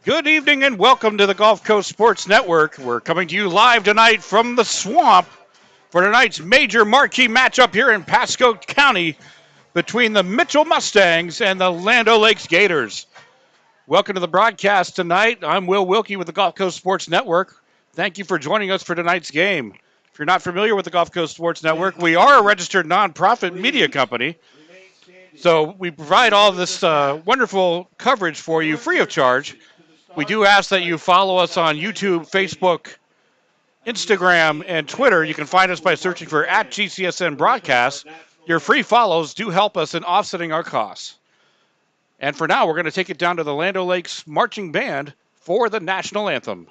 Good evening and welcome to the Gulf Coast Sports Network. We're coming to you live tonight from the swamp for tonight's major marquee matchup here in Pasco County between the Mitchell Mustangs and the Land O'Lakes Gators. Welcome to the broadcast tonight. I'm Will Wilkie with the Gulf Coast Sports Network. Thank you for joining us for tonight's game. If you're not familiar with the Gulf Coast Sports Network, we are a registered nonprofit media company. So we provide all this wonderful coverage for you free of charge. We do ask that you follow us on YouTube, Facebook, Instagram, and Twitter. You can find us by searching for @GCSN Broadcast. Your free follows do help us in offsetting our costs. And for now, we're going to take it down to the Land O'Lakes Marching Band for the national anthem.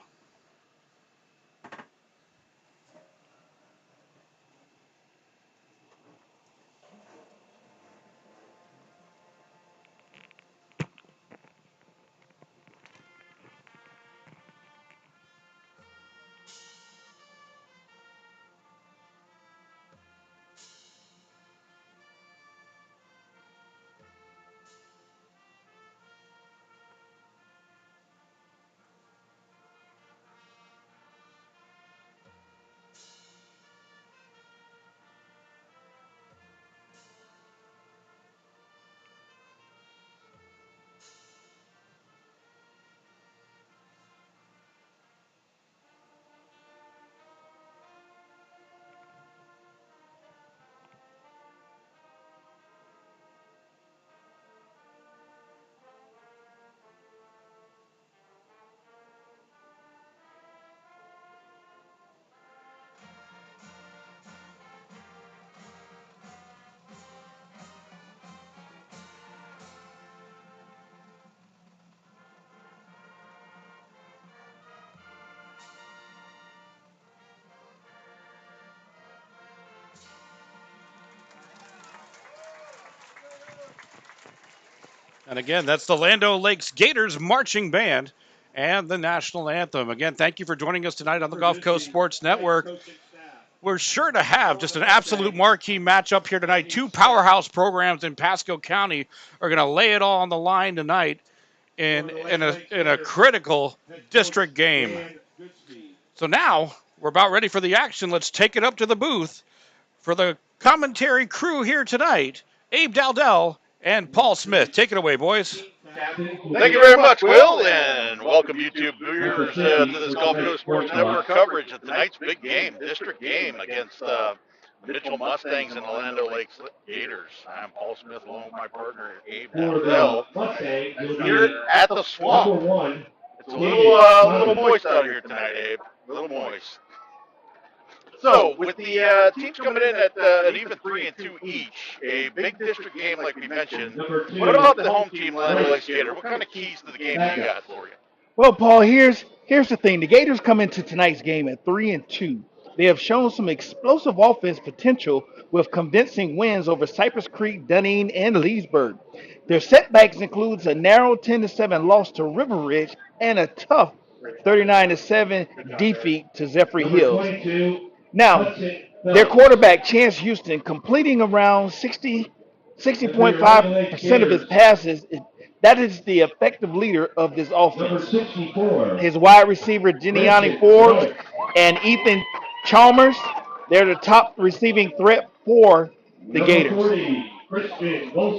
And again, that's the Land O'Lakes Gators Marching Band and the national anthem. Again, thank you for joining us tonight on the Gulf Coast Sports Network. We're sure to have just an absolute marquee matchup here tonight. Two powerhouse programs in Pasco County are going to lay it all on the line tonight in a critical district game. So now we're about ready for the action. Let's take it up to the booth for the commentary crew here tonight. Abe Dowdell and Paul Smith. Take it away, boys. Thank you very much, Will, and welcome YouTube viewers to this Gulf Coast Sports Network coverage of tonight's big game, district game against Mitchell Mustangs and Orlando Lakes Gators. I'm Paul Smith along with my partner Abe Dowdell here at the swamp. It's a little moist out here tonight, Abe. A little moist. So, with the teams coming in at an even 3-2 each, a big district game like we mentioned, what about the home team, Orlando Lakes Gators? What kind of keys to the game do you got for you? Well, Paul, here's the thing. The Gators come into tonight's game at 3-2. They have shown some explosive offense potential with convincing wins over Cypress Creek, Dunning, and Leesburg. Their setbacks includes a narrow 10-7 loss to River Ridge and a tough 39-7 defeat to Zephyr Hills. Now, their quarterback, Chance Houston, completing around 60.5% of his passes. That is the effective leader of this offense. His wide receiver, Geniani Forbes and Ethan Chalmers, they're the top receiving threat for the Gators.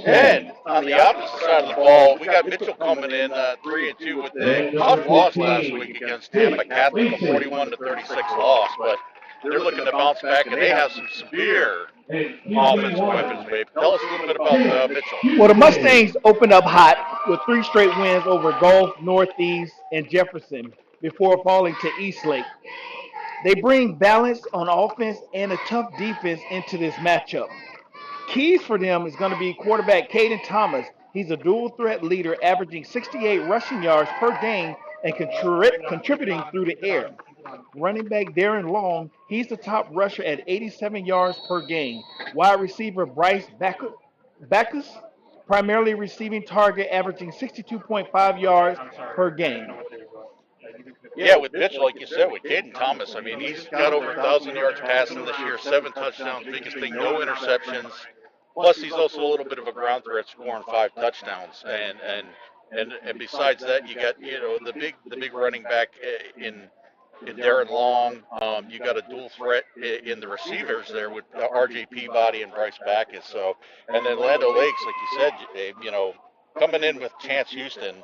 And on the opposite side of the ball, we got Mitchell coming in 3-2 with the tough loss last week against Tampa Catholic, a 41-36 loss, but they're looking to bounce back, and they have some severe offensive weapons, babe. Tell us a little bit about Mitchell. Well, the Mustangs opened up hot with 3 straight wins over Gulf, Northeast, and Jefferson before falling to Eastlake. They bring balance on offense and a tough defense into this matchup. Keys for them is going to be quarterback Caden Thomas. He's a dual threat leader, averaging 68 rushing yards per game and contributing through the air. Running back Darren Long, he's the top rusher at 87 yards per game. Wide receiver Bryce Backus, primarily receiving target, averaging 62.5 yards per game. Yeah, with Mitchell, like you said, with Caden Thomas, I mean, he's got over 1,000 yards passing this year, 7 touchdowns, biggest thing, no interceptions. Plus, he's also a little bit of a ground threat, scoring 5 touchdowns. And And besides that, you got the big running back in Darren Long. You got a dual threat in the receivers there with R.J. Peabody and Bryce Backus. So, and then Lando Lakes, like you said, Abe, coming in with Chance Houston.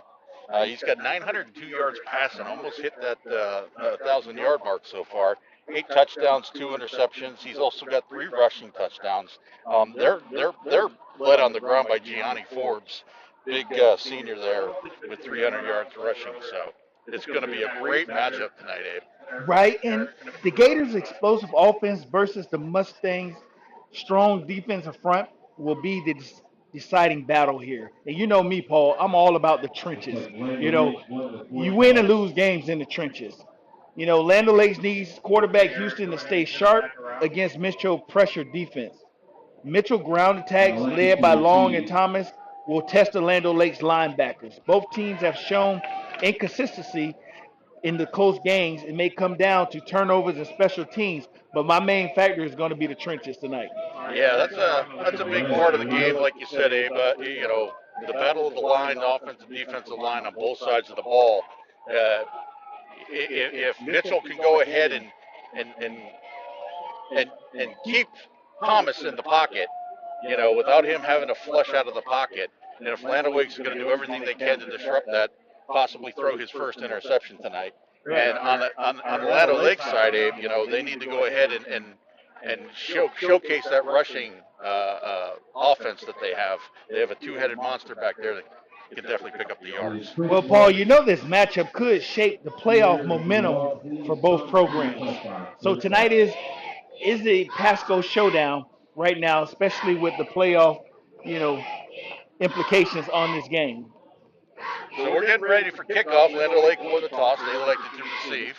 He's got 902 yards passing, almost hit that 1,000-yard mark so far. 8 touchdowns, 2 interceptions. He's also got 3 rushing touchdowns. They're led on the ground by Gianni Forbes, big senior there with 300 yards rushing. So it's going to be a great matchup tonight, Abe. Right, and the Gators' explosive offense versus the Mustangs' strong defensive front will be the deciding battle here. And you know me, Paul, I'm all about the trenches. You win and lose games in the trenches. Land O'Lakes needs quarterback Houston to stay sharp against Mitchell pressure defense. Mitchell ground attacks led by Long and Thomas will test the Land O'Lakes linebackers. Both teams have shown inconsistency in the close games. It may come down to turnovers and special teams, but my main factor is going to be the trenches tonight. Yeah, that's a big part of the game, like you said, Abe. The battle of the line, the offensive defensive line on both sides of the ball. If Mitchell can go ahead and keep Thomas in the pocket, without him having to flush out of the pocket, and if Land O'Lakes is going to do everything they can to disrupt that, possibly throw his first interception tonight. And on the Land O'Lakes side, Abe, they need to go ahead and showcase that rushing offense that they have. They have a 2-headed monster back there that can definitely pick up the yards. Well, Paul, this matchup could shape the playoff momentum for both programs. So tonight is the Pasco showdown right now, especially with the playoff, implications on this game. So we're getting ready for kickoff. Land O'Lakes won the toss. They elected to receive.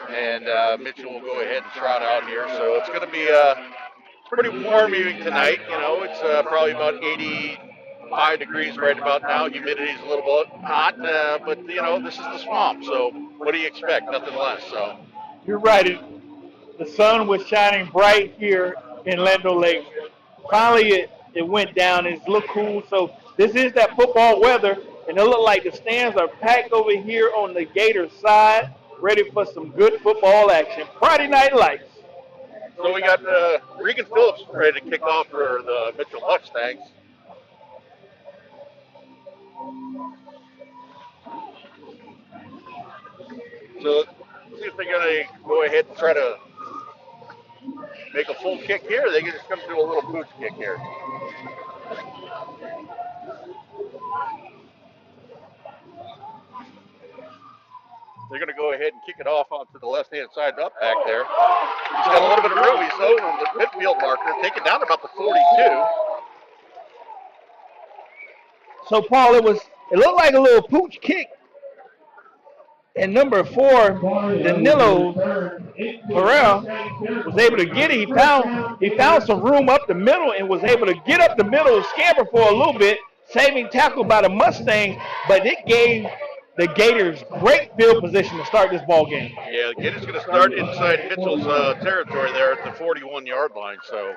And Mitchell will go ahead and trot out here. So it's going to be pretty warm evening tonight. It's probably about 85 degrees right about now. Humidity's a little bit hot, but this is the swamp. So what do you expect? Nothing less. So you're right. The sun was shining bright here in Land O'Lakes. Finally, it went down. It's a little cool. So this is that football weather, and it look like the stands are packed over here on the Gators side, ready for some good football action. Friday Night Lights. So we got Regan Phillips ready to kick off for the Mitchell Mustangs. So let's see if they're going to go ahead and try to make a full kick here. They can just come to a little boots kick here. They're going to go ahead and kick it off onto the left-hand side up back there. He's got a little bit of room. He's over the midfield marker. Take it down about the 42. So, Paul, it looked like a little pooch kick. And number 4, Danilo Pereira, was able to get it. He found some room up the middle and was able to get up the middle and scamper for a little bit, saving tackle by the Mustangs, but it gave the Gators great field position to start this ball game. Yeah, the Gators going to start inside Mitchell's territory there at the 41-yard line. So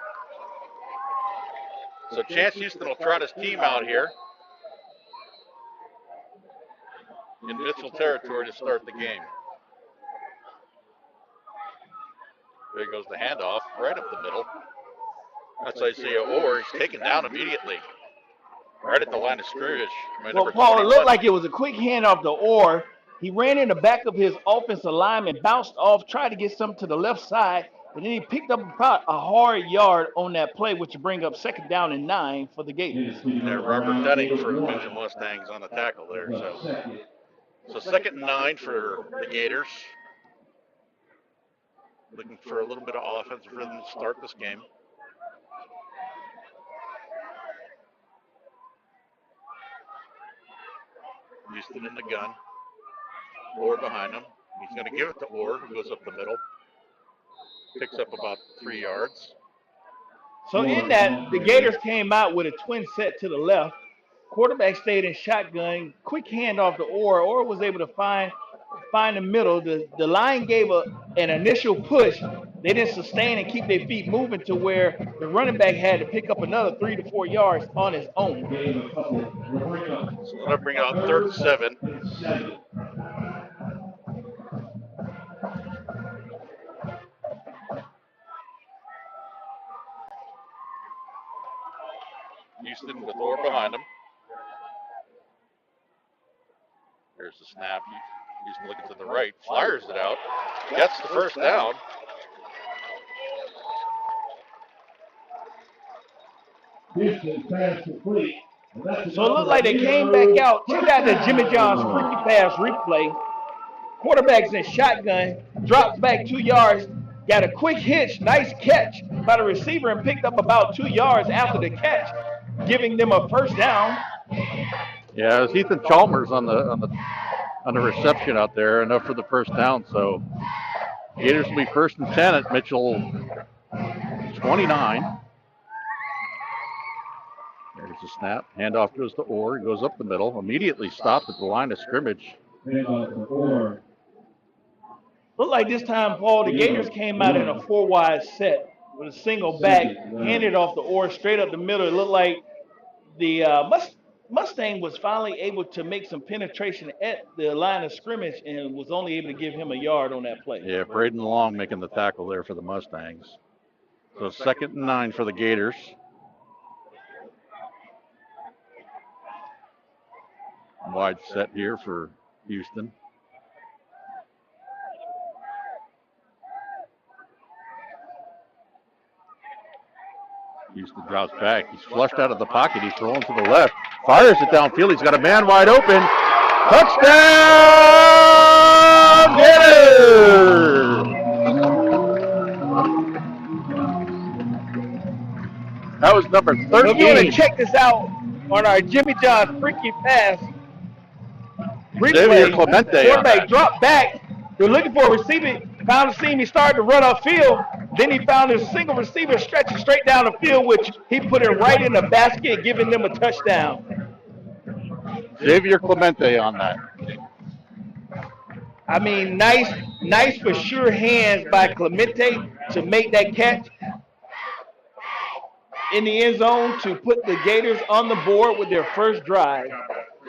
Chance Houston will trot his team out here in Mitchell territory to start the game. There goes the handoff right up the middle. That's Isaiah Orr. He's taken down immediately. Right at the line of scrimmage. Well, Paul, it looked like it was a quick handoff to Orr. He ran in the back of his offensive lineman, bounced off, tried to get some to the left side, and then he picked up about a hard yard on that play, which will bring up 2nd down and 9 for the Gators. Yeah, Robert Dunning for the Mitchell Mustangs on the tackle there. So 2nd and 9 for the Gators. Looking for a little bit of offensive rhythm to start this game. Houston in the gun. Orr behind him. He's going to give it to Orr, who goes up the middle. Picks up about 3 yards. So in that, the Gators came out with a twin set to the left. Quarterback stayed in shotgun. Quick handoff to Orr. Orr was able to find the middle. The line gave an initial push, they didn't sustain and keep their feet moving to where the running back had to pick up another 3 to 4 yards on his own. So that'll bring out 3rd and 7. Houston with Orr behind him. There's the snap. Houston looking to the right. Flyers it out. Gets the first down. Houston pass complete. So it looked like they came back out. Check out the Jimmy John's freaky pass replay. Quarterback's in shotgun, drops back 2 yards, got a quick hitch, nice catch by the receiver, and picked up about 2 yards after the catch, giving them a first down. Yeah, it was Ethan Chalmers on the reception out there, enough for the first down. So Gators will be 1st and 10 at Mitchell 29. There's the snap. Handoff goes to Orr. Goes up the middle. Immediately stopped at the line of scrimmage. Looked like this time, Paul, the Gators came out in a 4-wide set with a single back, handed off the Orr straight up the middle. It looked like the Mustang was finally able to make some penetration at the line of scrimmage and was only able to give him a yard on that play. Yeah, Braden Long making the tackle there for the Mustangs. So 2nd and 9 for the Gators. Wide set here for Houston. Houston drops back. He's flushed out of the pocket. He's throwing to the left. Fires it downfield. He's got a man wide open. Touchdown! Gators! That was number 13. We're going to check this out on our Jimmy John's freaky pass. Xavier Clemente. Quarterback dropped back. They're looking for a receiver. Found a seam. He started to run upfield. Then he found a single receiver stretching straight down the field, which he put it right in the basket, giving them a touchdown. Xavier Clemente on that. I mean, nice for sure hands by Clemente to make that catch in the end zone to put the Gators on the board with their first drive.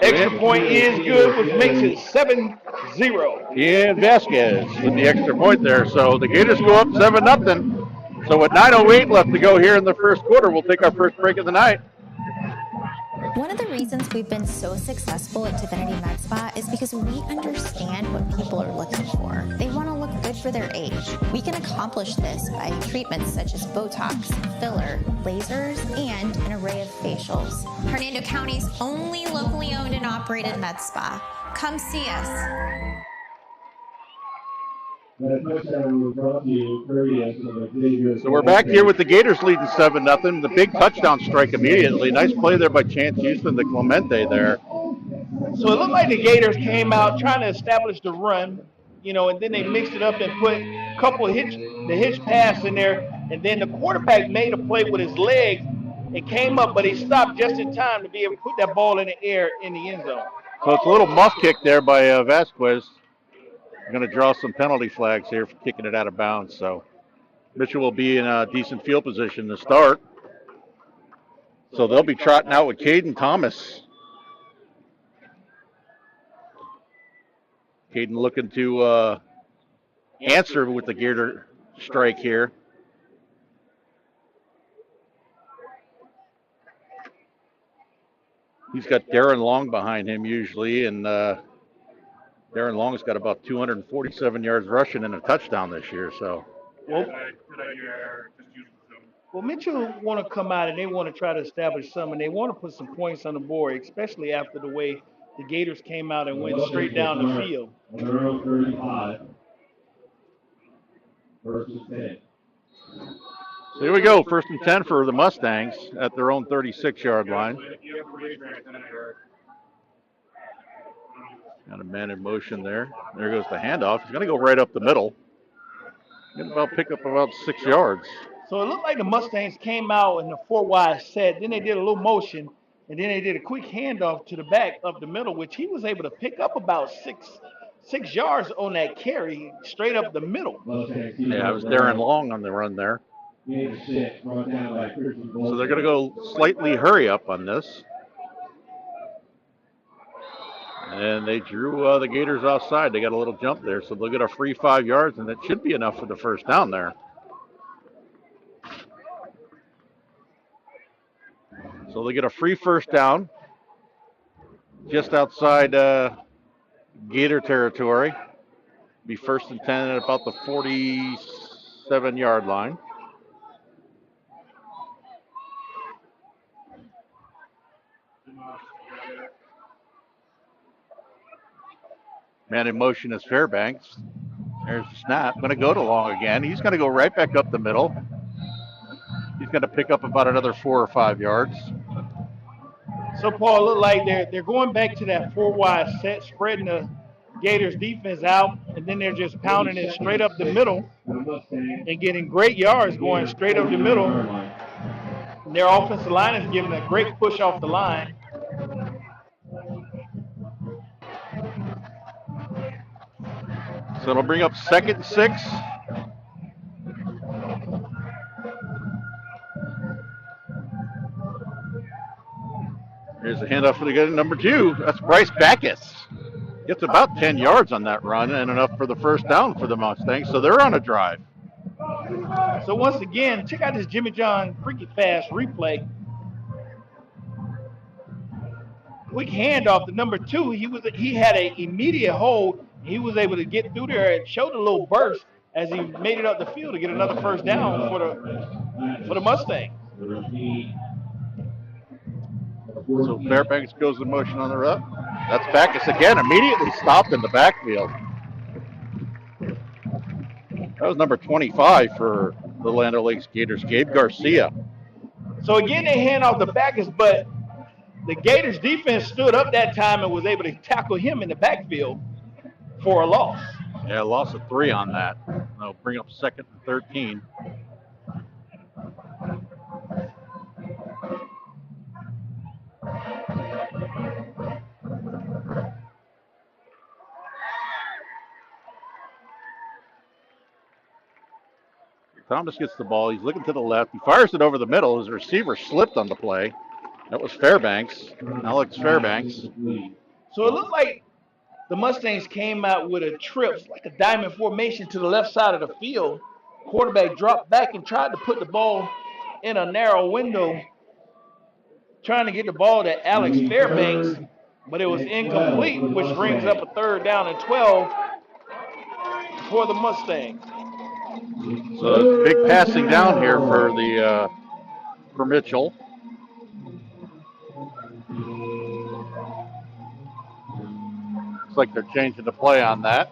Extra point is good, which makes it 7-0. Ian Vasquez with the extra point there. So the Gators go up 7-0. So with 9:08 left to go here in the first quarter, we'll take our first break of the night. One of the reasons we've been so successful at Divinity Med Spa is because we understand what people are looking for. They want to look good for their age. We can accomplish this by treatments such as Botox, filler, lasers, and an array of facials. Hernando County's only locally owned and operated med spa. Come see us. So we're back here with the Gators leading 7-0. The big touchdown strike immediately. Nice play there by Chance Houston to Clemente there. So it looked like the Gators came out trying to establish the run, and then they mixed it up and put a couple of hitch pass in there, and then the quarterback made a play with his legs and came up, but he stopped just in time to be able to put that ball in the air in the end zone. So it's a little muff kick there by Vasquez. Going to draw some penalty flags here for kicking it out of bounds. So Mitchell will be in a decent field position to start. So they'll be trotting out with Caden Thomas. Caden looking to answer with the Gator strike here. He's got Darren Long behind him usually, and Darren Long's got about 247 yards rushing and a touchdown this year. So, well, Mitchell want to come out and they want to try to establish something. They want to put some points on the board, especially after the way the Gators came out and went straight down the field. So here we go, 1st and 10 for the Mustangs at their own 36-yard line. Got a man in motion there. There goes the handoff. He's going to go right up the middle. Pick up about 6 yards. So it looked like the Mustangs came out in a 4-wide set. Then they did a little motion, and then they did a quick handoff to the back up the middle, which he was able to pick up about 6 yards on that carry straight up the middle. Yeah, it was Darren Long on the run there. So they're going to go slightly hurry up on this. And they drew the Gators offside. They got a little jump there, so they'll get a free 5 yards, and that should be enough for the first down there. So they get a free first down just outside Gator territory. Be 1st and 10 at about the 47-yard line. Man in motion is Fairbanks. There's the snap. Going to go to Long again. He's going to go right back up the middle. He's going to pick up about another 4 or 5 yards. So, Paul, look like they're going back to that 4 wide set, spreading the Gators defense out, and then they're just pounding it straight up the middle and getting great yards going straight up the middle. And their offensive line is giving a great push off the line. So it'll bring up 2nd and 6. Here's a handoff for the number 2. That's Bryce Backus. Gets about 10 yards on that run and enough for the first down for the Mustangs. So they're on a drive. So once again, check out this Jimmy John freaky fast replay. Quick handoff to number 2. He had an immediate hold. He was able to get through there and showed a little burst as he made it up the field to get another first down for the Mustangs. So Fairbanks goes in motion on the run. That's Backus again, immediately stopped in the backfield. That was number 25 for the Land O'Lakes Gators, Gabe Garcia. So again, they hand off the Backus, but the Gators defense stood up that time and was able to tackle him in the backfield for a loss. Yeah, loss of 3 on that. They'll bring up 2nd and 13. Thomas gets the ball. He's looking to the left. He fires it over the middle. His receiver slipped on the play. That was Fairbanks. Alex Fairbanks. So it looked like the Mustangs came out with a trip, like a diamond formation to the left side of the field. Quarterback dropped back and tried to put the ball in a narrow window, trying to get the ball to Alex Fairbanks, but it was incomplete, which brings up a 3rd down and 12 for the Mustangs. So big passing down here for Mitchell. Looks like they're changing the play on that.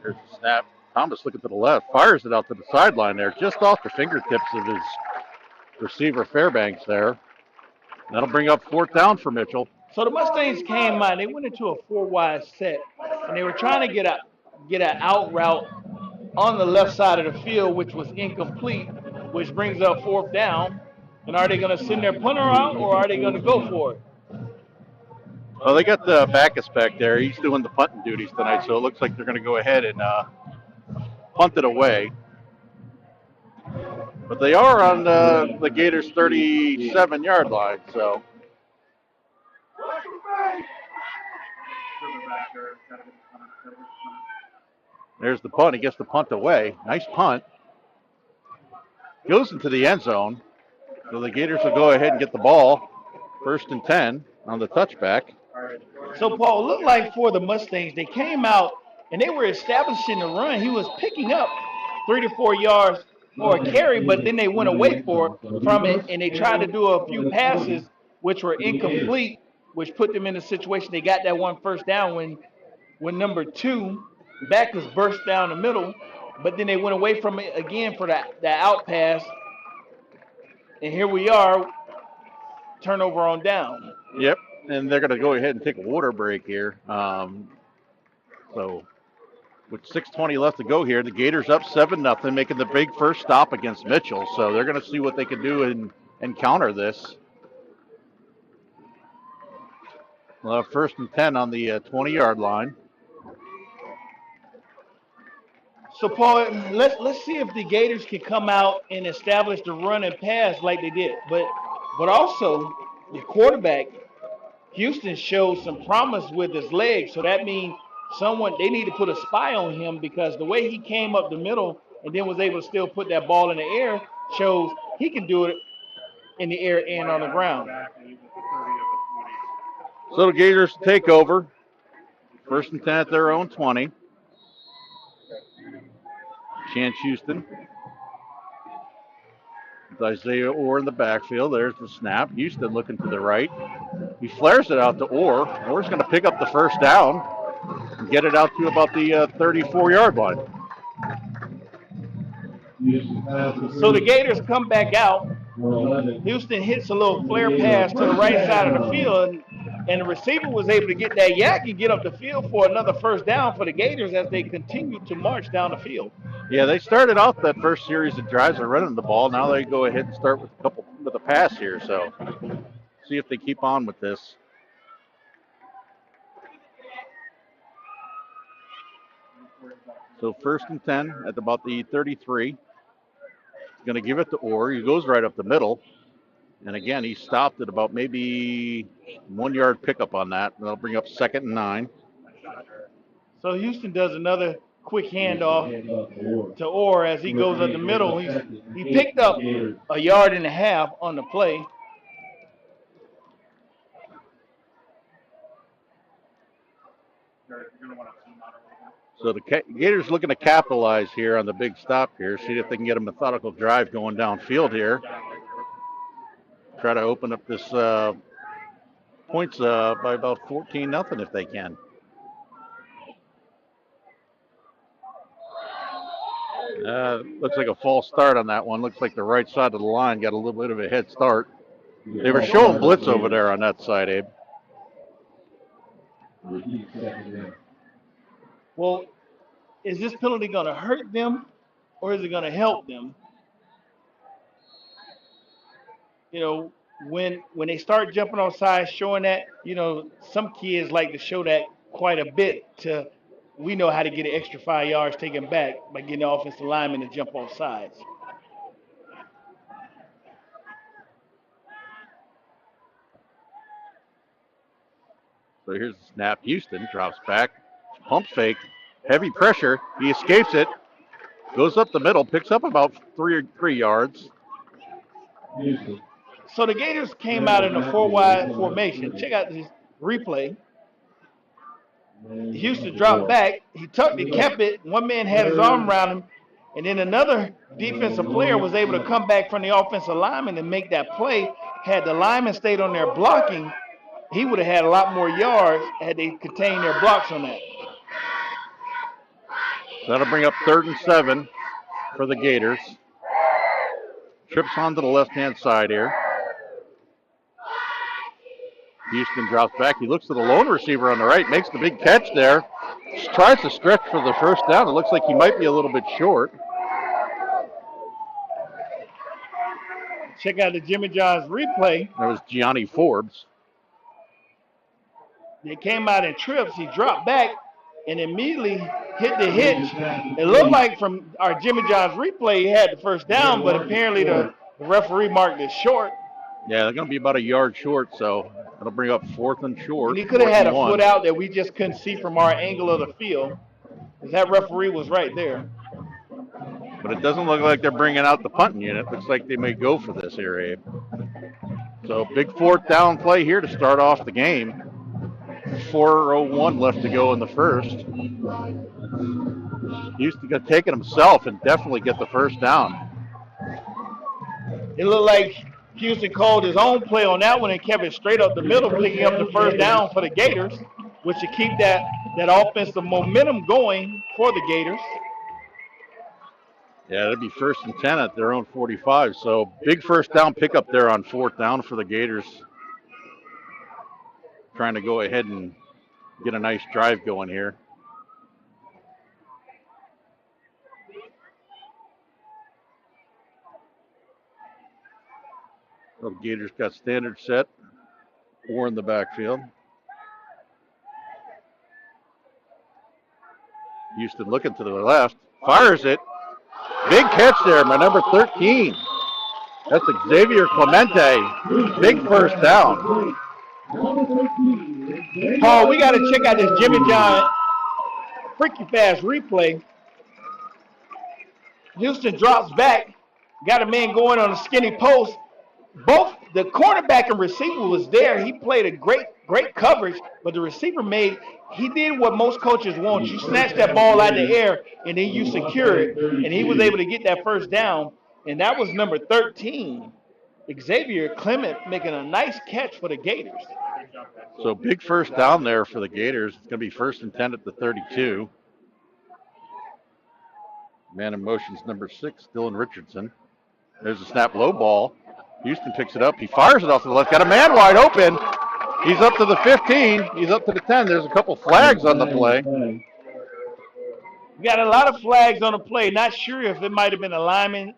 Here's the snap. Thomas looking to the left, fires it out to the sideline there, just off the fingertips of his receiver Fairbanks there. That'll bring up 4th down for Mitchell. So the Mustangs came out. They went into a 4 wide set, and they were trying to get an out route on the left side of the field, which was incomplete, which brings up 4th down. And are they going to send their punter out, or are they going to go for it? Well, they got the Backus back there. He's doing the punting duties tonight, so it looks like they're going to go ahead and punt it away. But they are on the Gators' 37-yard line, so. There's the punt. He gets the punt away. Nice punt. Goes into the end zone. So the Gators will go ahead and get the ball. 1st and 10 on the touchback. So, Paul, it looked like for the Mustangs, they came out and they were establishing the run. He was picking up 3 to 4 yards for a carry, but then they went away from it, and they tried to do a few passes, which were incomplete, which put them in a situation. They got that 1 first down when number 2, Backus burst down the middle, but then they went away from it again for the out pass. And here we are, turnover on down. Yep, and they're going to go ahead and take a water break here. So with 6:20 left to go here, the Gators up 7-0, making the big first stop against Mitchell. So they're going to see what they can do and counter this. Well, 1st and 10 on the 20-yard line. So Paul, let's see if the Gators can come out and establish the run and pass like they did. But also the quarterback, Houston, showed some promise with his legs. So that means they need to put a spy on him, because the way he came up the middle and then was able to still put that ball in the air shows he can do it in the air and on the ground. So the Gators take over. 1st and 10 at their own 20. Chance Houston. With Isaiah Orr in the backfield. There's the snap. Houston looking to the right. He flares it out to Orr. Orr's going to pick up the 1st down and get it out to about the 34-yard line. So the Gators come back out. Houston hits a little flare pass to the right side of the field, and the receiver was able to get that yak and get up the field for another 1st down for the Gators as they continue to march down the field. Yeah, they started off that first series of drives of running the ball. Now they go ahead and start with a pass here. So see if they keep on with this. So 1st and 10 at about the 33. Going to give it to Orr. He goes right up the middle. And again, he stopped at about maybe 1-yard pickup on that. And that'll bring up 2nd and 9. So Houston does another quick handoff to Orr as he goes up the middle. He picked up 1.5 yards on the play. So the Gators looking to capitalize here on the big stop here. See if they can get a methodical drive going downfield here. Try to open up this points by about 14-0 if they can. Looks like a false start on that one. Looks like the right side of the line got a little bit of a head start. They were showing blitz over there on that side, Abe. Well, is this penalty going to hurt them or is it going to help them? You know, when they start jumping on sides, showing that, you know, some kids like to show that quite a bit. We know how to get an extra 5 yards taken back by getting the offensive lineman to jump off sides. So here's the snap. Houston drops back, pump fake, heavy pressure. He escapes it, goes up the middle, picks up about 3 yards. So the Gators came out in a 4-wide formation. Check out this replay. Houston dropped back. He tucked it, kept it. One man had his arm around him, and then another defensive player was able to come back from the offensive lineman and make that play. Had the lineman stayed on there blocking, he would have had a lot more yards had they contained their blocks on that. That'll bring up 3rd and 7 for the Gators. Trips onto the left-hand side here. Houston drops back. He looks to the lone receiver on the right, makes the big catch there. Tries to stretch for the 1st down. It looks like he might be a little bit short. Check out the Jimmy John's replay. That was Gianni Forbes. They came out in trips. He dropped back and immediately hit the hitch. It looked like from our Jimmy John's replay, he had the 1st down, but apparently the referee marked it short. Yeah, they're going to be about 1 yard short, so that'll bring up 4th and short. And he could have had a foot out that we just couldn't see from our angle of the field, because that referee was right there. But it doesn't look like they're bringing out the punting unit. Looks like they may go for this here, Abe. So big 4th down play here to start off the game. 4:01 left to go in the 1st. Houston going to take it himself and definitely get the 1st down. It looked like Houston called his own play on that one and kept it straight up the middle, picking up the 1st down for the Gators, which should keep that offensive momentum going for the Gators. Yeah, it'll be 1st and 10 at their own 45. So big 1st down pickup there on 4th down for the Gators. Trying to go ahead and get a nice drive going here. So the Gators got standard set. Orr in the backfield. Houston looking to the left, fires it. Big catch there by number 13. That's Xavier Clemente. Big first down. Paul, we got to check out this Jimmy John freaky fast replay. Houston drops back, got a man going on a skinny post. Both the cornerback and receiver was there. He played a great coverage, but the receiver he did what most coaches want. You snatch that ball out of the air, and then you secure it, and he was able to get that first down, and that was number 13. Xavier Clement making a nice catch for the Gators. So big first down there for the Gators. It's going to be 1st and 10 at the 32. Man in motion's number 6, Dylan Richardson. There's a snap low ball. Houston picks it up. He fires it off to the left. Got a man wide open. He's up to the 15. He's up to the 10. There's a couple flags on the play. We got a lot of flags on the play. Not sure if it might have been a lineman,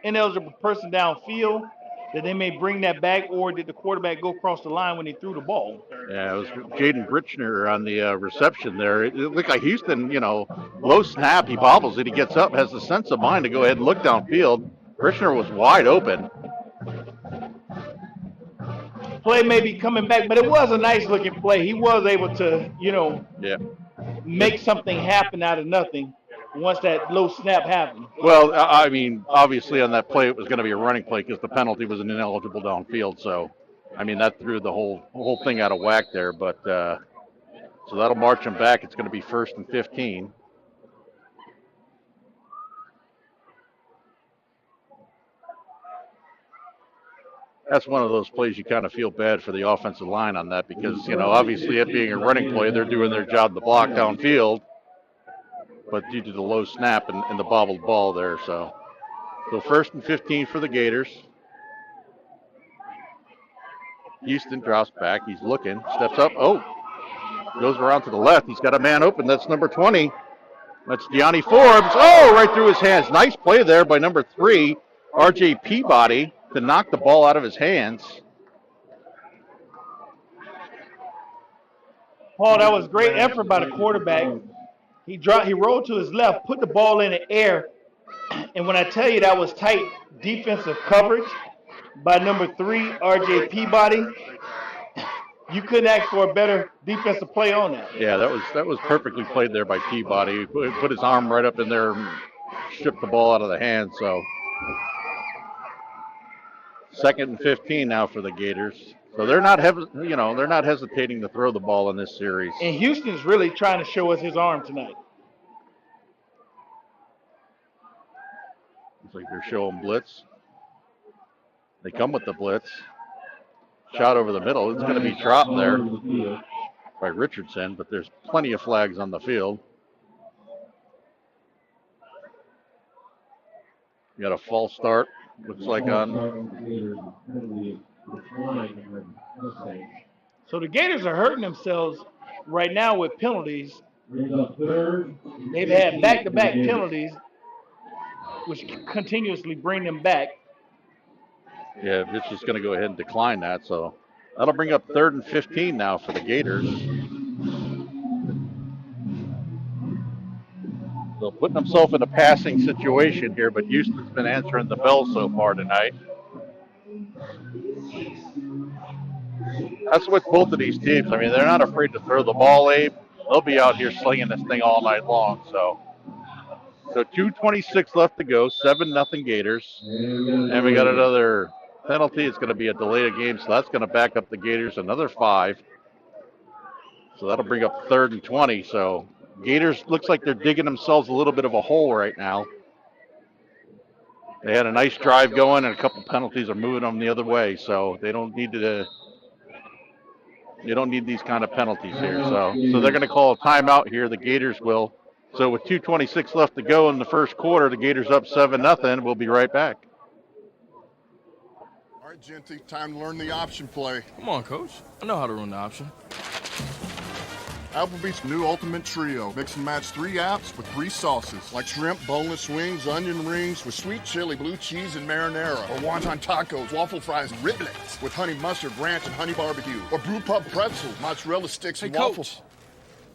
ineligible person downfield, that they may bring that back, or did the quarterback go across the line when he threw the ball? Yeah, it was Jaden Britchner on the reception there. It looked like Houston, low snap. He bobbles it. He gets up, has the sense of mind to go ahead and look downfield. Britchner was wide open. Play may be coming back, but it was a nice looking play. He was able to, make something happen out of nothing once that low snap happened. Well, I mean, obviously on that play it was going to be a running play because the penalty was an ineligible downfield. So, I mean, that threw the whole thing out of whack there. But so that'll march him back. It's going to be 1st and 15. That's one of those plays you kind of feel bad for the offensive line on that because, obviously it being a running play, they're doing their job to block downfield. But due to the low snap and the bobbled ball there, so 1st and 15 for the Gators. Houston drops back. He's looking, steps up. Oh, goes around to the left. He's got a man open. That's number 20. That's Deani Forbes. Oh, right through his hands. Nice play there by number 3, R.J. Peabody, to knock the ball out of his hands. Paul, that was great effort by the quarterback. He rolled to his left, put the ball in the air, and when I tell you that was tight defensive coverage by number 3, R.J. Peabody, you couldn't ask for a better defensive play on that. Yeah, that was perfectly played there by Peabody. He put his arm right up in there and stripped the ball out of the hand. So 2nd and 15 now for the Gators. So they're not hesitating to throw the ball in this series. And Houston's really trying to show us his arm tonight. Looks like they're showing blitz. They come with the blitz. Shot over the middle. It's going to be dropped there by Richardson, but there's plenty of flags on the field. You got a false start. Looks like on. So the Gators are hurting themselves right now with penalties. They've had back-to-back penalties, which continuously bring them back. Yeah, it's just going to go ahead and decline that. So that'll bring up 3rd and 15 now for the Gators. So putting himself in a passing situation here, but Houston's been answering the bell so far tonight. That's with both of these teams. I mean, they're not afraid to throw the ball, Abe. They'll be out here slinging this thing all night long. So 2:26 left to go, 7-0 Gators. And we got another penalty. It's going to be a delay of game, so that's going to back up the Gators another 5. So that'll bring up 3rd and 20. So Gators looks like they're digging themselves a little bit of a hole right now. They had a nice drive going, and a couple penalties are moving them the other way. So they don't need these kind of penalties here. So they're going to call a timeout here. The Gators will. So with 2:26 left to go in the first quarter, the Gators up 7-0. We'll be right back. All right, Genty, time to learn the option play. Come on, Coach. I know how to run the option. Applebee's new Ultimate Trio. Mix and match 3 apps with 3 sauces, like shrimp, boneless wings, onion rings with sweet chili, blue cheese, and marinara. Or wonton tacos, waffle fries, and riblets with honey mustard, ranch, and honey barbecue. Or brew pub pretzel, mozzarella sticks, and waffles.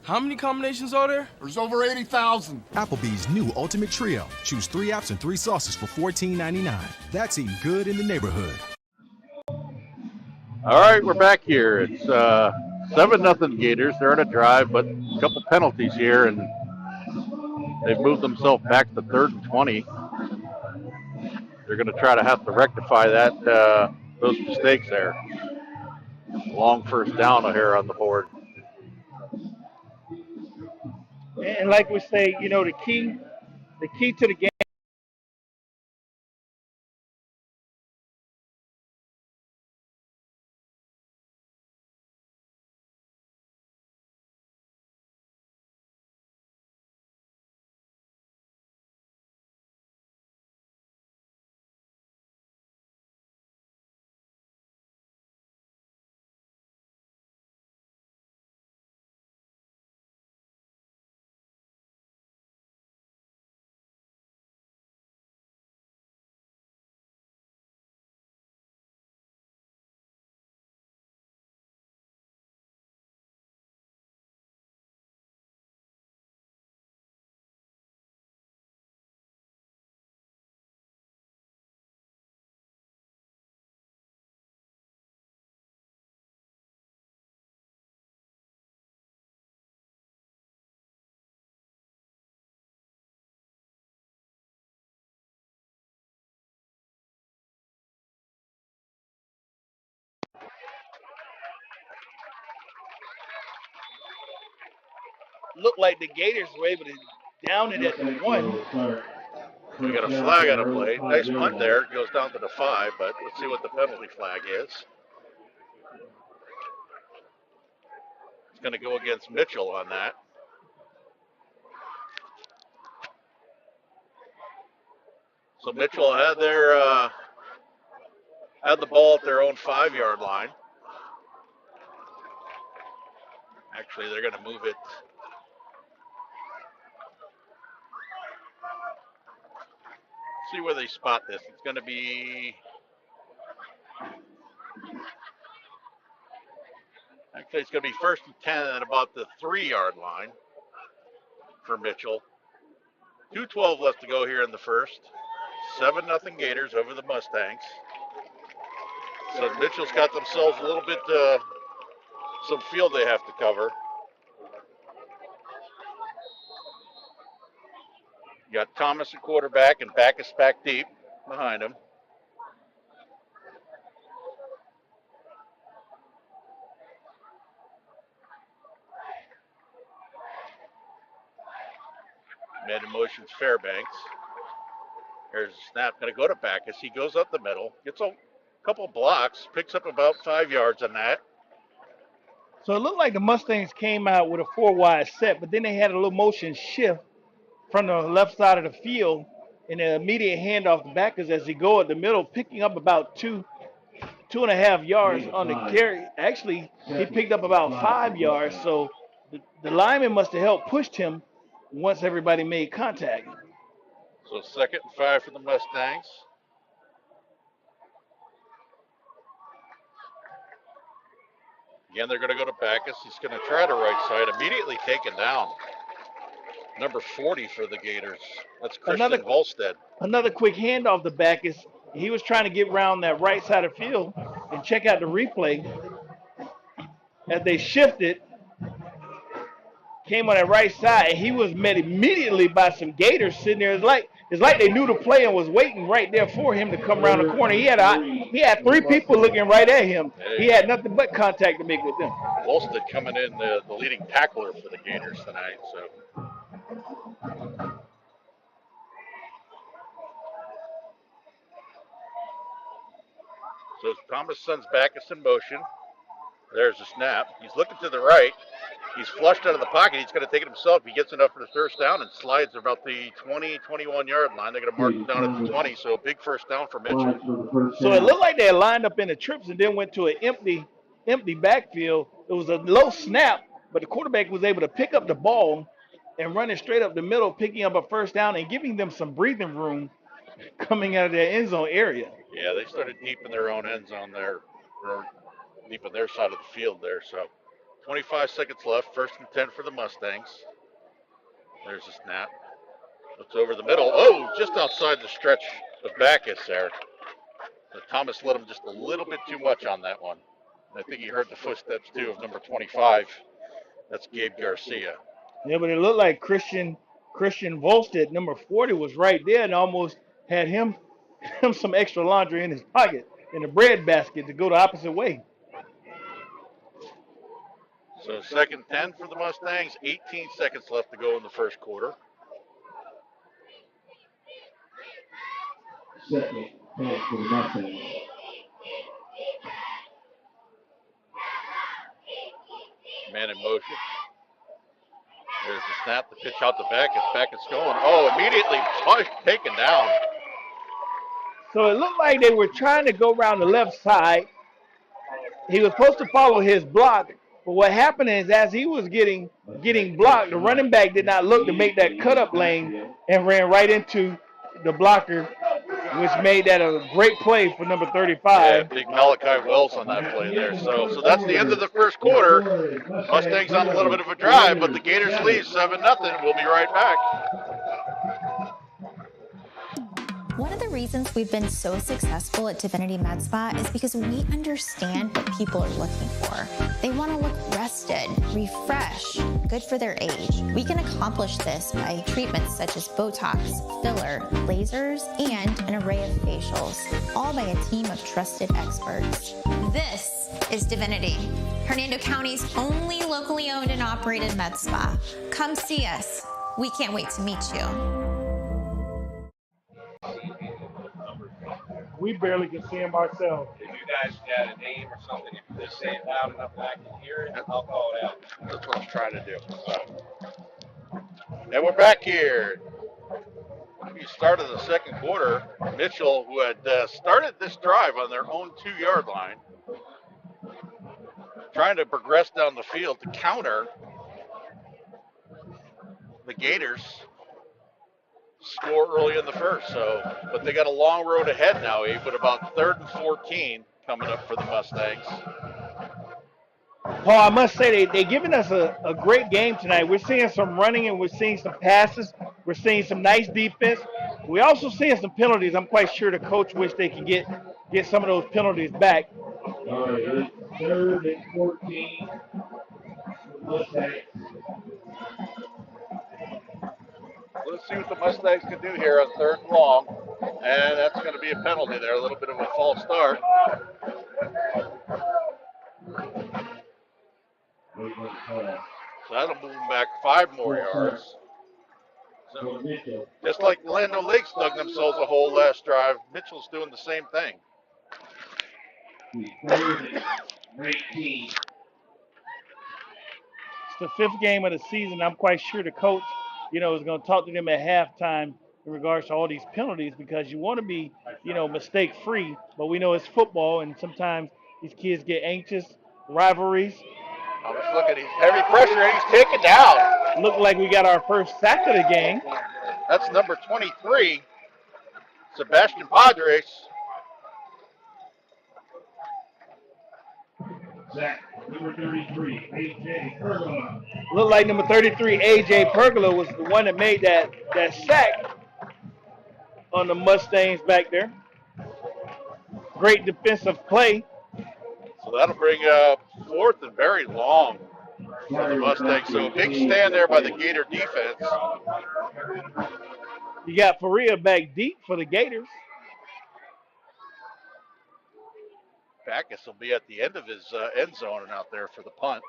How many combinations are there? There's over 80,000. Applebee's new Ultimate Trio. Choose 3 apps and 3 sauces for $14.99. That's eating good in the neighborhood. All right, we're back here. It's 7-0 Gators. They're on a drive, but a couple penalties here, and they've moved themselves back to 3rd and 20. They're going to try to have to rectify that those mistakes there. Long first down here on the board. And like we say, you know, the key to the game. Looked like the Gators were able to down it at the 1. We got a flag on a play. Nice punt there. It goes down to the 5, but let's see what the penalty flag is. It's going to go against Mitchell on that. So Mitchell had had the ball at their own 5-yard line. Actually, they're going to move it. See where they spot this. It's going to be. Actually, it's going to be 1st and 10 at about the 3-yard line for Mitchell. 2:12 left to go here in the first. 7-0 Gators over the Mustangs. So Mitchell's got themselves a little bit, some field they have to cover. You got Thomas at quarterback and Backus back deep behind him. Mid motions Fairbanks. Here's a snap, going to go to Backus. He goes up the middle, gets a couple blocks, picks up about 5 yards on that. So it looked like the Mustangs came out with a 4-wide set, but then they had a little motion shift from the left side of the field, and the immediate handoff to Backus as he go at the middle, picking up about 2.5 yards on the carry. Actually, he picked up about 5 yards, so the lineman must have helped pushed him once everybody made contact. So 2nd and 5 for the Mustangs. Again, they're going to go to Backus. He's going to try to right side, immediately taken down. Number 40 for the Gators. That's Christian Volstead. Another quick handoff to Backus. He was trying to get around that right side of the field and check out the replay. As they shifted, came on that right side, and he was met immediately by some Gators sitting there. It's like they knew the play and was waiting right there for him to come around the corner. He had 3 people looking right at him. He had nothing but contact to make with them. Volstead coming in the leading tackler for the Gators tonight. So Thomas sends Backus in motion. There's a snap. He's looking to the right. He's flushed out of the pocket. He's going to take it himself. He gets enough for the first down and slides about the 20, 21-yard line. They're going to mark him down at the 20, so a big first down for Mitchell. So it looked like they had lined up in the trips and then went to an empty backfield. It was a low snap, but the quarterback was able to pick up the ball and run it straight up the middle, picking up a first down and giving them some breathing room coming out of their end zone area. Yeah, they started deep in their own end zone there, or deep in their side of the field there. So 25 seconds left. 1st and 10 for the Mustangs. There's a snap. It's over the middle. Oh, just outside the stretch of Backus there. Thomas let him just a little bit too much on that one. I think he heard the footsteps, too, of number 25. That's Gabe Garcia. Yeah, but it looked like Christian Volstead, number 40, was right there and almost had him some extra laundry in his pocket in the bread basket to go the opposite way. So 2nd 10 for the Mustangs. 18 seconds left to go in the first quarter. Second pass for the Mustangs. Man in motion. There's the snap, the pitch out to Backus. Backus going. Oh, immediately taken down. So it looked like they were trying to go around the left side. He was supposed to follow his block, but what happened is as he was getting blocked, the running back did not look to make that cut-up lane and ran right into the blocker, which made that a great play for number 35. Yeah, big Malachi Wells on that play there. So that's the end of the first quarter. Mustangs on a little bit of a drive, but the Gators lead 7-0. We'll be right back. One of the reasons we've been so successful at Divinity Med Spa is because we understand what people are looking for. They want to look rested, refreshed, good for their age. We can accomplish this by treatments such as Botox, filler, lasers, and an array of facials, all by a team of trusted experts. This is Divinity, Hernando County's only locally owned and operated med spa. Come see us. We can't wait to meet you. We barely can see him ourselves. If you guys got a name or something, if you just say it loud enough that I can hear it, I'll call it out. That's what I'm trying to do. So. And we're back here. We started the second quarter. Mitchell, who had started this drive on their own 2-yard line, trying to progress down the field to counter the Gators. Score early in the first, but they got a long road ahead now, Abe, with about 3rd and 14 coming up for the Mustangs. Paul, I must say they're giving us a great game tonight. We're seeing some running and we're seeing some passes. We're seeing some nice defense. We're also seeing some penalties. I'm quite sure the coach wish they could get some of those penalties back. All right, it's 3rd and 14. Mustangs. Let's see what the Mustangs can do here on 3rd and long. And that's going to be a penalty there, a little bit of a false start. So that'll move them back 5 more yards. So just like Orlando Lakes dug themselves a hole last drive, Mitchell's doing the same thing. 3rd and 19. It's the 5th game of the season. I'm quite sure the coach, is going to talk to them at halftime in regards to all these penalties because you want to be, mistake-free. But we know it's football, and sometimes these kids get anxious, rivalries. I was looking, he's heavy pressure, and he's taken down. Looked like we got our first sack of the game. That's number 23, Sebastian Padres. Zach, number 33, A.J. Pergola. Looked like number 33, A.J. Pergola, was the one that made that sack on the Mustangs back there. Great defensive play. So that'll bring 4th and very long for the Mustangs. So a big stand there by the Gator defense. You got Faria back deep for the Gators. Backus will be at the end of his end zone and out there for the punt.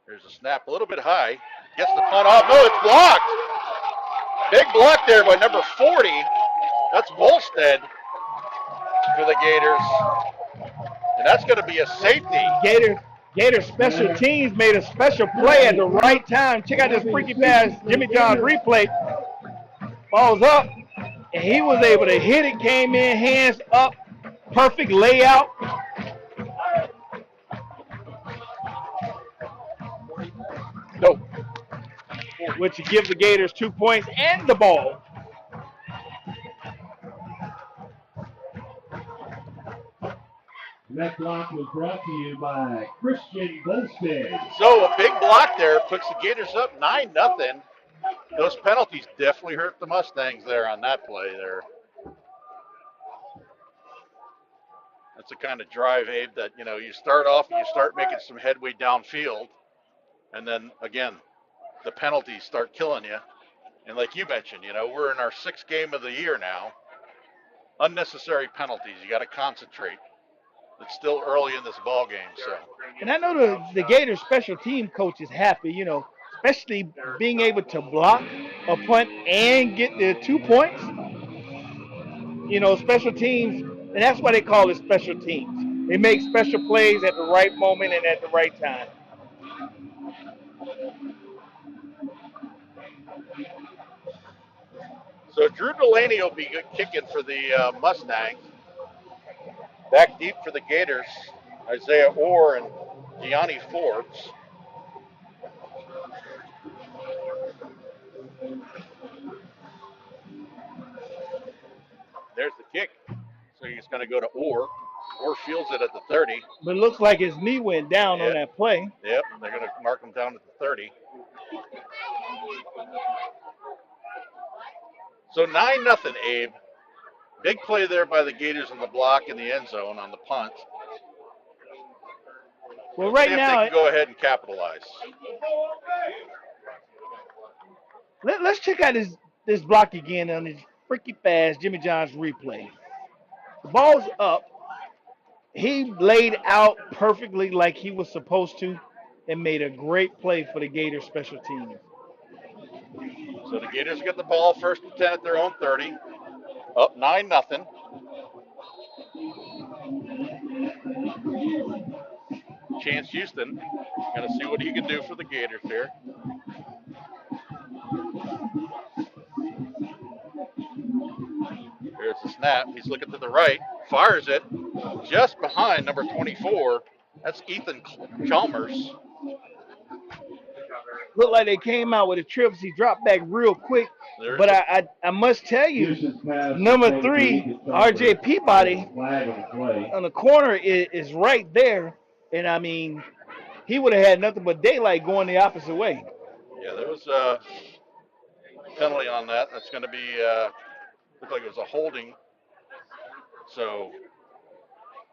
There's a snap a little bit high. Gets the punt off. No, it's blocked. Big block there by number 40. That's Volstead for the Gators. And that's going to be a safety. Gators special teams made a special play at the right time. Check out this freaky pass, Jimmy John's replay. Ball's up, and he was able to hit it, came in, hands up, perfect layout. No. Which would give the Gators 2 points and the ball. That block was brought to you by Christian Golstead. So a big block there puts the Gators up 9-0. Those penalties definitely hurt the Mustangs there on that play there. That's the kind of drive, Abe, that, you start off and you start making some headway downfield. And then, again, the penalties start killing you. And like you mentioned, we're in our 6th game of the year now. Unnecessary penalties. You got to concentrate. It's still early in this ball game, so. And I know the Gators special team coach is happy, especially being able to block a punt and get the 2 points. Special teams, and that's why they call it special teams. They make special plays at the right moment and at the right time. So Drew Delaney will be kicking for the Mustangs. Back deep for the Gators, Isaiah Orr and Gianni Forbes. There's the kick. So he's going to go to Orr. Orr fields it at the 30. But it looks like his knee went down on that play. Yep, they're going to mark him down at the 30. So 9-0, Abe. Big play there by the Gators in the block in the end zone on the punt. Well, right now, they can go ahead and capitalize. Let's check out this block again on this freaky fast Jimmy John's replay. The ball's up. He laid out perfectly like he was supposed to and made a great play for the Gators special teams. So the Gators get the ball 1st and 10 at their own 30. Up 9-0. Chance Houston going to see what he can do for the Gators here. Here's the snap. He's looking to the right. Fires it just behind number 24. That's Ethan Chalmers. Looked like they came out with a trip. He dropped back real quick. But I must tell you, number 3, R.J. Peabody, on the corner is right there. And, I mean, he would have had nothing but daylight going the opposite way. Yeah, there was a penalty on that. That's going to be, looked like it was a holding. So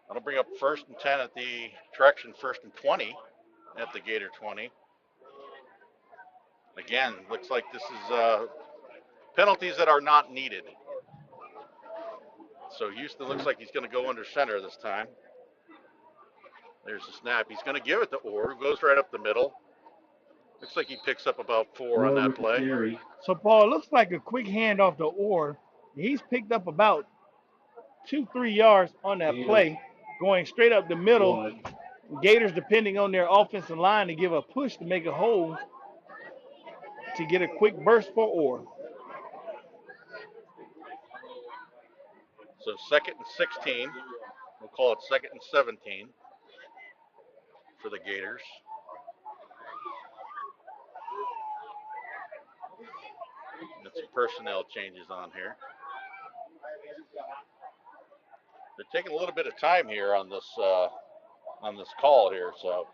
that'll bring up 1st and 10 at the direction, 1st and 20 at the Gator 20. Again, looks like this is penalties that are not needed. So Houston looks like he's going to go under center this time. There's the snap. He's going to give it to Orr, who goes right up the middle. Looks like he picks up about 4 on that play. So, Paul, it looks like a quick handoff to Orr. He's picked up about 2-3 yards on that play, going straight up the middle. Gators depending on their offensive line to give a push to make a hold to get a quick burst for Orr. So 2nd and 16. We'll call it 2nd and 17 for the Gators. Got some personnel changes on here. They're taking a little bit of time here on this call here, so.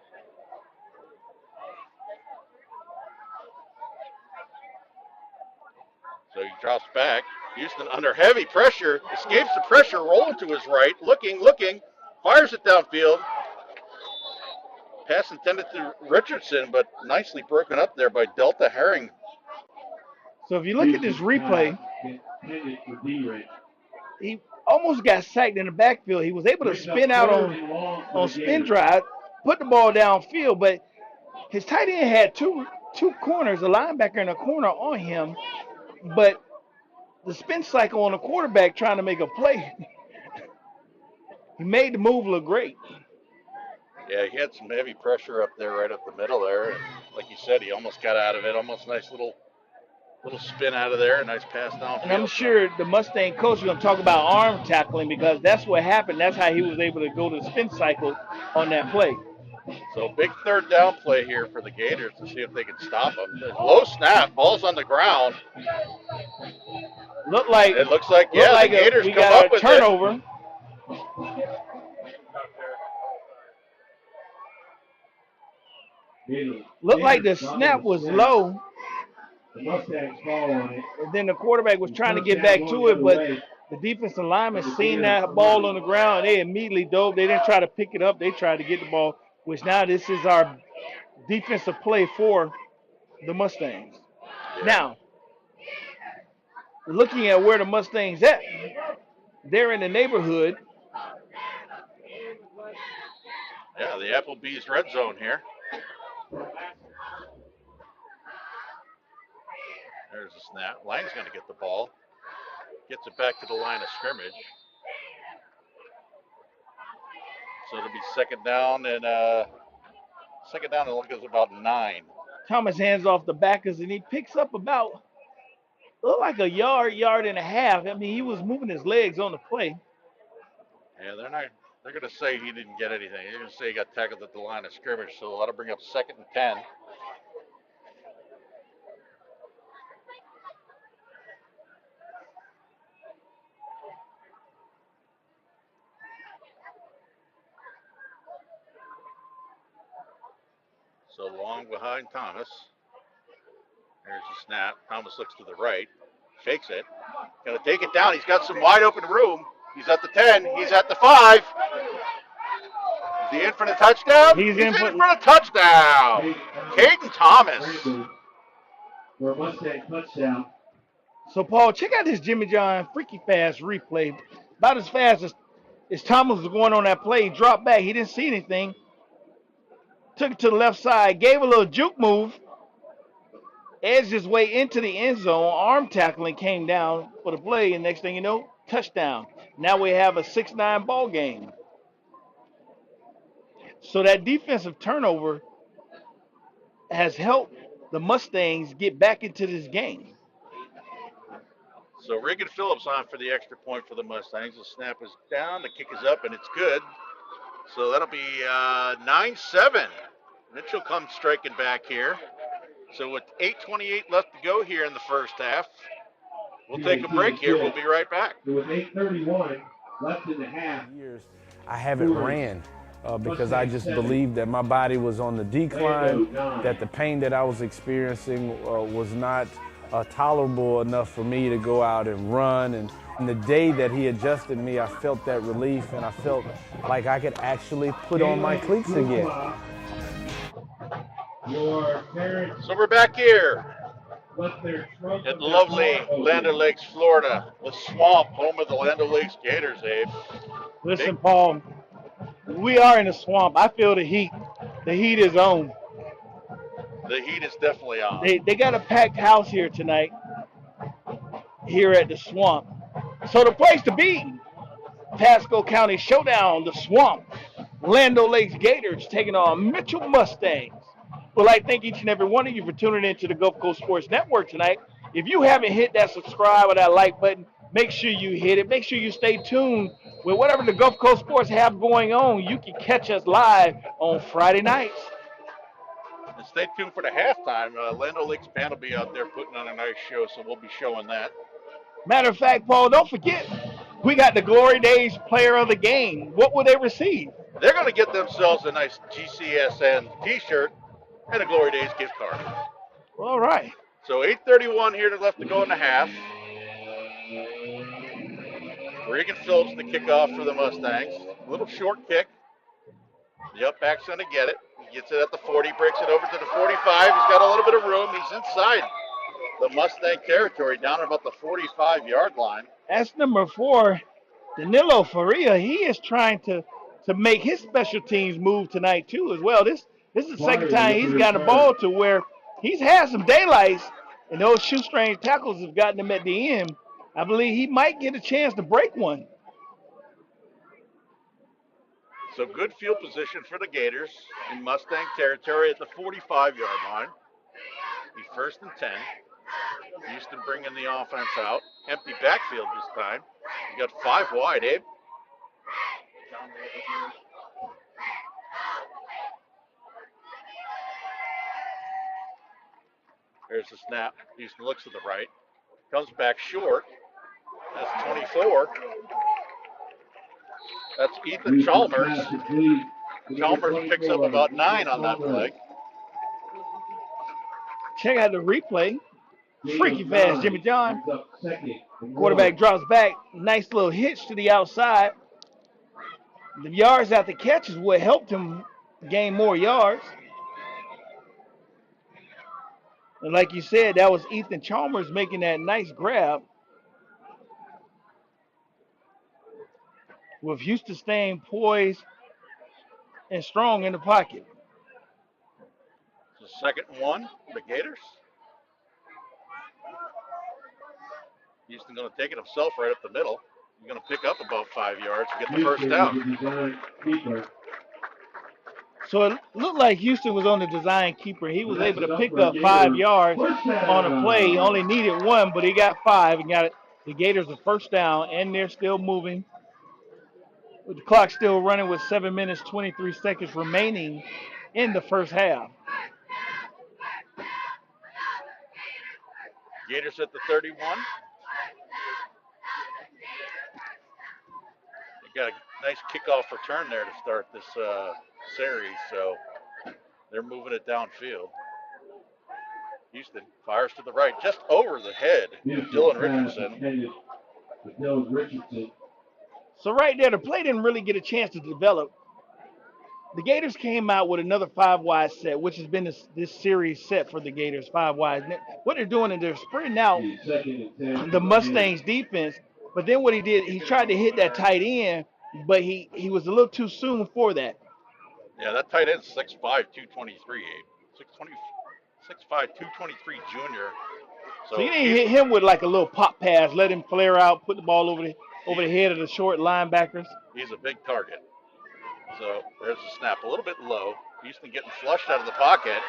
So he drops back. Houston under heavy pressure, escapes the pressure, rolling to his right, looking, fires it downfield. Pass intended to Richardson, but nicely broken up there by Delta Herring. So if you look at this replay, he almost got sacked in the backfield. He was able to spin out on spin drive, put the ball downfield, but his tight end had two corners, a linebacker and a corner on him, but the spin cycle on the quarterback trying to make a play, he made the move look great. Yeah, he had some heavy pressure up there, right up the middle there. And like you said, he almost got out of it. Almost nice little spin out of there. A nice pass downfield. And I'm sure the Mustang coach is going to talk about arm tackling because that's what happened. That's how he was able to go to the spin cycle on that play. So big 3rd down play here for the Gators to see if they can stop them. Low snap, ball's on the ground. It looks like the Gators we come got up a with turnover. it. Looked like the snap was low, The Mustangs fall on it. and then the quarterback was trying to get back to it, but the defensive lineman seen that ball on the ground. They immediately dove. They didn't try to pick it up. They tried to get the ball, which now this is our defensive play for the Mustangs. Now, looking at where the Mustangs at, they're in the neighborhood. Yeah, the Applebee's red zone here. There's a snap. Lang's going to get the ball. Gets it back to the line of scrimmage. So it'll be second down, and I think it's about 9. Thomas hands off the backers, and he picks up about, look like a yard and a half. I mean, he was moving his legs on the play. Yeah, they're going to say he didn't get anything. They're going to say he got tackled at the line of scrimmage, so that'll bring up second and 10. So long behind Thomas. There's a snap. Thomas looks to the right, shakes it. Gonna take it down. He's got some wide open room. He's at the 10. He's at the 5. Is he in for the touchdown? He's in for a touchdown. Caden Thomas. For a Mustang touchdown. So, Paul, check out this Jimmy John freaky fast replay. About as fast as Thomas was going on that play. He dropped back. He didn't see anything. Took it to the left side. Gave a little juke move. Edged his way into the end zone. Arm tackling came down for the play. And next thing you know, touchdown. Now we have a 6-9 ball game. So that defensive turnover has helped the Mustangs get back into this game. So Regan Phillips on for the extra point for the Mustangs. The snap is down, the kick is up, and it's good. So that'll be 9-7. Mitchell comes striking back here. So with 8:28 left to go here in the first half, we'll take a break here. We'll be right back. With 8:31 left in the half. Years I haven't ran because I just believed that my body was on the decline, that the pain that I was experiencing was not tolerable enough for me to go out and run. And the day that he adjusted me, I felt that relief, and I felt like I could actually put on my cleats again. So we're back here at lovely Land O'Lakes, Florida, the swamp, home of the Land O'Lakes Gators, Abe. Listen, Paul, we are in the swamp. I feel the heat. The heat is on. The heat is definitely on. They got a packed house here tonight, here at the swamp. So the place to be, Pasco County Showdown, the swamp. Land O'Lakes Gators taking on Mitchell Mustangs. Well, I thank each and every one of you for tuning into the Gulf Coast Sports Network tonight. If you haven't hit that subscribe or that like button, make sure you hit it. Make sure you stay tuned with whatever the Gulf Coast Sports have going on. You can catch us live on Friday nights. And stay tuned for the halftime. Land O'Lakes band will be out there putting on a nice show, so we'll be showing that. Matter of fact, Paul, don't forget, we got the Glory Days Player of the Game. What will they receive? They're going to get themselves a nice GCSN T-shirt and a Glory Days gift card. All right. So 8:31 here left to go in the half. Regan Phillips the kickoff for the Mustangs. A little short kick. The up back's going to get it. He gets it at the 40, breaks it over to the 45. He's got a little bit of room. He's inside the Mustang territory, down at about the 45-yard line. That's number 4, Danilo Faria. He is trying to make his special teams move tonight, too, as well. This is the second time he's gotten a ball to where he's had some daylights, and those shoestring tackles have gotten him at the end. I believe he might get a chance to break one. So good field position for the Gators in Mustang territory at the 45-yard line. Be 1st and 10. Houston bringing the offense out. Empty backfield this time. You got 5 wide, Abe. There's the snap. Houston looks to the right. Comes back short. That's 24. That's Ethan Chalmers. Chalmers picks up about 9 on that play. check out the replay. Freaky fast, Jimmy John. Quarterback drops back. Nice little hitch to the outside. The yards after catch is what helped him gain more yards. And like you said, that was Ethan Chalmers making that nice grab. With Houston staying poised and strong in the pocket. The second and 1, the Gators. Houston going to take it himself right up the middle. He's going to pick up about 5 yards and get the first down. So it looked like Houston was on the design keeper. He was able to pick up 5 yards on a play. He only needed 1, but he got 5 and got the Gators a first down, and they're still moving. With the clock still running with 7 minutes, 23 seconds remaining in the first half. Gators at the 31. They got a nice kickoff return there to start this series, so they're moving it downfield. Houston fires to the right, just over the head of Dylan Richardson. So right there, the play didn't really get a chance to develop. The Gators came out with another 5-wide set, which has been this series set for the Gators, 5 wide. What they're doing is they're spreading out the Mustangs defense, but then what he did, he tried to hit that tight end, but he was a little too soon for that. Yeah, that tight end's 6'5", 223, Abe. 6'5", 223 junior. So you didn't hit him with like a little pop pass, let him flare out, put the ball over the head of the short linebackers. He's a big target. So there's a snap, a little bit low. Houston getting flushed out of the pocket.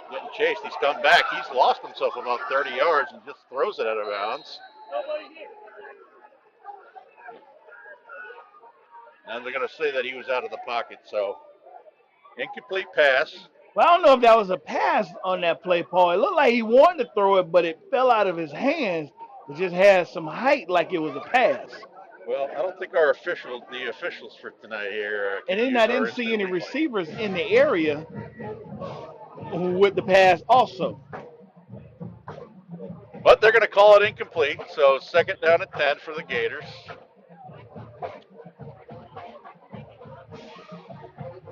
Getting chased. He's come back. He's lost himself about 30 yards and just throws it out of bounds. And they're going to say that he was out of the pocket. So incomplete pass. Well, I don't know if that was a pass on that play, Paul. It looked like he wanted to throw it, but it fell out of his hands. It just had some height like it was a pass. Well, I don't think the officials for tonight here. And then I didn't see any receivers in the area with the pass also. But they're going to call it incomplete, so second down and 10 for the Gators.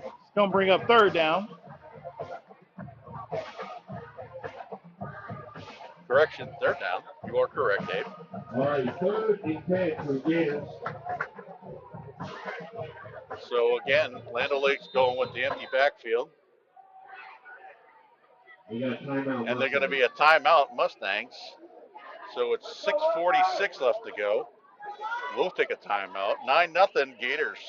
It's going to bring up third down. Correction, third down. You are correct, Dave. All right, third and 10 for Gators. So again, Land O'Lakes going with the empty backfield. We got timeout. And they're going to be a timeout, Mustangs. So it's 6:46 left to go. We'll take a timeout. 9-0 Gators.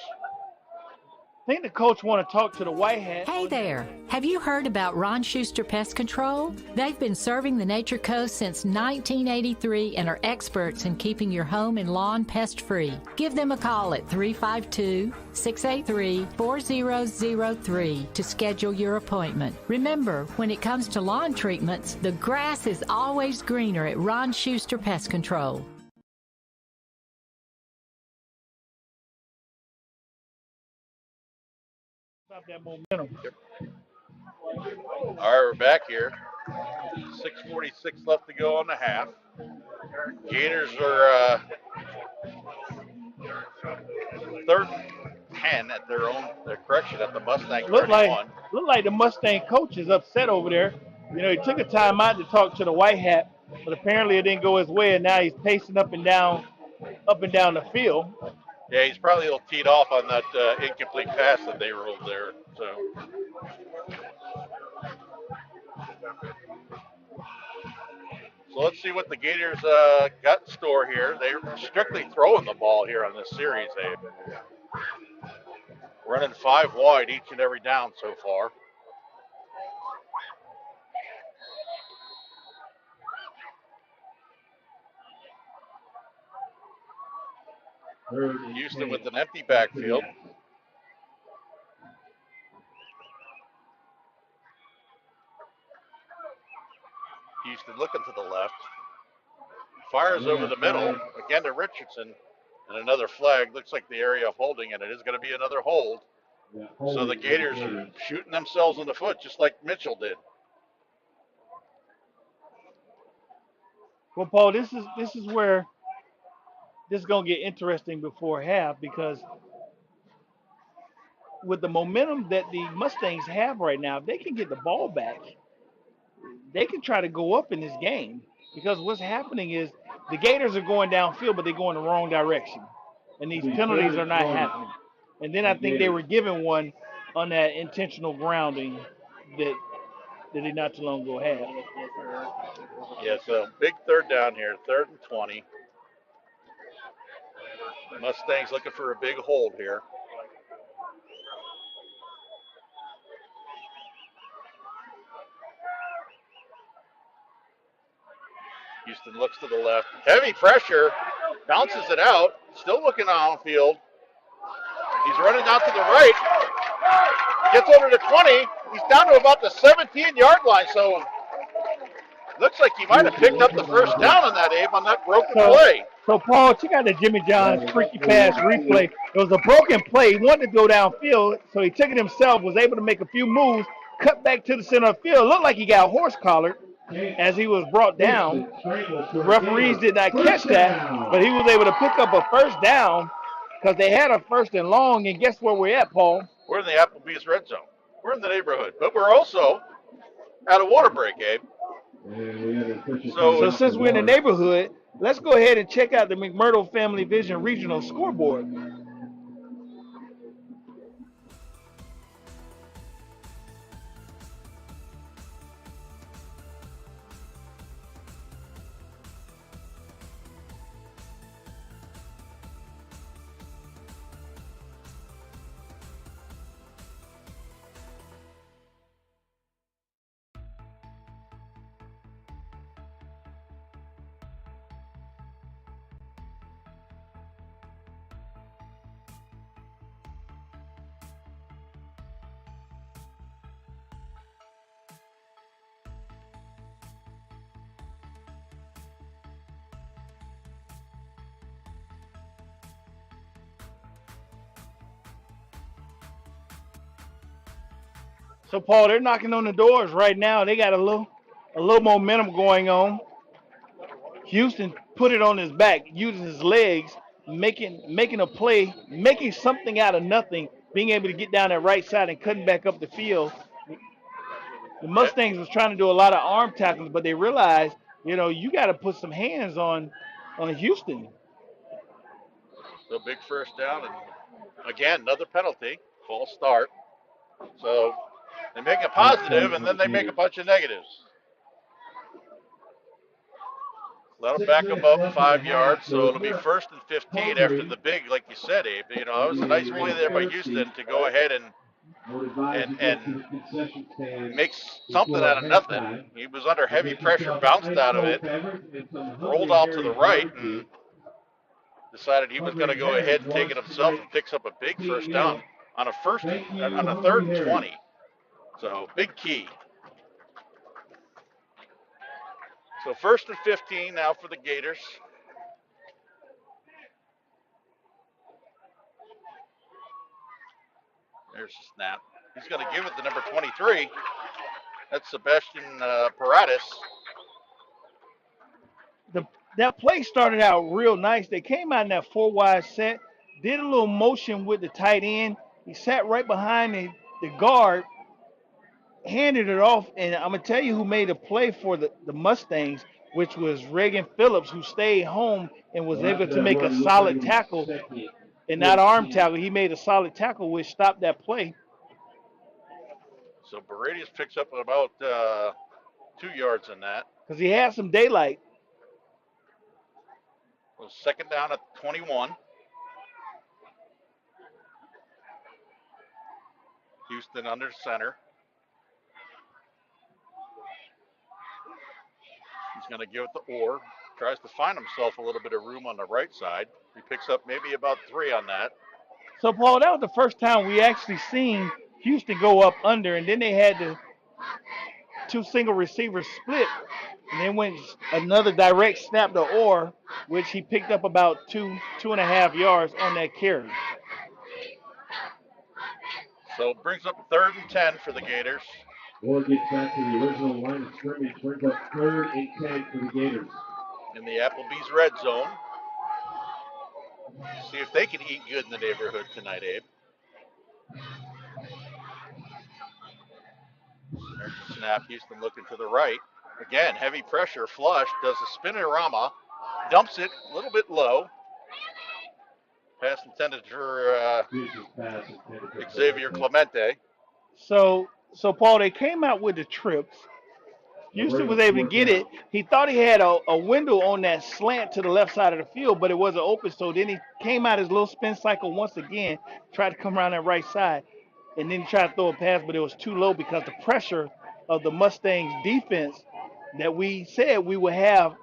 I think the coach want to talk to the white hat. Hey there. Have you heard about Ron Schuster Pest Control? They've been serving the Nature Coast since 1983 and are experts in keeping your home and lawn pest-free. Give them a call at 352-683-4003 to schedule your appointment. Remember, when it comes to lawn treatments, the grass is always greener at Ron Schuster Pest Control. That momentum. All right, we're back here. 6:46 left to go on the half. Gators are third and 10 at their correction at the Mustang 31. Look like the Mustang coach is upset over there. You know, he took a time out to talk to the white hat, but apparently it didn't go his way, and now he's pacing up and down the field. Yeah, he's probably a little teed off on that incomplete pass that they rolled there. So let's see what the Gators got in store here. They're strictly throwing the ball here on this series, Abe. Running 5 wide each and every down so far. Houston with an empty backfield. Houston looking to the left. Fires over the middle. Again to Richardson. And another flag. Looks like the area of holding, and it is going to be another hold. So the Gators are shooting themselves in the foot just like Mitchell did. Well, Paul, this is where this is gonna get interesting before half because with the momentum that the Mustangs have right now, if they can get the ball back, they can try to go up in this game. Because what's happening is the Gators are going downfield, but they're going the wrong direction, and these penalties are not happening. And then I think they were given one on that intentional grounding that they not too long ago had. Yeah, so big third down here, 3rd and 20. Mustangs looking for a big hold here. Houston looks to the left. Heavy pressure. Bounces it out. Still looking on field. He's running out to the right. Gets over to 20. He's down to about the 17-yard line. So looks like he might have picked up the first down on that, Abe, on that broken play. So, Paul, check out the Jimmy John's freaky pass replay. It was a broken play. He wanted to go downfield, so he took it himself, was able to make a few moves, cut back to the center of the field. Looked like he got horse collared as he was brought down. The referees did not catch that, but he was able to pick up a first down because they had a 1st and long, and guess where we're at, Paul? We're in the Applebee's red zone. We're in the neighborhood, but we're also at a water break, Abe. So since we're in the neighborhood, let's go ahead and check out the McMurdo Family Vision Regional scoreboard. So, Paul, they're knocking on the doors right now. They got a little momentum going on. Houston put it on his back, using his legs, making a play, making something out of nothing, being able to get down that right side and cutting back up the field. The Mustangs was trying to do a lot of arm tackles, but they realized, you got to put some hands on Houston. So big first down, and again, another penalty, false start. So they make a positive, and then they make a bunch of negatives. That'll back them up 5 yards, so it'll be 1st and 15 after the big, like you said, Abe. It was a nice play there by Houston to go ahead and make something out of nothing. He was under heavy pressure, bounced out of it, rolled out to the right, and decided he was going to go ahead and take it himself and picks up a big first down on a 3rd and 20. So big key. So 1st and 15 now for the Gators. There's the snap. He's going to give it to number 23. That's Sebastian Paradis. That play started out real nice. They came out in that 4-wide set, did a little motion with the tight end. He sat right behind the guard, handed it off, and I'm going to tell you who made a play for the Mustangs, which was Reagan Phillips, who stayed home and was able to make a solid tackle, and not arm tackle. He made a solid tackle, which stopped that play. So Paradis picks up about 2 yards in that. Because he had some daylight. Well, 2nd down at 21. Houston under center. He's going to give it to Orr. Tries to find himself a little bit of room on the right side. He picks up maybe about 3 on that. So, Paul, that was the first time we actually seen Houston go up under, and then they had the 2 single receivers split, and then went another direct snap to Orr, which he picked up about 2.5 yards on that carry. So it brings up 3rd and 10 for the Gators. Orr gets back to the original line of scrimmage, brings up 3rd and 10 for the Gators. in the Applebee's red zone. See if they can eat good in the neighborhood tonight, Abe. There's the snap. Houston looking to the right. Again, heavy pressure. Flush does a spinorama. Dumps it a little bit low. Pass intended for Xavier Clemente. So Paul, they came out with the trips. Houston was able to get it. He thought he had a window on that slant to the left side of the field, but it wasn't open. So then he came out his little spin cycle once again, tried to come around that right side, and then tried to throw a pass, but it was too low because the pressure of the Mustangs defense that we said we would have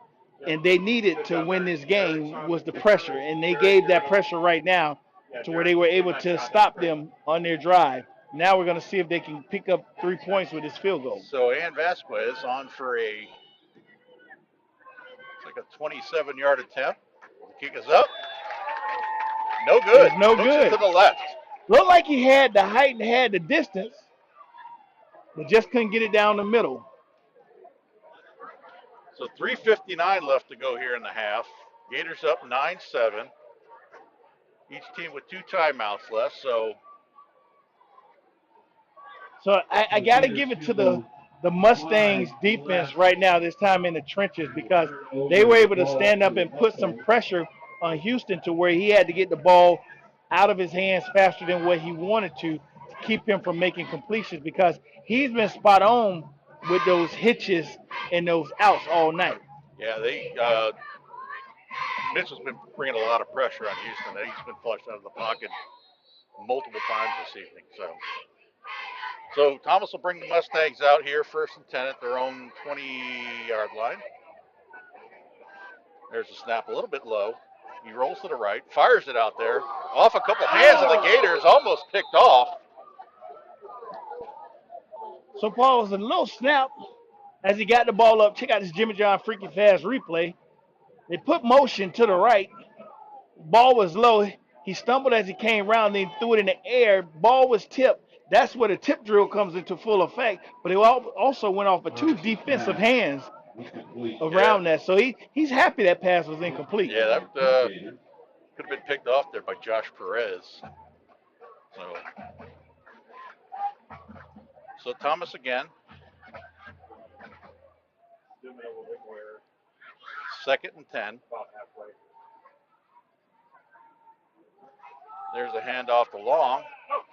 and they needed to win this game was the pressure. And they gave that pressure right now to where they were able to stop them on their drive. Now we're going to see if they can pick up 3 points with this field goal. So Ann Vasquez on for it's like a 27-yard attempt. The kick is up. No good. It's no good. To the left. Looked like he had the height and had the distance, but just couldn't get it down the middle. So 3:59 left to go here in the half. Gators up 9-7. Each team with 2 timeouts left. So I got to give it to the Mustangs defense right now, this time in the trenches, because they were able to stand up and put some pressure on Houston to where he had to get the ball out of his hands faster than what he wanted to keep him from making completions, because he's been spot on with those hitches and those outs all night. Yeah, Mitchell's been bringing a lot of pressure on Houston. He's been flushed out of the pocket multiple times this evening. So Thomas will bring the Mustangs out here, 1st and 10 at their own 20-yard line. There's a snap a little bit low. He rolls to the right, fires it out there, off a couple hands of the Gators, almost picked off. So Paul, was a little snap as he got the ball up. Check out this Jimmy John freaky fast replay. They put motion to the right. Ball was low. He stumbled as he came around, then threw it in the air. Ball was tipped. That's where the tip drill comes into full effect. But it also went off of 2 defensive hands around that. So he's happy that pass was incomplete. Yeah, that could have been picked off there by Josh Perez. So Thomas again. 2nd and 10. There's a handoff to Long.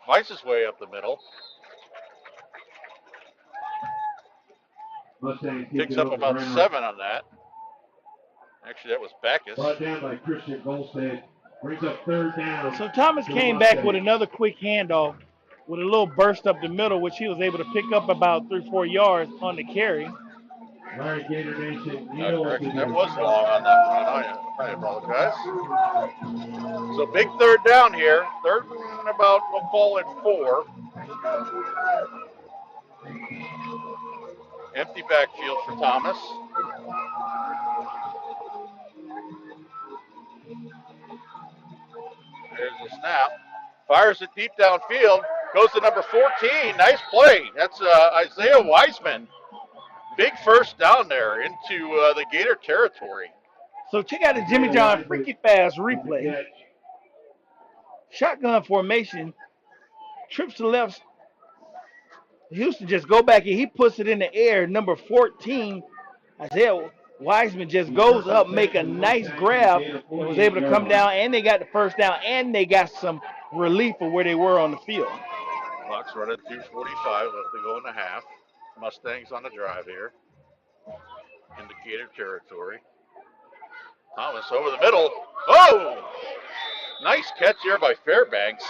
Fights his way up the middle. Picks up about 7 on that. Actually, that was Backus. Brought down by Christian Golstead. Brings up 3rd down. So Thomas came back with another quick handoff with a little burst up the middle, which he was able to pick up about 3-4 yards on the carry. All right, Gator Nation. That was long on that run. I apologize. So big 3rd down here. 3rd and about, we'll call it 4. Empty backfield for Thomas. There's the snap. Fires it deep downfield. Goes to number 14. Nice play. That's Isaiah Wiseman. Big 1st down there into the Gator territory. So check out the Jimmy John freaky fast replay. Shotgun formation. Trips to the left. Houston just go back and he puts it in the air. Number 14, Isaiah Wiseman just goes up, make a nice grab, and was able to come down, and they got the 1st down, and they got some relief of where they were on the field. Clock's running 2:45 left to go in the half. Mustangs on the drive here. Into Gator territory. Thomas over the middle. Oh! Nice catch here by Fairbanks.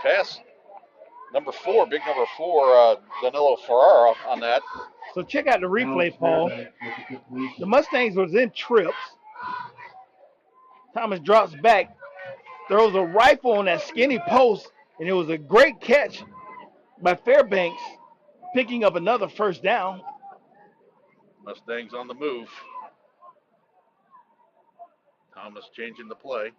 Pass number 4, big number 4, Danilo Ferrara on that. So check out the replay, Paul. The Mustangs was in trips. Thomas drops back, throws a rifle on that skinny post, and it was a great catch by Fairbanks, picking up another 1st down. Mustangs on the move. Thomas changing the play.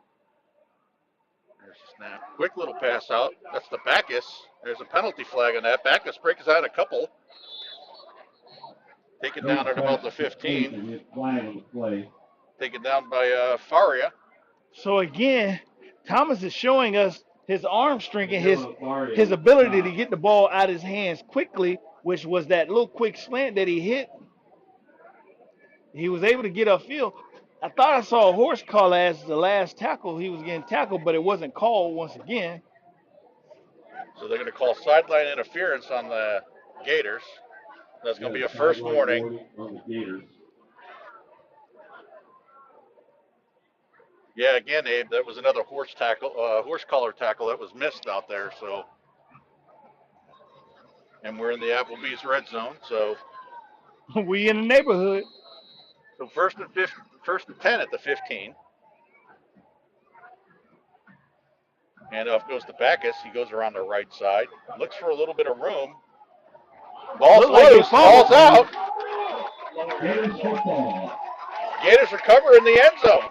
There's the snap. Quick little pass out. That's the Backus. There's a penalty flag on that. Backus breaks out a couple. Taken down at about the 15. taken down by Faria. So again, Thomas is showing us his arm strength and his ability to get the ball out of his hands quickly, which was that little quick slant that he hit. He was able to get upfield. I thought I saw a horse call as the last tackle. He was getting tackled, but it wasn't called once again. So they're going to call sideline interference on the Gators. That's going to be a first warning. Yeah, again, Abe, that was another horse collar tackle that was missed out there. So, and we're in the Applebee's red zone. So We in the neighborhood. So first and 10 at the 15. Handoff goes to Backus. He goes around the right side. Looks for a little bit of room. Ball's loose. Ball's out. Gators recover in the end zone.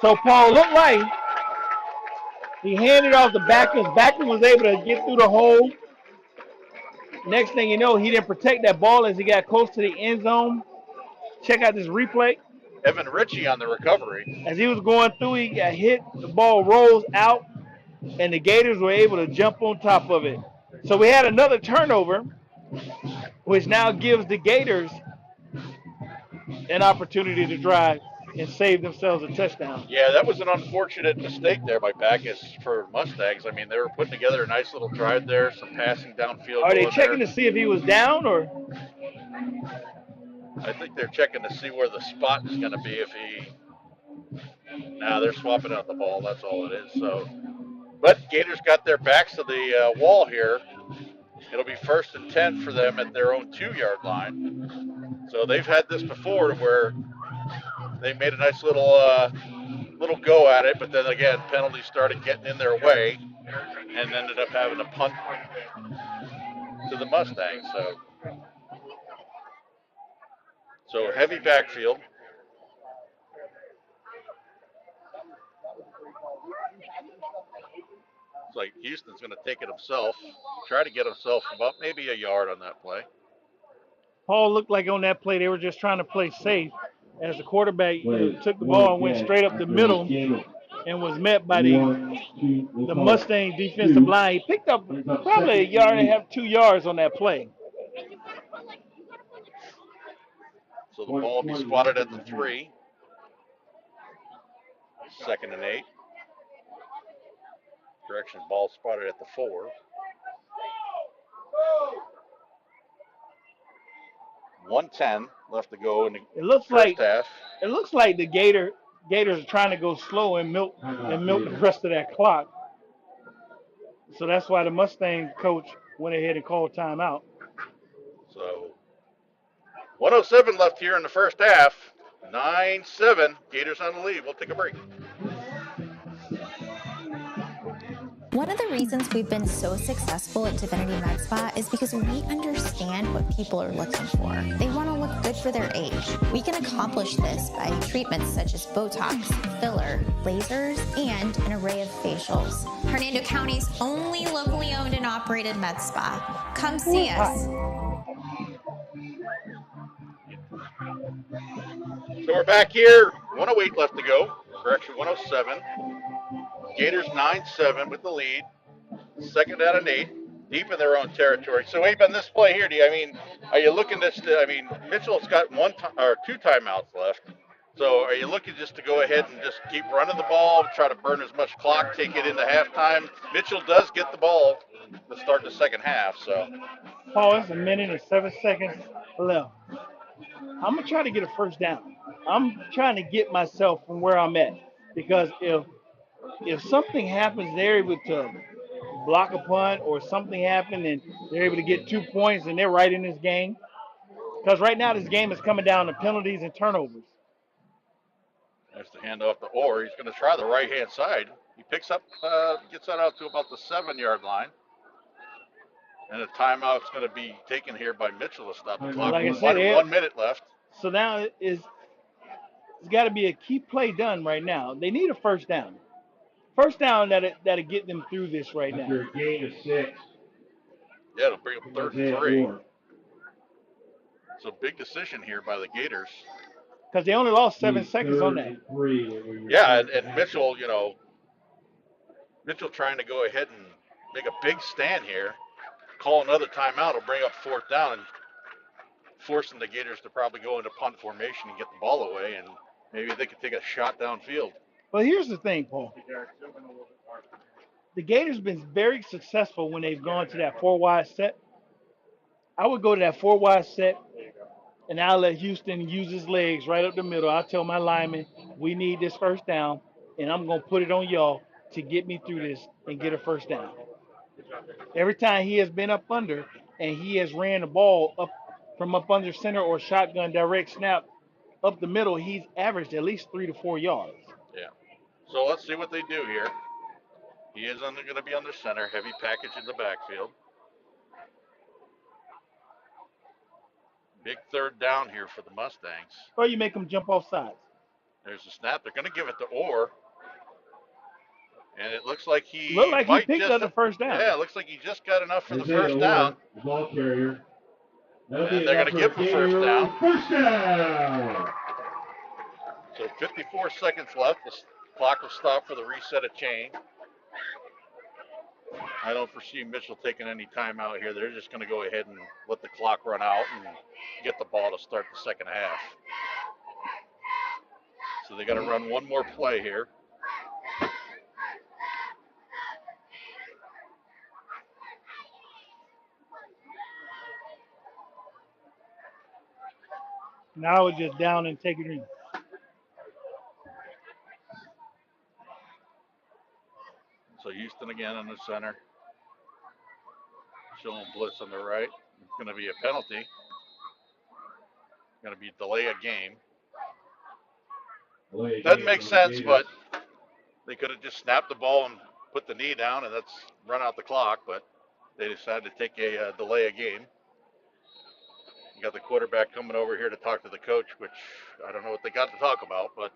So Paul looked like he handed off to Backus. Backus was able to get through the hole. Next thing you know, he didn't protect that ball as he got close to the end zone. Check out this replay. Evan Ritchie on the recovery. As he was going through, he got hit. The ball rolls out, and the Gators were able to jump on top of it. So we had another turnover, which now gives the Gators an opportunity to drive and save themselves a touchdown. Yeah, that was an unfortunate mistake there by Backus for Mustangs. I mean, they were putting together a nice little drive there, some passing downfield. Are they checking to see if he was down, or? I think they're checking to see where the spot is going to be if he. Nah, they're swapping out the ball. That's all it is. So, but Gators got their backs to the wall here. It'll be first and 10 for them at their own 2-yard line. So they've had this before where they made a nice little go at it, but then again, penalties started getting in their way and ended up having to punt to the Mustangs. So heavy backfield. It's like Houston's going to take it himself, try to get himself about maybe a yard on that play. Paul looked like on that play they were just trying to play safe as the quarterback took the ball and went straight up the middle and was met by the Mustang defensive line. He picked up probably a yard and a half, 2 yards on that play. So the ball will be spotted at the 3. Second and 8. Correction, ball spotted at the 4. 1:10 left to go in the first half. It looks like the Gators are trying to go slow and milk the rest of that clock. So that's why the Mustang coach went ahead and called timeout. So 1:07 left here in the first half. 9-7. Gators on the lead. We'll take a break. One of the reasons we've been so successful at Divinity Med Spa is because we understand what people are looking for. They want to look good for their age. We can accomplish this by treatments such as Botox, filler, lasers, and an array of facials. Hernando County's only locally owned and operated med spa. Come see us. So we're back here. 1:08 left to go. Correction, 1:07. Gators 9-7 with the lead. Second down and 8, deep in their own territory. So, Abe, on this play here, are you looking Mitchell's got 2 timeouts left. So, are you looking just to go ahead and just keep running the ball, try to burn as much clock, take it into halftime? Mitchell does get the ball to start the second half. So, Paul, it's 1 minute and 7 seconds left. I'm gonna try to get a first down. I'm trying to get myself from where I'm at, because if something happens, they're able to block a punt or something happened and they're able to get 2 points and they're right in this game. Because right now this game is coming down to penalties and turnovers. There's the handoff to Orr. He's going to try the right-hand side. He picks up, gets that out to about the 7-yard line. And a timeout's going to be taken here by Mitchell to stop the clock. Like I said, 1 minute left. So now it's got to be a key play done right now. They need a first down. First down that'll get them through this right now. After a gain of 6. Yeah, it'll bring up 3rd and 3. So big decision here by the Gators. because they only lost 7 seconds on that. Yeah, and Mitchell, Mitchell trying to go ahead and make a big stand here, call another timeout, will bring up 4th down and forcing the Gators to probably go into punt formation and get the ball away, and maybe they could take a shot downfield. But here's the thing, Paul. The Gators been very successful when they've gone to that 4-wide set. I would go to that 4-wide set, and I'll let Houston use his legs right up the middle. I'll tell my linemen, we need this first down, and I'm going to put it on y'all to get me through this and get a first down. Every time he has been up under and he has ran the ball up from up under center or shotgun direct snap up the middle, he's averaged at least 3 to 4 yards. Yeah. So let's see what they do here. He is going to be under center, heavy package in the backfield. Big 3rd down here for the Mustangs. Or you make them jump off sides. There's a snap. They're going to give it to Orr. And it looks like he picked up the first down. Yeah, it looks like he just got enough for the first down. The ball carrier. And they're going to give the first down. First down. So 54 seconds left. The clock will stop for the reset of chain. I don't foresee Mitchell taking any time out here. They're just going to go ahead and let the clock run out and get the ball to start the second half. So they got to run one more play here. Now it's just down and take it in. So Houston again in the center. Showing blitz on the right. It's going to be a penalty. Going to be delay a game. Doesn't make sense, but they could have just snapped the ball and put the knee down and that's run out the clock, but they decided to take a delay a game. You got the quarterback coming over here to talk to the coach, which I don't know what they got to talk about, but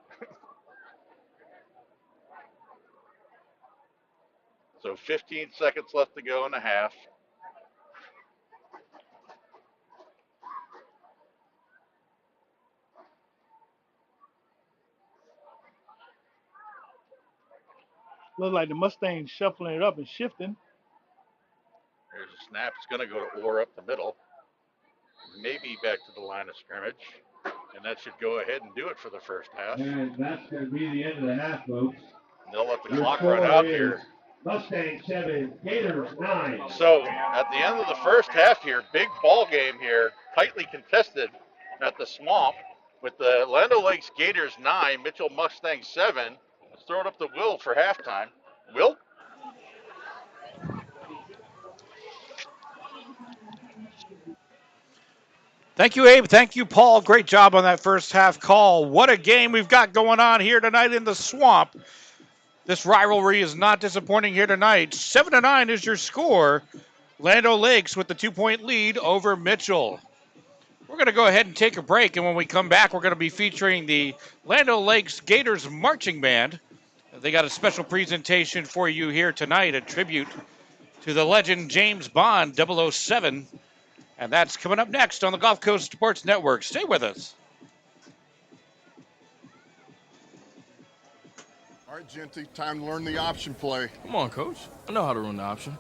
so 15 seconds left to go in the half. Look like the Mustangs shuffling it up and shifting. There's a snap. It's going to go to Orr up the middle. Maybe back to the line of scrimmage. And that should go ahead and do it for the first half. And that's going to be the end of the half, folks. And they'll let the clock run out here. Mustangs 7, Gators 9. So at the end of the first half here, big ball game here, tightly contested at the Swamp with the Land O'Lakes Gators 9, Mitchell Mustangs 7. Let's throw it up to Will for halftime. Will? Thank you, Abe. Thank you, Paul. Great job on that first half call. What a game we've got going on here tonight in the Swamp. This rivalry is not disappointing here tonight. 7-9 is your score. Land O'Lakes with the 2-point lead over Mitchell. We're going to go ahead and take a break, and when we come back, we're going to be featuring the Land O'Lakes Gators Marching Band. They got a special presentation for you here tonight, a tribute to the legend James Bond 007. And that's coming up next on the Gulf Coast Sports Network. Stay with us. All right, Genty, time to learn the option play. Come on, Coach. I know how to run the option.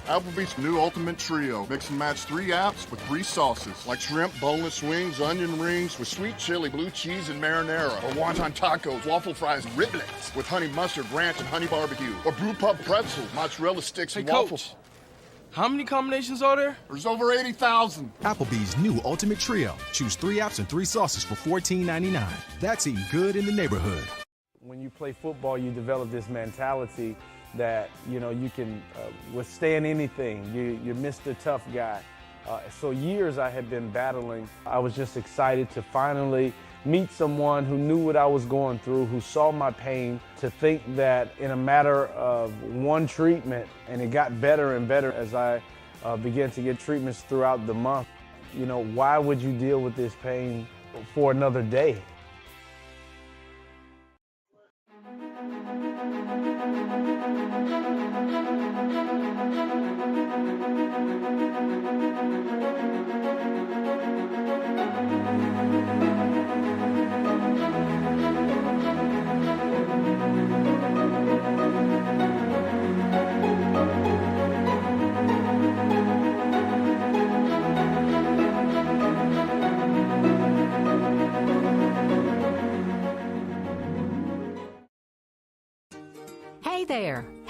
Applebee's new Ultimate Trio. Mix and match 3 apps with 3 sauces, like shrimp, boneless wings, onion rings with sweet chili, blue cheese, and marinara. Or wonton tacos, waffle fries, and riblets with honey mustard, ranch, and honey barbecue. Or brew pub pretzels, mozzarella sticks, and waffles. Coach, how many combinations are there? There's over 80,000. Applebee's new Ultimate Trio. Choose 3 apps and 3 sauces for $14.99. That's eating good in the neighborhood. When you play football, you develop this mentality that, you know, you can withstand anything. You're Mr. Tough Guy. So years I had been battling. I was just excited to finally meet someone who knew what I was going through, who saw my pain, to think that in a matter of one treatment, and it got better and better as I began to get treatments throughout the month. You know, why would you deal with this pain for another day?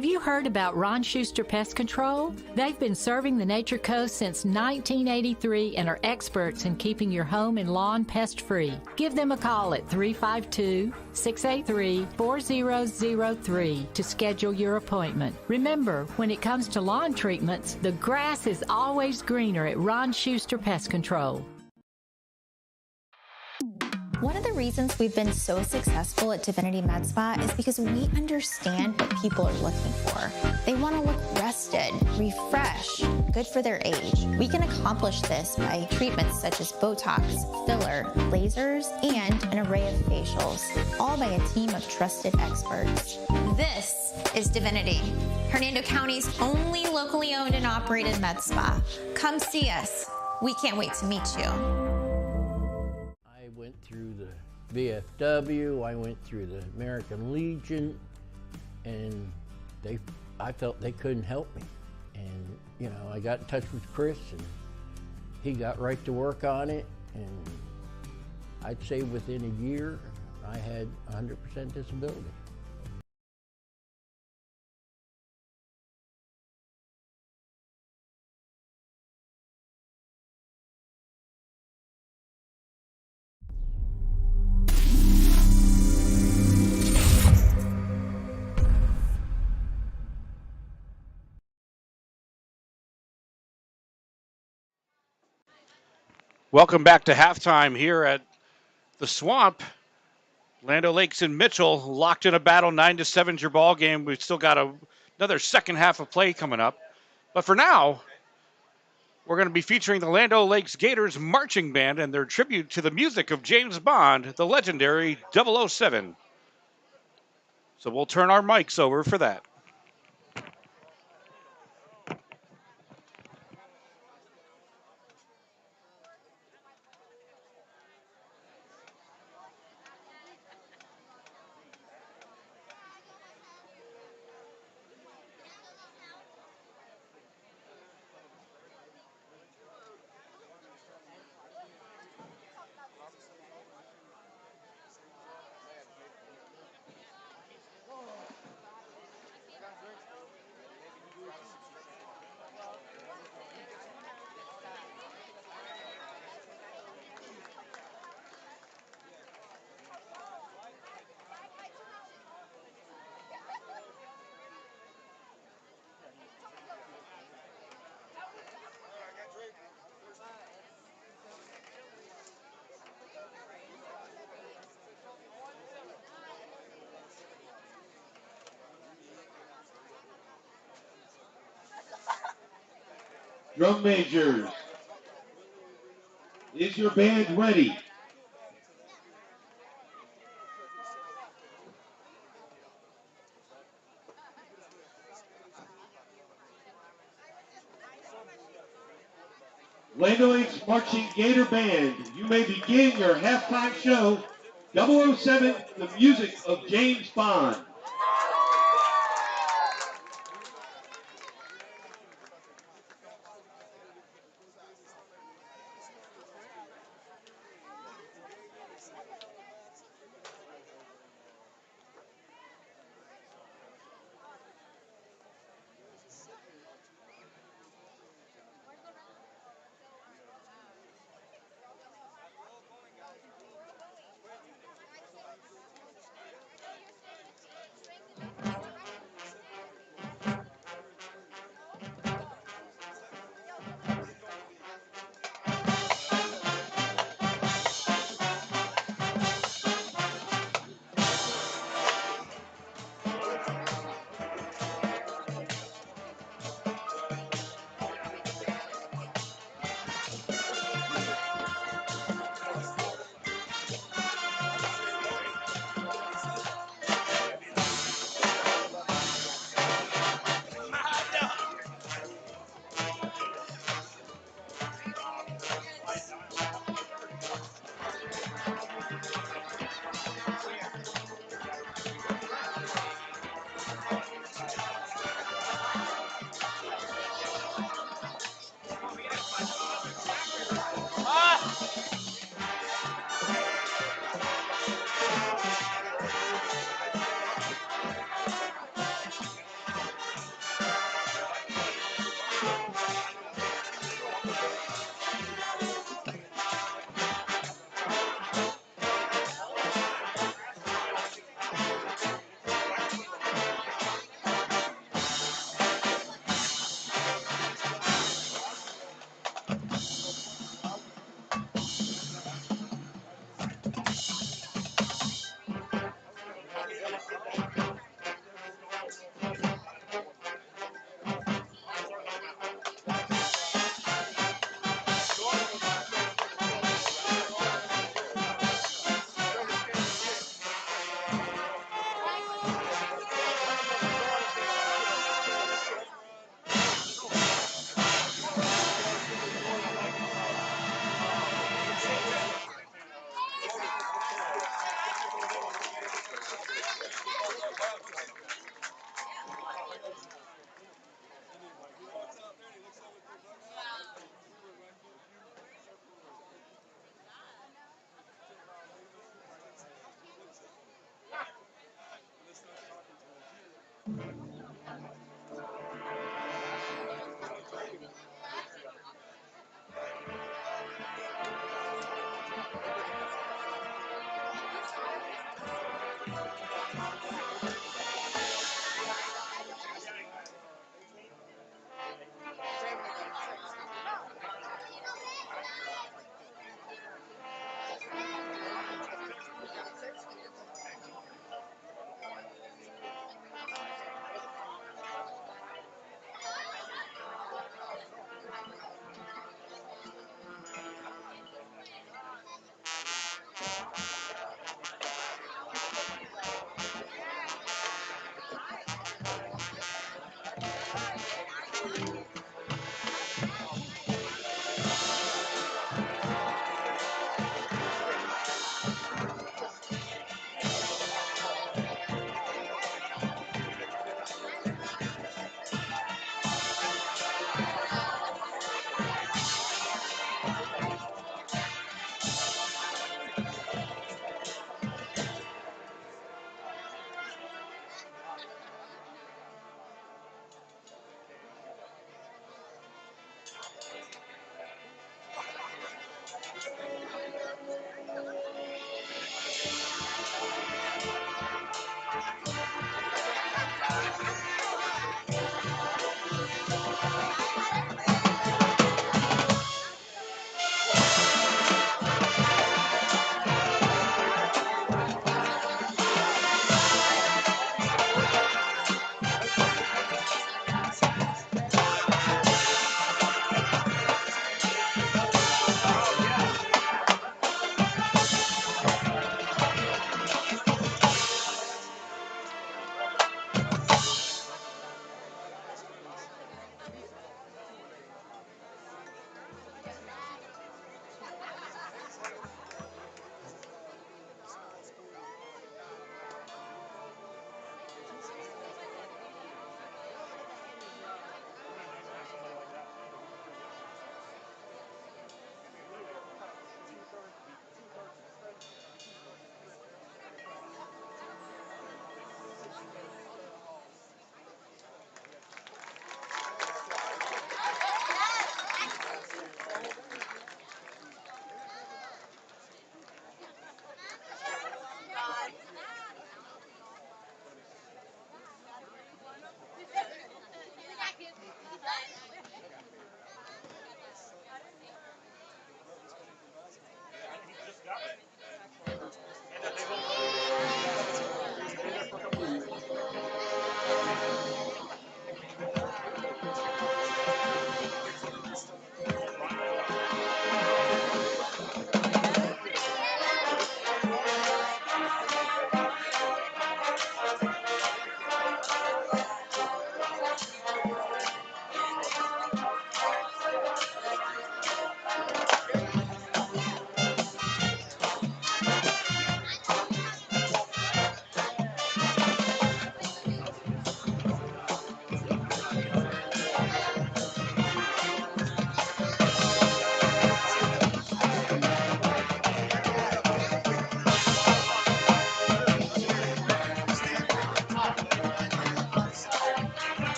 Have you heard about Ron Schuster Pest Control? They've been serving the Nature Coast since 1983 and are experts in keeping your home and lawn pest-free. Give them a call at 352-683-4003 to schedule your appointment. Remember, when it comes to lawn treatments, the grass is always greener at Ron Schuster Pest Control. One of the reasons we've been so successful at Divinity Med Spa is because we understand what people are looking for. They want to look rested, refreshed, good for their age. We can accomplish this by treatments such as Botox, filler, lasers, and an array of facials, all by a team of trusted experts. This is Divinity, Hernando County's only locally owned and operated med spa. Come see us. We can't wait to meet you. I went through the VFW, I went through the American Legion, and I felt they couldn't help me. And, I got in touch with Chris, and he got right to work on it, and I'd say within a year, I had 100% disability. Welcome back to halftime here at the Swamp. Land O'Lakes and Mitchell locked in a battle, 9-7 is your ball game. We've still got another second half of play coming up. But for now, we're going to be featuring the Land O'Lakes Gators marching band and their tribute to the music of James Bond, the legendary 007. So we'll turn our mics over for that. Drum majors, is your band ready? Land O'Lakes Marching Gator Band, you may begin your halftime show. 007, the music of James Bond.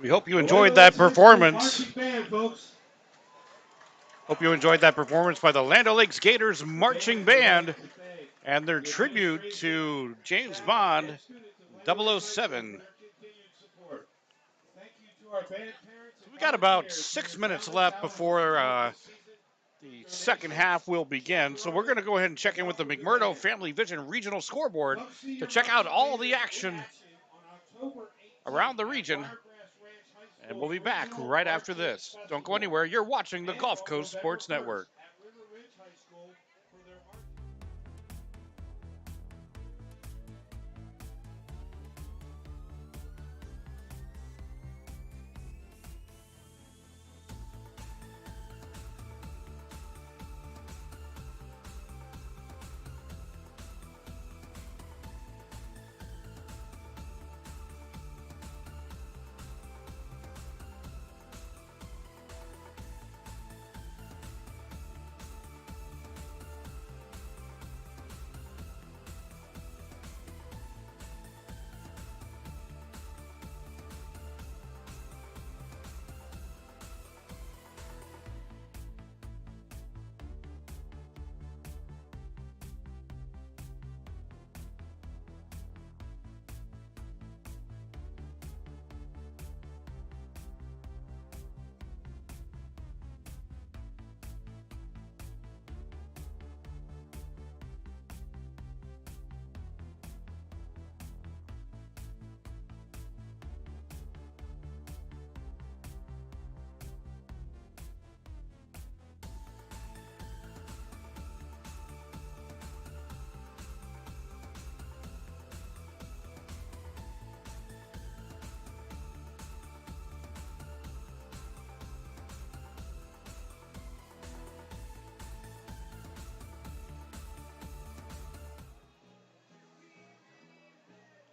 We hope you enjoyed that performance. Hope you enjoyed that performance by the Land O'Lakes Gators Marching Band and their tribute to James Bond 007. So we got about 6 minutes left before the second half will begin. So we're going to go ahead and check in with the McMurdo Family Vision Regional Scoreboard to check out all the action around the region. And we'll be back right after this. Don't go anywhere. You're watching the Gulf Coast Sports Network.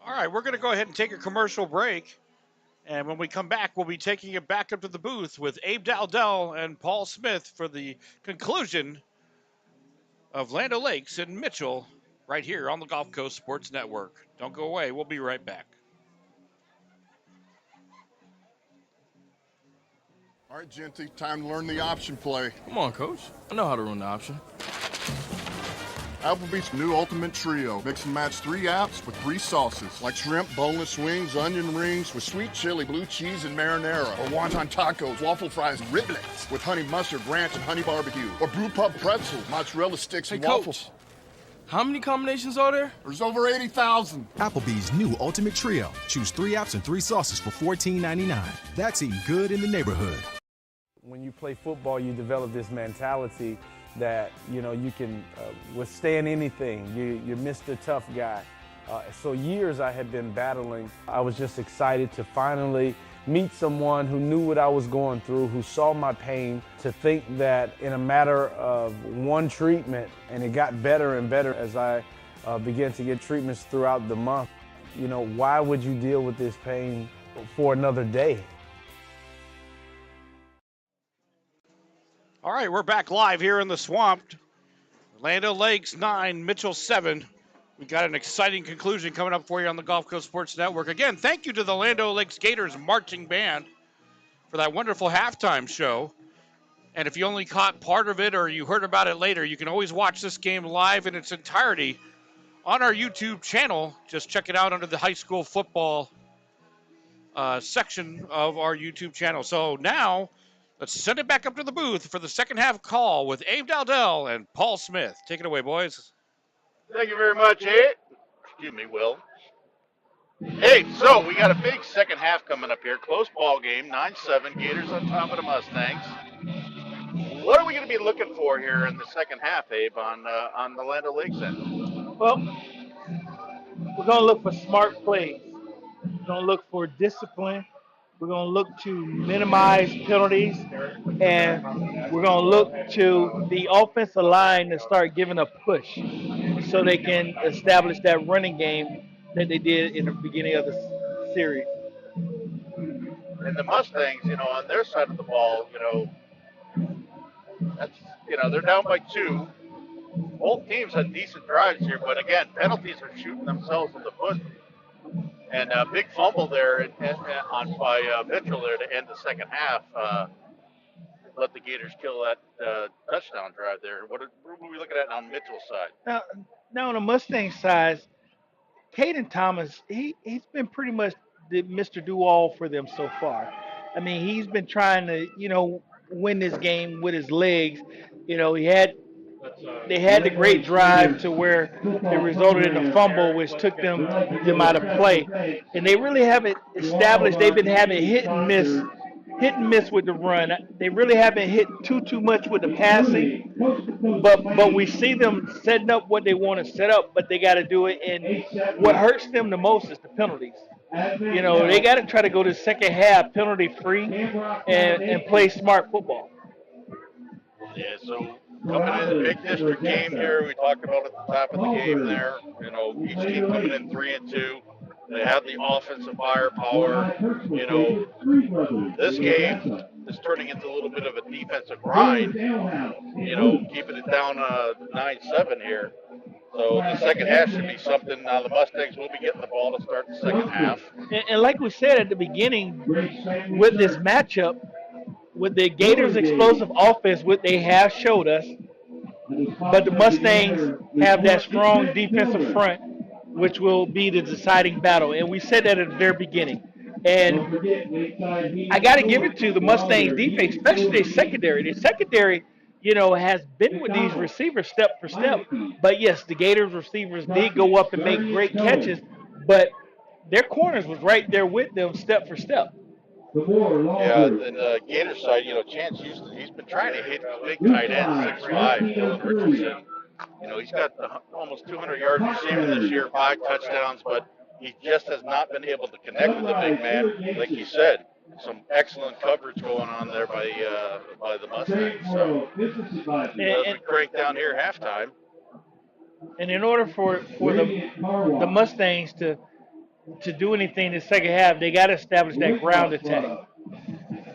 All right, we're going to go ahead and take a commercial break. And when we come back, we'll be taking it back up to the booth with Abe Dowdell and Paul Smith for the conclusion of Land O'Lakes and Mitchell right here on the Gulf Coast Sports Network. Don't go away. We'll be right back. All right, Genty, time to learn the option play. Come on, Coach. I know how to run the option. Applebee's new Ultimate Trio. Mix and match 3 apps with 3 sauces, like shrimp, boneless wings, onion rings with sweet chili, blue cheese, and marinara. Or wonton tacos, waffle fries, and riblets with honey mustard, ranch, and honey barbecue. Or brew pub pretzels, mozzarella sticks, and waffles. Coach, how many combinations are there? There's over 80,000. Applebee's new Ultimate Trio. Choose 3 apps and 3 sauces for $14.99. That's eating good in the neighborhood. When you play football, you develop this mentality that, you know, you can withstand anything. You're Mr. Tough Guy. So years I had been battling. I was just excited to finally meet someone who knew what I was going through, who saw my pain, to think that in a matter of one treatment, and it got better and better as I began to get treatments throughout the month. You know, why would you deal with this pain for another day? All right, we're back live here in the swamp. Land O'Lakes 9, Mitchell 7. We got an exciting conclusion coming up for you on the Gulf Coast Sports Network. Again, thank you to the Land O'Lakes Gators Marching Band for that wonderful halftime show. And if you only caught part of it or you heard about it later, you can always watch this game live in its entirety on our YouTube channel. Just check it out under the high school football section of our YouTube channel. So now, let's send it back up to the booth for the second half call with Abe Dowdell and Paul Smith. Take it away, boys. Thank you very much, Abe. Excuse me, Will. Hey, so we got a big second half coming up here. Close ball game, 9-7. Gators on top of the Mustangs. What are we going to be looking for here in the second half, Abe, on the Land O'Lakes end? Well, we're going to look for smart plays. We're going to look for discipline. We're going to look to minimize penalties, and we're going to look to the offensive line to start giving a push so they can establish that running game that they did in the beginning of the series. And the Mustangs, you know, on their side of the ball, you know, that's, you know, they're down by 2. Both teams had decent drives here, but again, penalties are shooting themselves in the foot. And a big fumble there on by Mitchell there to end the second half. Let the Gators kill that touchdown drive there. What are we looking at on Mitchell's side? Now on the Mustang side, Caden Thomas, he's been pretty much the Mr. Do-All for them so far. I mean, he's been trying to, win this game with his legs. They had the great drive to where it resulted in a fumble, which took them out of play. And they really haven't established. They've been having hit and miss with the run. They really haven't hit too much with the passing. But we see them setting up what they want to set up, but they got to do it. And what hurts them the most is the penalties. They got to try to go to the second half penalty free and play smart football. Yeah, so coming in a big district game here, we talked about at the top of the game there. Each team coming in 3-2. They have the offensive firepower. This game is turning into a little bit of a defensive grind. Keeping it down 9-7 here. So the second half should be something. Now the Mustangs will be getting the ball to start the second half. And like we said at the beginning, with this matchup, with the Gators' explosive offense, what they have showed us, but the Mustangs have that strong defensive front, which will be the deciding battle. And we said that at the very beginning. And I got to give it to the Mustangs defense, especially their secondary. Their secondary, has been with these receivers step for step. But yes, the Gators receivers did go up and make great catches, but their corners was right there with them step for step. Yeah, and the Gators side, Chance Houston, he's been trying to hit big tight ends, 6'5", Dylan Richardson. He's got almost 200 yards receiving this year, 5 touchdowns, but he just has not been able to connect with the big man. Like you said, some excellent coverage going on there by the Mustangs. So as we crank down here halftime. And in order for the Mustangs to do anything in the second half, they got to establish that ground attack,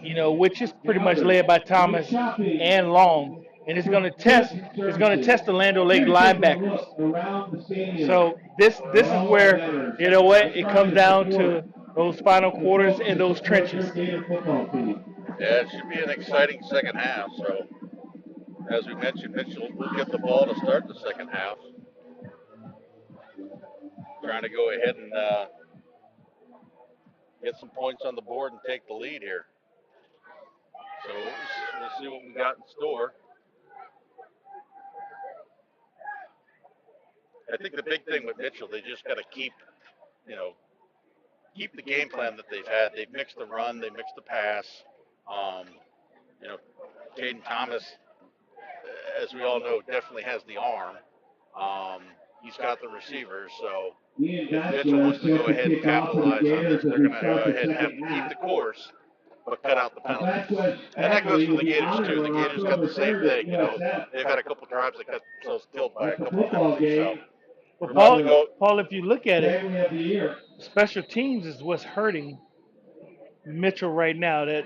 which is pretty much led by Thomas and Long, and it's going to test the Land O'Lakes linebackers. So this is where it comes down to those final quarters and those trenches. Yeah, it should be an exciting second half. So as we mentioned, Mitchell will get the ball to start the second half. Trying to go ahead and get some points on the board and take the lead here. So we'll see what we got in store. I think the big thing with Mitchell, they just got to keep the game plan that they've had. They've mixed the run, they mixed the pass. Caden Thomas, as we all know, definitely has the arm. He's got the receivers, so if Mitchell wants to go ahead and capitalize on this, they're going to go ahead and have to keep the course, but cut out the penalties. And that goes for the Gators, too. The Gators got the same thing. They've had a couple drives that got themselves killed by a couple of penalties. So Paul, if you look at it, special teams is what's hurting Mitchell right now. That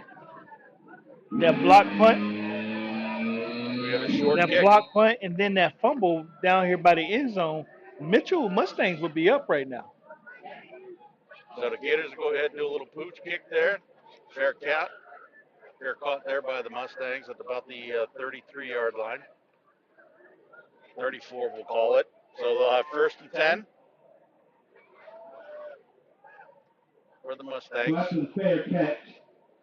block punt, we have a short kick. Block punt, and then that fumble down here by the end zone. Mitchell Mustangs would be up right now. So the Gators will go ahead and do a little pooch kick there. Fair caught there by the Mustangs at about the 33-yard line. 34, we'll call it. So they'll have 1st and 10 for the Mustangs. That's a fair catch.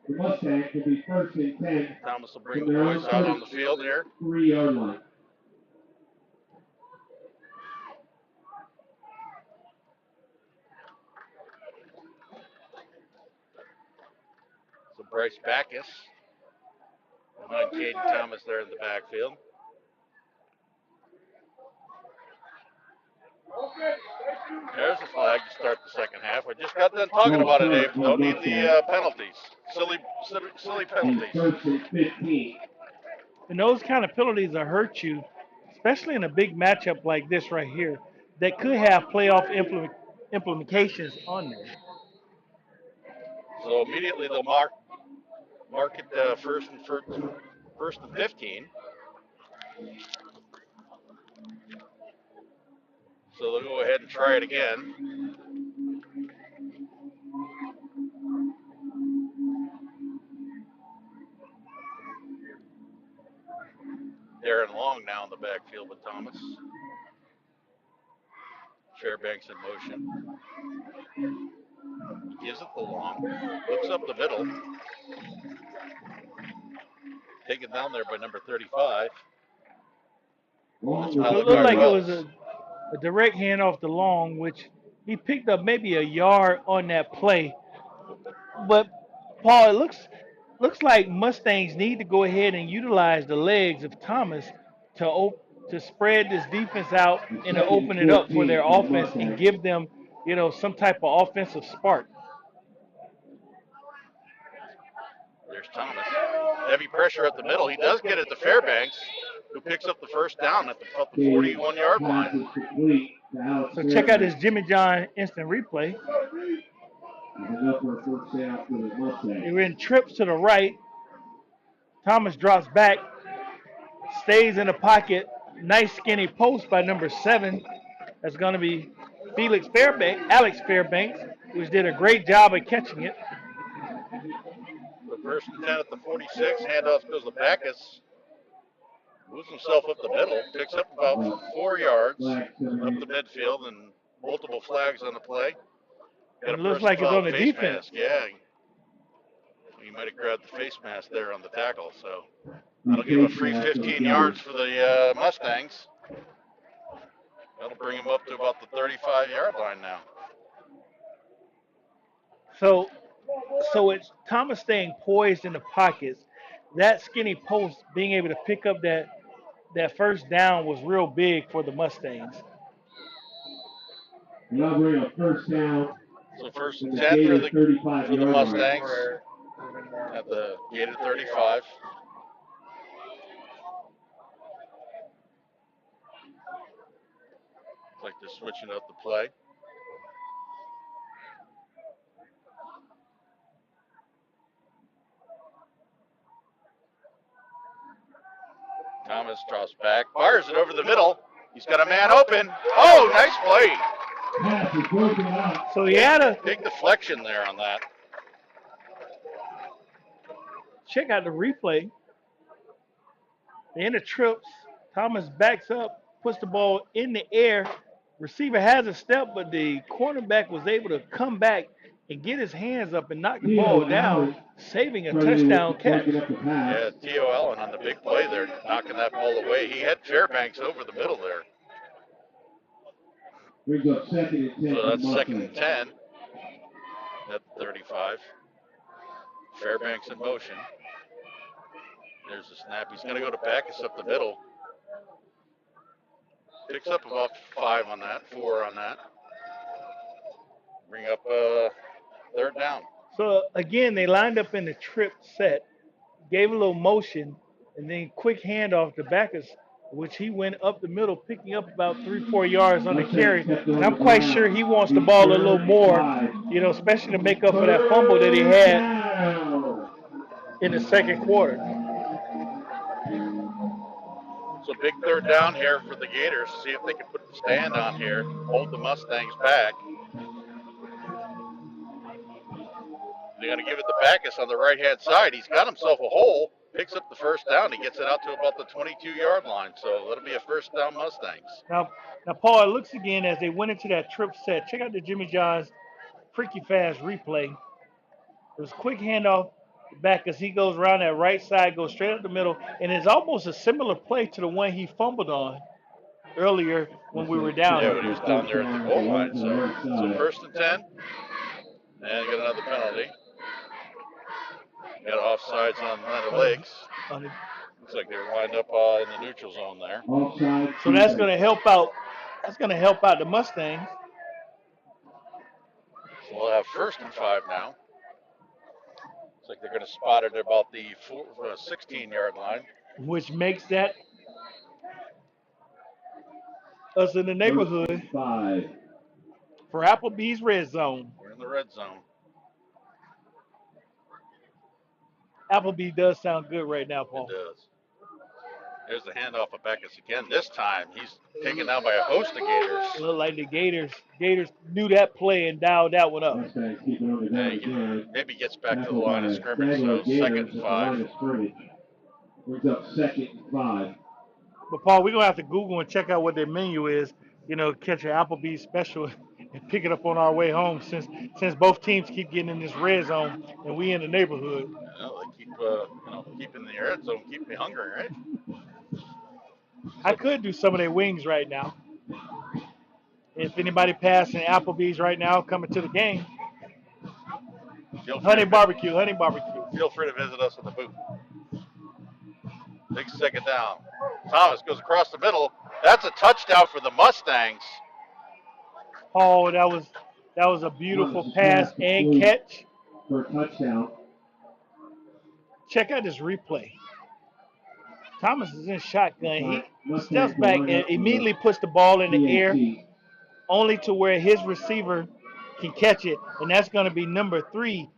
The Mustangs will be 1st and 10. Thomas will bring the boys out on the field here. 3-yard line. So Bryce Backus behind Caden Thomas there in the backfield. There's a flag to start the second half. We just got done talking about it, Dave. Don't need the penalties. Silly penalties. And those kind of penalties will hurt you, especially in a big matchup like this right here, that could have playoff implications on them. So immediately they'll mark it first and 15. So they'll go ahead and try it again. Darren Long now in the backfield with Thomas. Fairbanks in motion. Gives it the long. Looks up the middle. Taken down there by number 35. It looked like it was a direct handoff to Long, which he picked up maybe a yard on that play. But Paul, it looks like Mustangs need to go ahead and utilize the legs of Thomas to spread this defense out and to open it up for their offense and give them, some type of offensive spark. There's Thomas. Heavy pressure up the middle. He does get it to Fairbanks, who picks up the first down at the 41-yard line. So check out this Jimmy John instant replay. They were in trips to the right. Thomas drops back, stays in the pocket. Nice skinny post by number 7. That's going to be Alex Fairbanks, which did a great job of catching it. The first and 10 at the 46. Handoff goes to Backus. Moves himself up the middle. Picks up about 4 yards up the midfield and multiple flags on the play. It looks like it's on the defense. Mask. Yeah. He might have grabbed the face mask there on the tackle. So that'll give a free 15 yards for the Mustangs. That'll bring him up to about the 35-yard line now. So it's Thomas staying poised in the pockets. That skinny post being able to pick up that first down was real big for the Mustangs. Now bring a first down. So first and 10 for the Mustangs at the Gator 35. Looks like they're switching up the play. Thomas drops back, fires it over the middle. He's got a man open. Oh, nice play. So he had a big deflection there on that. Check out the replay. They're in the trips. Thomas backs up, puts the ball in the air. Receiver has a step, but the cornerback was able to come back and get his hands up and knock the ball down, saving a touchdown catch. Yeah, T.O. Allen on the big play there, knocking that ball away. He had Fairbanks over the middle there. So that's second and 10 at 35. Fairbanks in motion. There's the snap. He's going to go to Backus up the middle. Picks up about 4 on that. Bring up third down. So again, they lined up in the trip set, gave a little motion, and then quick handoff to Backus, which he went up the middle, picking up about 3-4 yards on the carry. And I'm quite sure he wants the ball a little more, especially to make up for that fumble that he had in the second quarter. So big third down here for the Gators. See if they can put the stand on here, hold the Mustangs back. They're going to give it to Backus on the right-hand side. He's got himself a hole, picks up the first down. He gets it out to about the 22-yard line. So that'll be a first down Mustangs. Now, Paul, it looks again as they went into that trip set. Check out the Jimmy John's freaky fast replay. It was a quick handoff back as he goes around that right side, goes straight up the middle, and it's almost a similar play to the one he fumbled on earlier when we were down. Yeah, when he was down there at the goal line. So first and 10, and got another penalty. Got offsides on the legs. Looks like they're lined up in the neutral zone there. So that's going to help out. That's going to help out the Mustangs. So we'll have first and 5 now. Looks like they're going to spot it about the 16-yard line. Which makes that us in the neighborhood for Applebee's red zone. We're in the red zone. Applebee does sound good right now, Paul. It does. There's the handoff of Backus again. This time he's taken down by a host of Gators. Look like the Gators knew that play and dialed that one up. Maybe gets back to the line of scrimmage. So second and 5. Brings up second and 5. But Paul, we're gonna have to Google and check out what their menu is. You know, catch an Applebee's special and pick it up on our way home. Since both teams keep getting in this red zone and we in the neighborhood. Well, they keep keeping the red zone, keep me hungry, right? I could do some of their wings right now. If anybody passing Applebee's right now coming to the game, honey barbecue. Feel free to visit us in the booth. Big second down. Thomas goes across the middle. That's a touchdown for the Mustangs. Oh, that was a beautiful pass and catch for a touchdown. Check out this replay. Thomas is in shotgun. He steps back and immediately puts the ball in the air, only to where his receiver can catch it, and that's going to be number 3,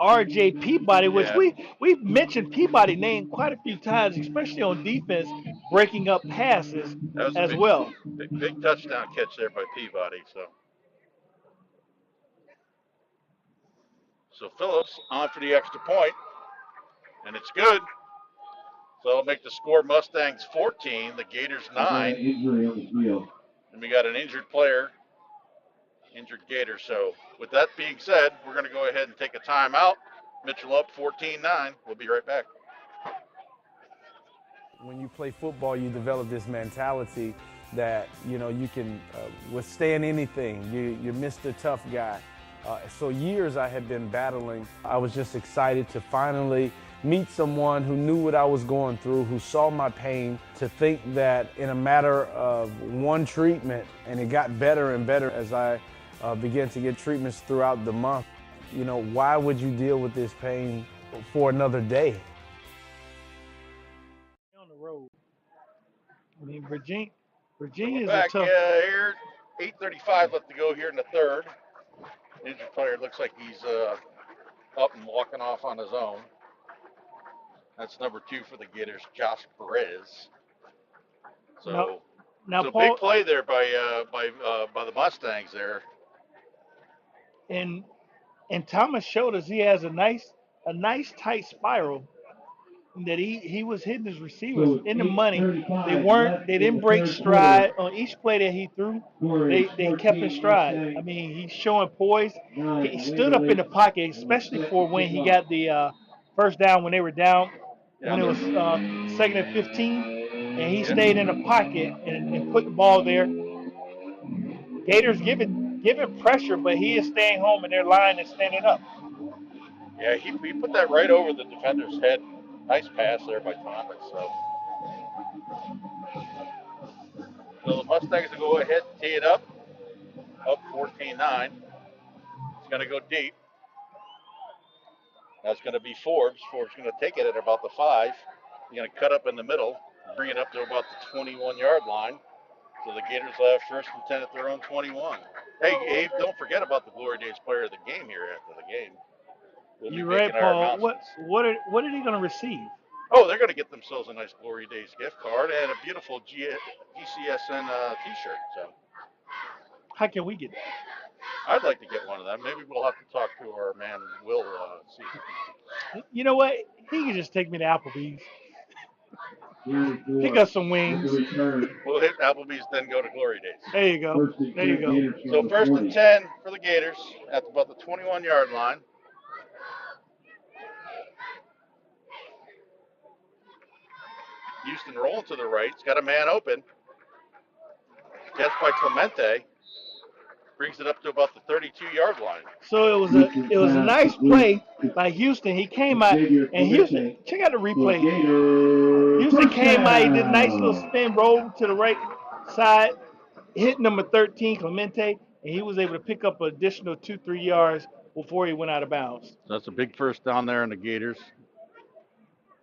R.J. Peabody, which we've mentioned Peabody name quite a few times, especially on defense, breaking up passes as well. Big touchdown catch there by Peabody. So Phillips on for the extra point, and it's good. So it'll make the score Mustangs 14, the Gators 9. Injury on the field. And we got an injured player, injured Gator. So with that being said, we're going to go ahead and take a timeout. Mitchell up 14-9. We'll be right back. When you play football, you develop this mentality that, you know, you can withstand anything. You're Mr. Tough Guy. So years I had been battling. I was just excited to finally meet someone who knew what I was going through, who saw my pain, to think that in a matter of one treatment, and it got better and better as I began to get treatments throughout the month. You know, why would you deal with this pain for another day? On the road. I mean, Virginia is back, a tough. Here, 8:35 left to go here in the third. Injured player looks like he's up and walking off on his own. That's number 2 for the Gators, Josh Perez. So, now Paul, big play there by the Mustangs there. And Thomas showed us he has a nice tight spiral that he was hitting his receivers in the money. They didn't break stride on each play that he threw. They kept in stride. I mean, he's showing poise. He stood up in the pocket, especially for when he got the first down when they were down, when it was 2nd and 15, and he stayed in the pocket and put the ball there. Gators giving pressure, but he is staying home and their line is standing up. Yeah, he put that right over the defender's head. Nice pass there by Thomas. So the Mustangs will go ahead and tee it up 14-9. It's going to go deep. That's going to be Forbes. Forbes going to take it at about the 5. He's going to cut up in the middle, bring it up to about the 21-yard line. So the Gators will have 1st and 10 at their own 21. Hey, Abe, don't forget about the Glory Days player of the game here after the game. We'll You're right, Paul. What are they going to receive? Oh, they're going to get themselves a nice Glory Days gift card and a beautiful GCSN T-shirt. So, how can we get that? I'd like to get one of them. Maybe we'll have to talk to our man Will. See. You know what? He can just take me to Applebee's. Pick up some wings. We'll hit Applebee's, then go to Glory Days. There you go. So 1st and 10 for the Gators at about the 21-yard line. Houston rolling to the right. He's got a man open. Catch by Clemente. Brings it up to about the 32-yard line. So it was a nice play by Houston. He came out, and Houston, check out the replay. Houston came out, he did a nice little spin roll to the right side, hit number 13, Clemente, and he was able to pick up an additional 2-3 yards before he went out of bounds. So that's a big first down there in the Gators.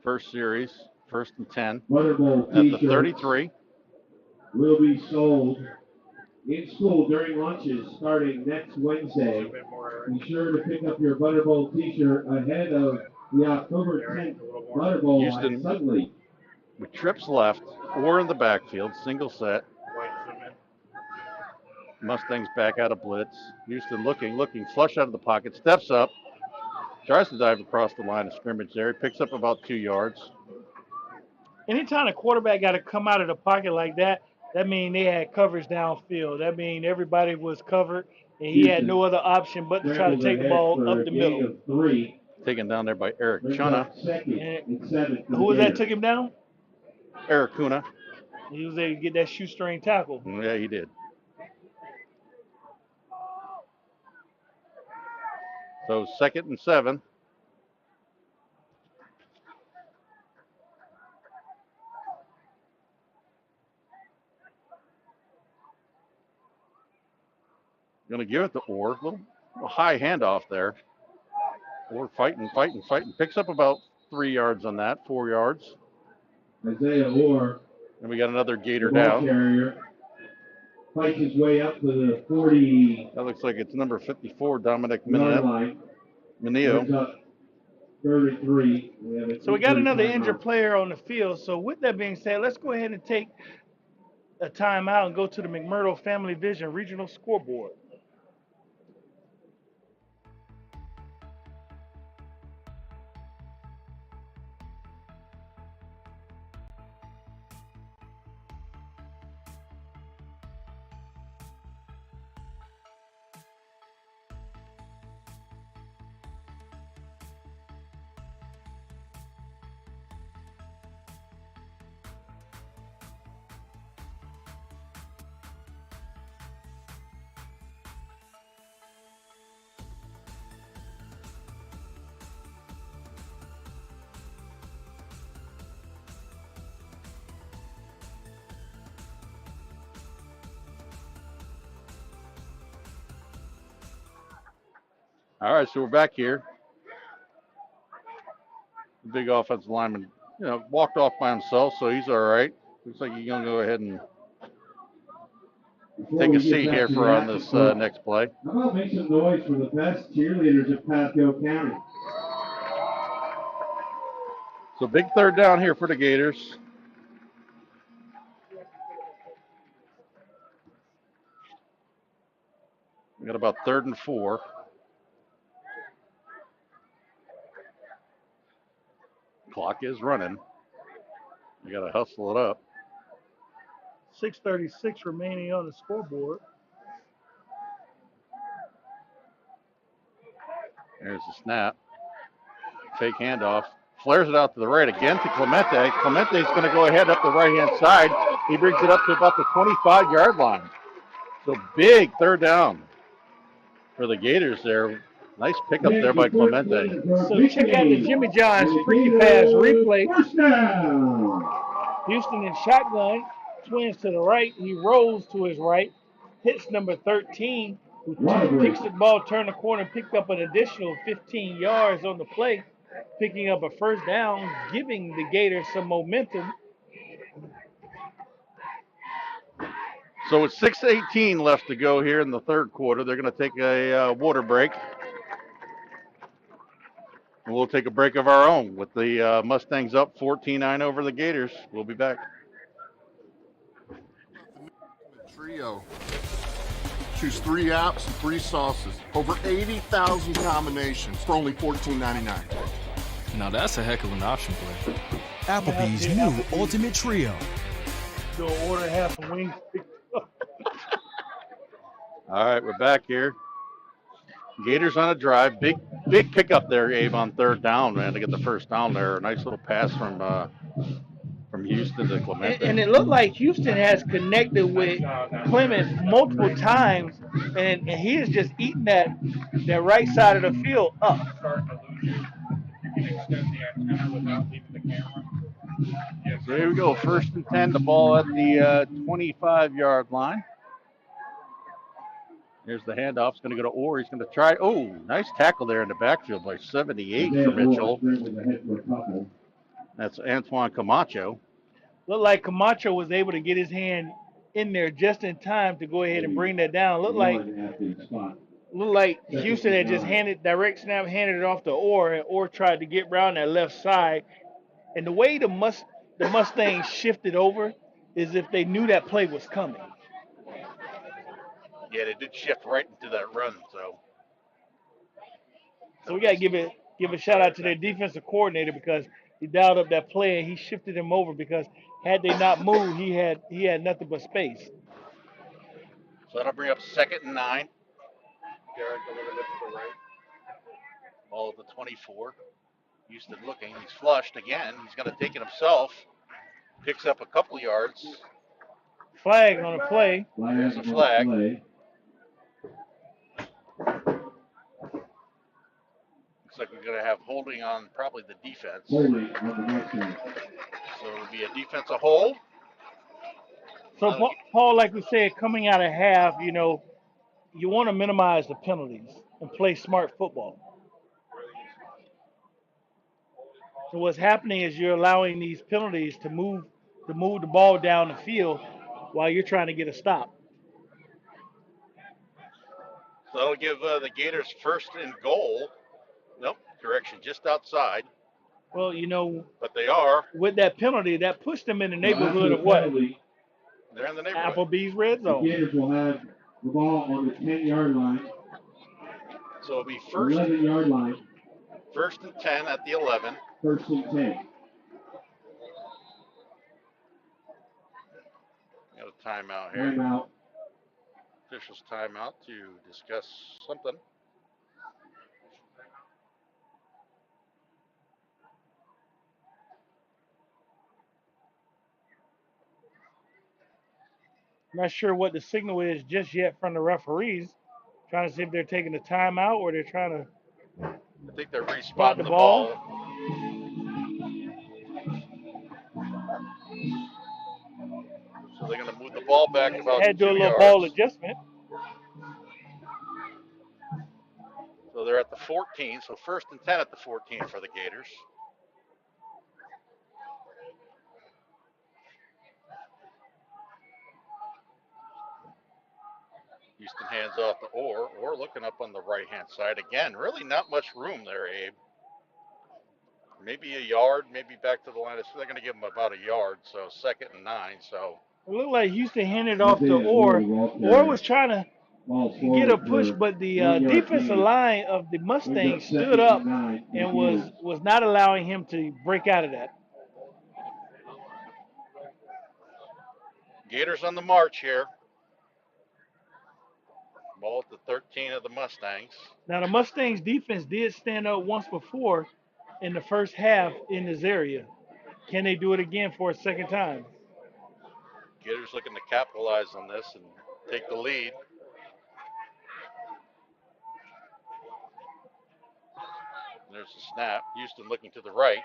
First series, 1st and 10 at the 33. Will be sold in school during lunches starting next Wednesday. Be sure to pick up your Butter Bowl t-shirt ahead of the October 10th Butter Bowl Houston at Sudley. With trips left or in the backfield, single set. Mustangs back out of blitz. Houston looking, flush out of the pocket, steps up, tries to dive across the line of scrimmage there. He picks up about 2 yards. anytime a quarterback got to come out of the pocket like that, that means they had coverage downfield. That means everybody was covered, and he had no other option but to try to take the ball up the middle. Taken down there by Eric Chuna. Who was that took him down? Eric Kuna. He was able to get that shoestring tackle. Yeah, he did. So 2nd and 7. Going to give it to Orr. Little high handoff there. Orr fighting. Picks up about 3 yards on that, 4 yards. Isaiah Orr. And we got another Gator ball down. Carrier. Fights his way up to the 40. That looks like it's number 54, Dominic Mineo. 33. So we got another injured player on the field. So with that being said, let's go ahead and take a timeout and go to the McMurdo Family Vision Regional Scoreboard. All right, so we're back here. The big offensive lineman, walked off by himself, so he's all right. Looks like he's going to go ahead and take a seat here for on this next play. How about make some noise for the best cheerleaders of Pasco County? So big 3rd down here for the Gators. We got about 3rd and 4. Clock is running. You got to hustle it up. 6:36 remaining on the scoreboard. There's the snap. Fake handoff. Flares it out to the right again to Clemente. Clemente's going to go ahead up the right-hand side. He brings it up to about the 25-yard line. So big 3rd down for the Gators there. Nice pickup there by Clemente. So check out the Jimmy John's freaky pass replay. Houston in shotgun, twins to the right. He rolls to his right, hits number 13, who picks the ball, turned the corner, and picked up an additional 15 yards on the play, picking up a 1st down, giving the Gators some momentum. So it's 6:18 left to go here in the 3rd quarter. They're going to take a water break. And we'll take a break of our own with the Mustangs up 14-9 over the Gators. We'll be back. Trio. Choose 3 apps and 3 sauces. Over 80,000 combinations for only $14.99. Now that's a heck of an option play. Applebee's new Ultimate Trio. Go order half a wing. All right, we're back here. Gators on a drive. Big pickup there, Abe, on 3rd down, man, to get the 1st down there. A nice little pass from Houston to Clemente. And it looked like Houston has connected with Clemens multiple times, and he is just eating that right side of the field up. So here we go, 1st and 10, the ball at the 25-yard line. Here's the handoff. It's going to go to Orr. He's going to try. Oh, nice tackle there in the backfield by 78 for Mitchell. That's Antoine Camacho. Looked like Camacho was able to get his hand in there just in time to go ahead and bring that down. Looked like Houston had just handed it off to Orr, and Orr tried to get around that left side. And the way the Mustangs shifted over is if they knew that play was coming. Yeah, they did shift right into that run. So we got to give a shout out to their defensive coordinator, because He dialed up that play and he shifted him over because had they not moved, he had nothing but space. So that'll bring up 2nd and 9. Garrett a little bit to the right. Ball at the 24. Houston looking. He's flushed again. He's going to take it himself. Picks up a couple yards. Flag on the play. There's a flag. Looks like we're going to have holding on probably the defense. Holding on the Mustangs. So it'll be a defensive hold. So, Paul, like we said, coming out of half, you know, you want to minimize the penalties and play smart football. So what's happening is you're allowing these penalties to move the ball down the field while you're trying to get a stop. So that'll give the Gators 1st and goal. Nope, correction, just outside. Well, you know, but they are with that penalty that pushed them in the neighborhood of what? They're in the neighborhood. Applebee's red zone. The Gators will have the ball on the 10-yard line. So it'll be 11-yard line. 1st and 10 at the 11. 1st and 10. Got a timeout here. Timeout. Officials timeout to discuss something. Not sure what the signal is just yet from the referees. Trying to see if they're taking a timeout or they're trying to I think they're spot respotting the the ball. So they're going to move the ball back about Had to do a 2 little yards. ball adjustment. So they're at the 14. So 1st and 10 at the 14 for the Gators. Houston hands off to Orr. Orr looking up on the right-hand side. Again, really not much room there, Abe. Maybe a yard, maybe back to the line. They're going to give him about a yard, so 2nd and 9. So It looked like Houston handed off to Orr. Orr was trying to get a push, but the defensive line of the Mustangs stood up and was not allowing him to break out of that. Gators on the march here. Ball at the 13 of the Mustangs. Now, the Mustangs defense did stand up once before in the first half in this area. Can they do it again for a second time? Gators looking to capitalize on this and take the lead. There's the snap. Houston looking to the right.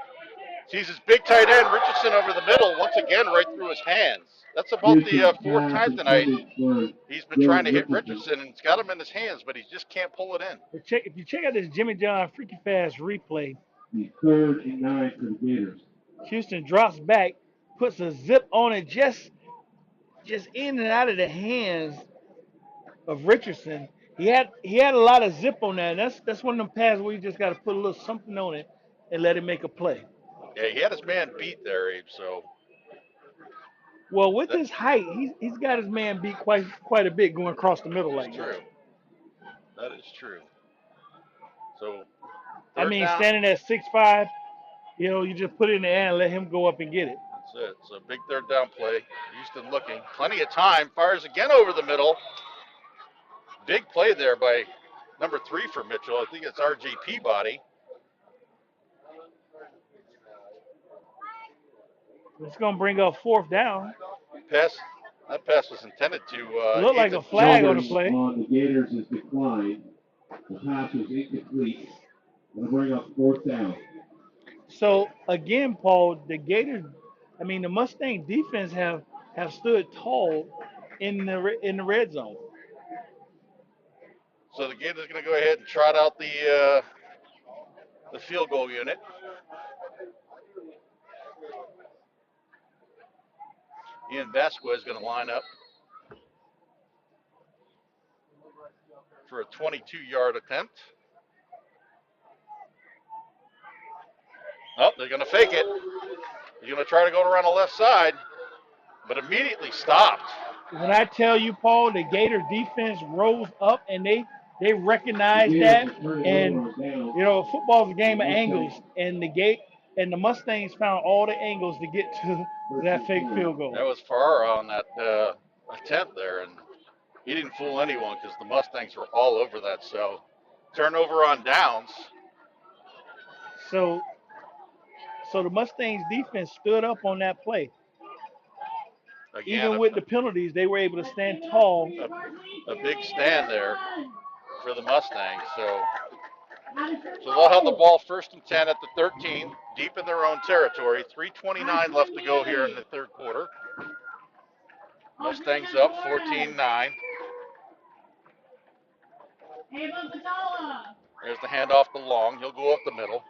Sees his big tight end, Richardson, over the middle, once again right through his hands. That's about the 4th time tonight. He's been trying to hit Richardson, and it's got him in his hands, but he just can't pull it in. If you check out this Jimmy John freaky fast replay, The 3rd and 9 for the Gators. Houston drops back, puts a zip on it just in and out of the hands of Richardson. He had a lot of zip on that. And that's one of them passes where you just got to put a little something on it and let him make a play. Yeah, he had his man beat there, Abe, so. Well, with his height, he's got his man beat quite a bit going across the middle like that. True. That is true. So, I mean, down. standing at 6'5", you just put it in the air and let him go up and get it. That's it. So, big 3rd down play. Houston looking. Plenty of time. Fires again over the middle. Big play there by number 3 for Mitchell. I think it's R.J. Peabody. It's going to bring up 4th down. That pass was intended to look like a flag on the play. On the Gators is declined. The pass was incomplete. Going to bring up 4th down. So again, Paul, the Mustang defense have stood tall in the red zone. So the Gators going to go ahead and trot out the field goal unit. Ian Vasquez is going to line up for a 22-yard attempt. Oh, they're going to fake it. He's going to try to go around the left side, but immediately stopped. When I tell you, Paul, the Gator defense rose up and they recognized that. And, football's a game of angles. And and the Mustangs found all the angles to get to that fake field goal. That was Farrar on that attempt there, and he didn't fool anyone because the Mustangs were all over that. So turnover on downs. So the Mustangs defense stood up on that play. Again, Even with the penalties, they were able to stand tall. A big stand there for the Mustangs. So they'll have the ball 1st and 10 at the 13, deep in their own territory. 3:29 left to go here in the third quarter. Mustangs up 14-9. There's the handoff to Long. He'll go up the middle.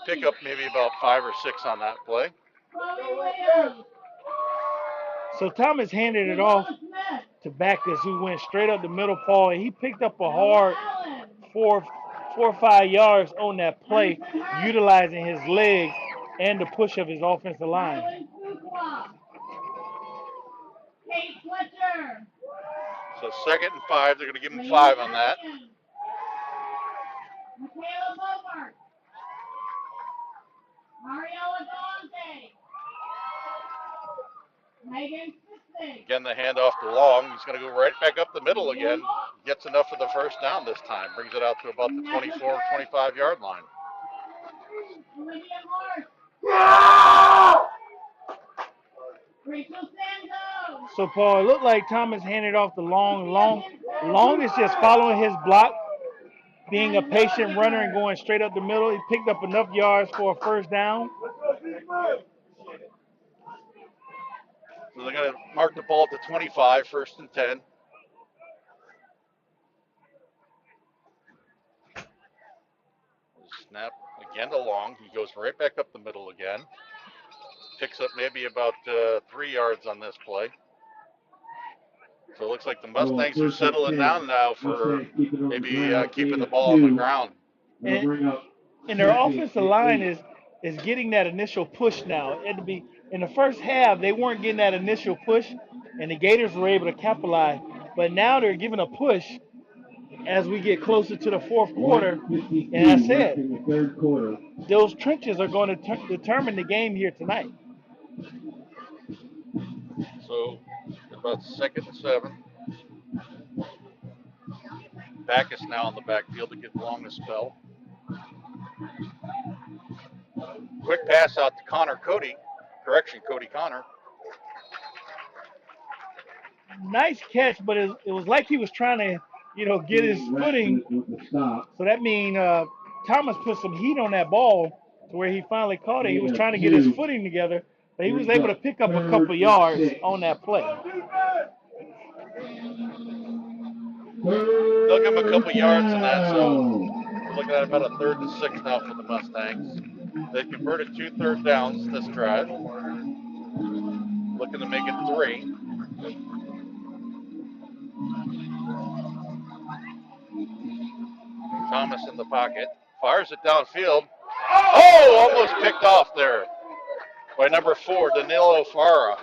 Pick up maybe about 5 or 6 on that play. So Thomas handed it off to Backus, who went straight up the middle, Paul, and he picked up a hard 4 or 5 yards on that play, utilizing his legs and the push of his offensive line. So 2nd and 5, they're going to give him 5 on that. Again, the handoff to Long. He's going to go right back up the middle again. Gets enough for the 1st down this time. Brings it out to about the 24, 25-yard line. So, Paul, it looked like Thomas handed off to Long. Long is just following his block, being a patient runner and going straight up the middle. He picked up enough yards for a 1st down. So they're going to mark the ball to 25, 1st and 10. Snap again to Long. He goes right back up the middle again. Picks up maybe about 3 yards on this play. So it looks like the Mustangs are settling down now for maybe keeping the ball on the ground. And their offensive line is getting that initial push now. In the first half, they weren't getting that initial push, and the Gators were able to capitalize. But now they're giving a push as we get closer to the 4th quarter. And I said, those trenches are going to determine the game here tonight. So about 2nd and 7. Backus now on the backfield to get Long a spell. Quick pass out to Cody Connor. Nice catch, but it was like he was trying to, get his footing. So that means Thomas put some heat on that ball to where he finally caught it. He was trying to get his footing together, but he was able to pick up a couple yards on that play. They'll give him a couple yards on that, so we're looking at about a 3rd and 6 now for the Mustangs. They converted 2 third downs this drive. Looking to make it 3. Thomas in the pocket. Fires it downfield. Oh, almost picked off there by number 4, Danilo Farah.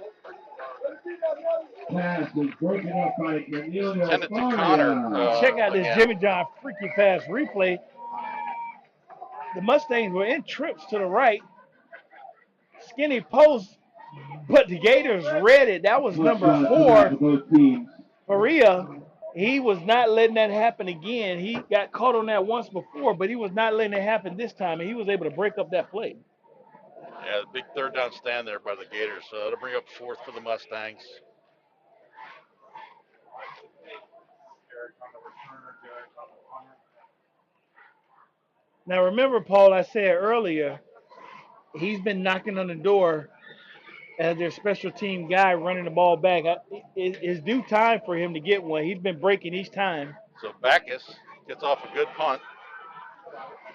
Pass is broken up by Danilo Intended to Connor. Check out this Jimmy John freaky fast replay. The Mustangs were in trips to the right. Skinny post, but the Gators read it. That was number 4, Faria. He was not letting that happen again. He got caught on that once before, but he was not letting it happen this time, and he was able to break up that play. Yeah, the big 3rd down stand there by the Gators. So that'll bring up 4th for the Mustangs. Now, remember, Paul, I said earlier, he's been knocking on the door as their special team guy running the ball back. It's due time for him to get one. He's been breaking each time. So Backus gets off a good punt.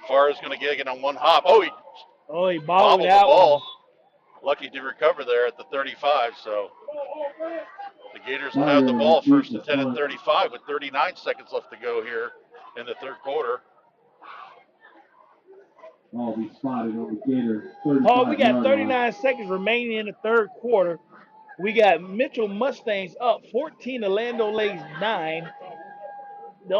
Farr's going to get it on one hop. Oh, he bobbled the out. Ball. Lucky to recover there at the 35. So the Gators will have the ball 1st and 10 and 35 with 39 seconds left to go here in the 3rd quarter. Ball be spotted on the Gators. Paul, we got 39 seconds remaining in the 3rd quarter. We got Mitchell Mustangs up 14 to Land O'Lakes 9. The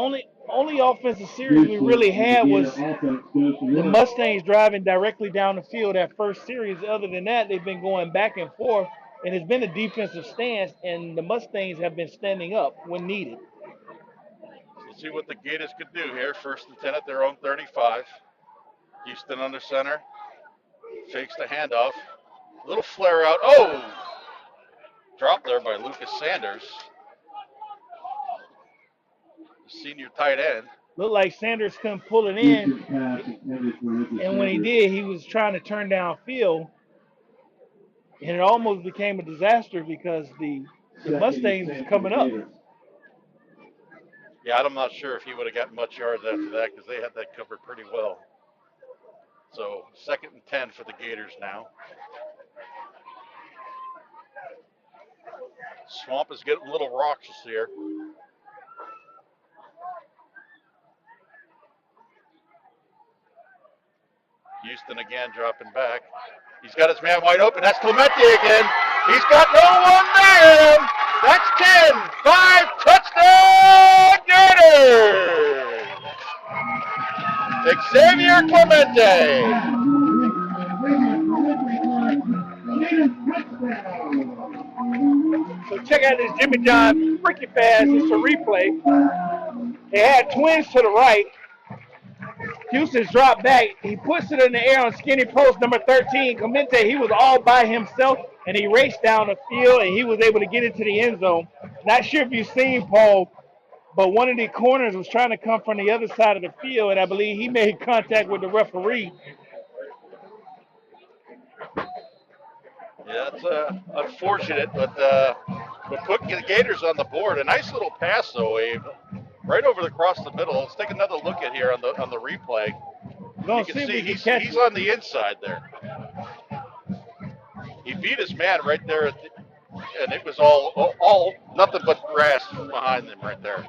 only offensive series we really had was the Mustangs driving directly down the field that first series. Other than that, they've been going back and forth, and it's been a defensive stance, and the Mustangs have been standing up when needed. Let's see what the Gators could do here. 1st and 10 at their own 35. Houston under center. Fakes the handoff. Little flare out. Oh! Dropped there by Lucas Sanders, the senior tight end. Looked like Sanders couldn't pull it in, and when he did, he was trying to turn downfield, and it almost became a disaster because the Mustangs was coming up. Yeah, I'm not sure if he would have gotten much yards after that because they had that covered pretty well. So 2nd and 10 for the Gators now. Swamp is getting a little raucous here. Houston again dropping back. He's got his man wide open. That's Clemente again. He's got no one there. That's 10. 5 touchdown Gators. Xavier Clemente. So check out this Jimmy John freaky pass. It's a replay. They had twins to the right. Houston's dropped back. He puts it in the air on skinny post number 13. Clemente, he was all by himself, and he raced down the field, and he was able to get into the end zone. Not sure if you've seen, Paul, but one of the corners was trying to come from the other side of the field, and I believe he made contact with the referee. Yeah, that's unfortunate, but putting the Gators on the board. A nice little pass, though, Abe. Right over across the middle. Let's take another look at here on the replay. You can see he's on the inside there. He beat his man right there, and it was all nothing but grass behind them right there.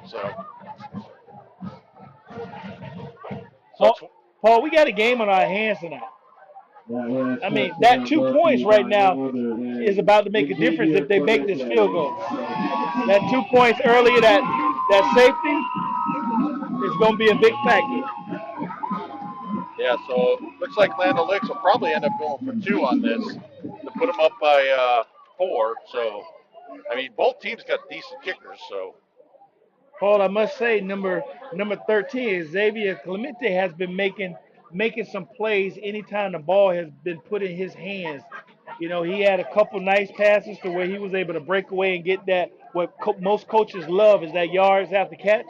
Paul, we got a game on our hands tonight. I mean, that 2 points right now is about to make a difference if they make this field goal. That 2 points earlier, that safety, is going to be a big factor. Yeah, so looks like Land O'Lakes will probably end up going for 2 on this to put them up by 4. So, I mean, both teams got decent kickers. So, Paul, I must say, number 13, Xavier Clemente, has been making some plays anytime the ball has been put in his hands. You know, he had a couple nice passes to where he was able to break away and get that. What most coaches love is that yards after catch.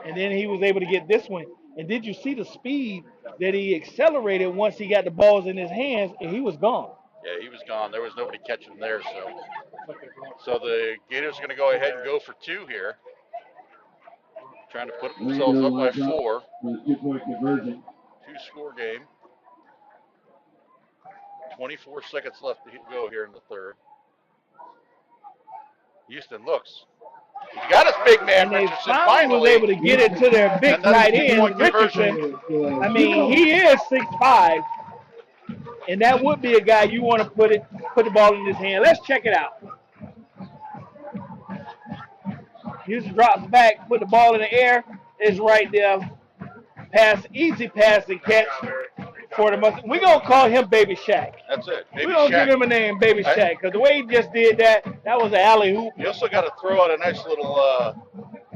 And then he was able to get this one. And did you see the speed that he accelerated once he got the balls in his hands, and he was gone? Yeah, he was gone. There was nobody catching him there. So the Gators are going to go ahead and go for 2 here. Trying to put themselves up by 4. 2-point conversion. 2-score game. 24 seconds left to go here in the 3rd. Houston looks. He's got his big man, and they Richardson, finally was able to get it to their big tight end, Richardson. I mean, he is 6'5", and that would be a guy you want to put the ball in his hand. Let's check it out. Houston drops back, put the ball in the air. It's right there. Easy pass and catch for the Mustangs. We're going to call him Baby Shaq. That's it. We're going to give him a name, Baby Shaq, because the way he just did that was an alley-oop. You also got to throw out a nice little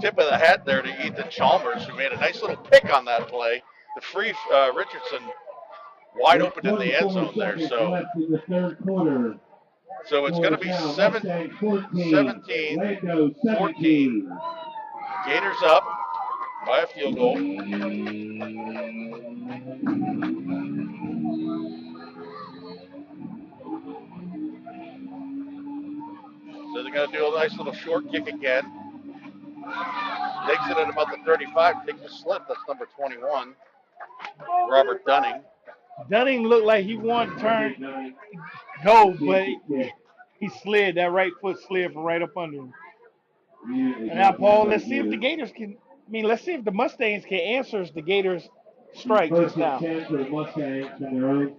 tip of the hat there to Ethan Chalmers, who made a nice little pick on that play to free Richardson wide open in the end zone there. So it's going to be 17, 14. Gators up by a field goal. So they're going to do a nice little short kick again. Takes it at about the 35, takes a slip. That's number 21, Robert Dunning. Dunning looked like he wanted to go, but he slid. That right foot slid from right up under him. And now, Paul, let's see if the Gators can. I mean, let's see if the Mustangs can answer the Gators' strike just now. Yeah,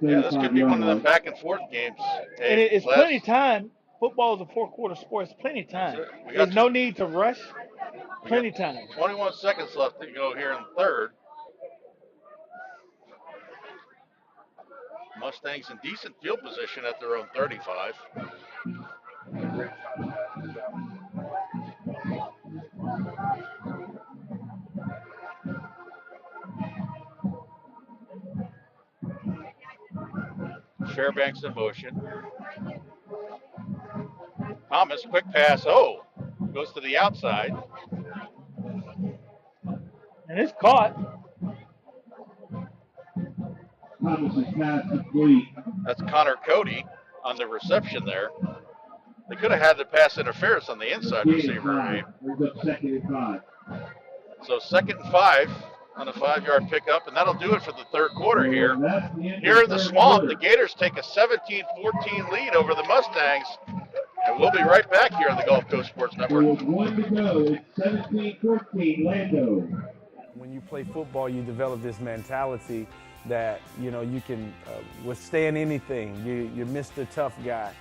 this could be one of the back and forth games. And it's plenty of time. Football is a four-quarter sport. It's plenty of time. That's it. There's no need to rush. Plenty of time. 21 seconds left to go here in the third. Mustangs in decent field position at their own 35. Fairbanks in motion. Thomas, quick pass. Oh, goes to the outside. And it's caught. Thomas's pass complete. That's Connor Cody on the reception there. They could have had the pass interference on the inside receiver. Right? Brings up 2nd and 5. So 2nd and 5 on a 5-yard pickup, and that'll do it for the third quarter here. Here in the Swamp, the Gators take a 17-14 lead over the Mustangs, and we'll be right back here on the Gulf Coast Sports Network. With 1 to go, it's 17-14 Lando. When you play football, you develop this mentality that, you know, you can withstand anything. You're Mr. Tough Guy.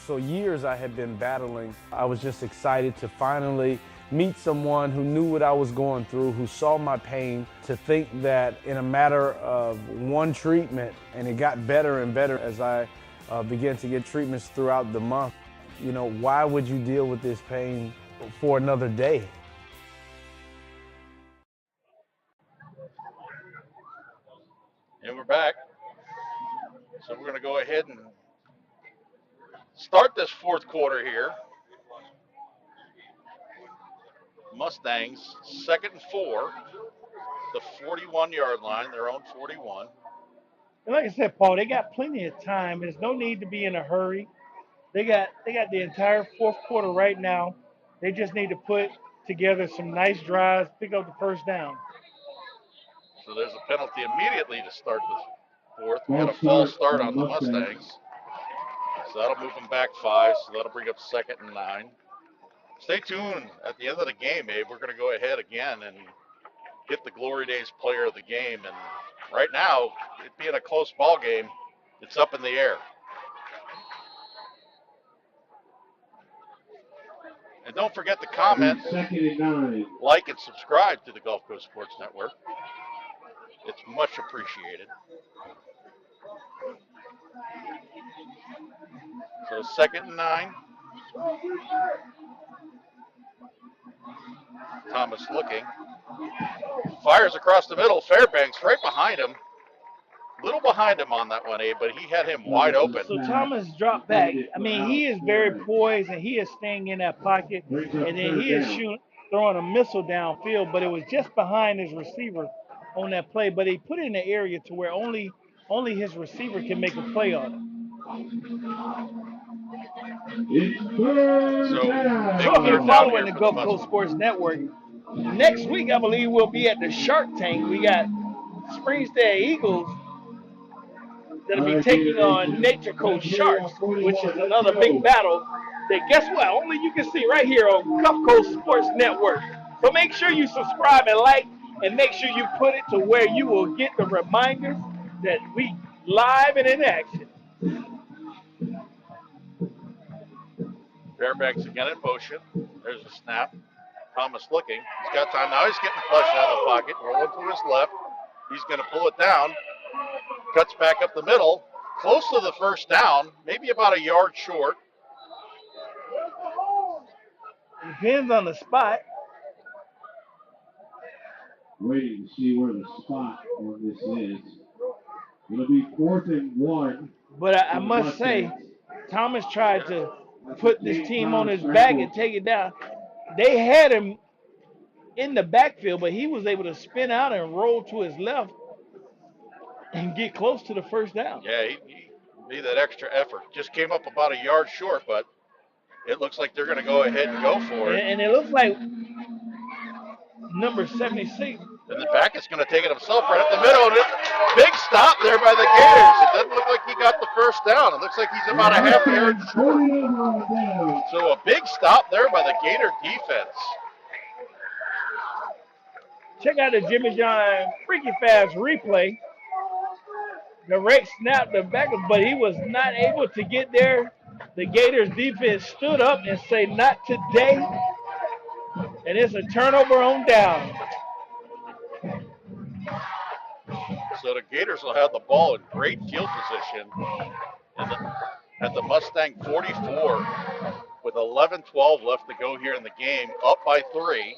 So years I had been battling. I was just excited to finally meet someone who knew what I was going through, who saw my pain, to think that in a matter of one treatment, and it got better and better as I began to get treatments throughout the month. You know, why would you deal with this pain for another day? And we're back. So we're going to go ahead and start this fourth quarter here. Mustangs, 2nd and 4, the 41-yard line, their own 41. And like I said, Paul, they got plenty of time. There's no need to be in a hurry. They got the entire fourth quarter right now. They just need to put together some nice drives, pick up the first down. So there's a penalty immediately to start the fourth. We got a false start on the Mustangs. So that'll move them back 5, so that'll bring up 2nd and 9. Stay tuned. At the end of the game, Abe, we're going to go ahead again and get the Glory Days player of the game. And right now, it being a close ball game, it's up in the air. And don't forget to comment, 2nd and 9. like, and subscribe to the Gulf Coast Sports Network. It's much appreciated. So 2nd and 9. Thomas looking. Fires across the middle. Fairbanks right behind him. A little behind him on that one, Abe, but he had him wide open. So Thomas dropped back. I mean, he is very poised, and he is staying in that pocket, and then he is throwing a missile downfield, but it was just behind his receiver on that play. But he put it in an area to where only his receiver can make a play on it. So if you're following the Gulf Coast Sports Network, next week I believe we'll be at the Shark Tank. We got Springstead Eagles that'll be taking on Nature Coast Sharks, which is another big battle that, guess what, only you can see right here on Gulf Coast Sports Network. So make sure you subscribe and like, and make sure you put it to where you will get the reminders that we live and in action. Fairbanks again in motion. There's a snap. Thomas looking. He's got time now. He's getting flushed out of the pocket. Rolling to his left. He's going to pull it down. Cuts back up the middle. Close to the first down. Maybe about a yard short. Depends on the spot. Waiting to see where the spot on this is. It'll be 4th and 1. But I must say, Thomas tried to put this team on his back and take it down. They had him in the backfield, but he was able to spin out and roll to his left and get close to the first down. Yeah, he made that extra effort. Just came up about a yard short, but it looks like they're going to go ahead and go for it. And it looks like number 76. And the back is going to take it himself right up the middle. And big stop there by the Gators. It doesn't look like he got the first down. It looks like he's about a half yard short. So a big stop there by the Gator defense. Check out the Jimmy John freaky fast replay. The Rex snapped the back, but he was not able to get there. The Gators defense stood up and say, not today. And it's a turnover on down. So the Gators will have the ball in great field position at the Mustang 44 with 11-12 left to go here in the game, up by 3.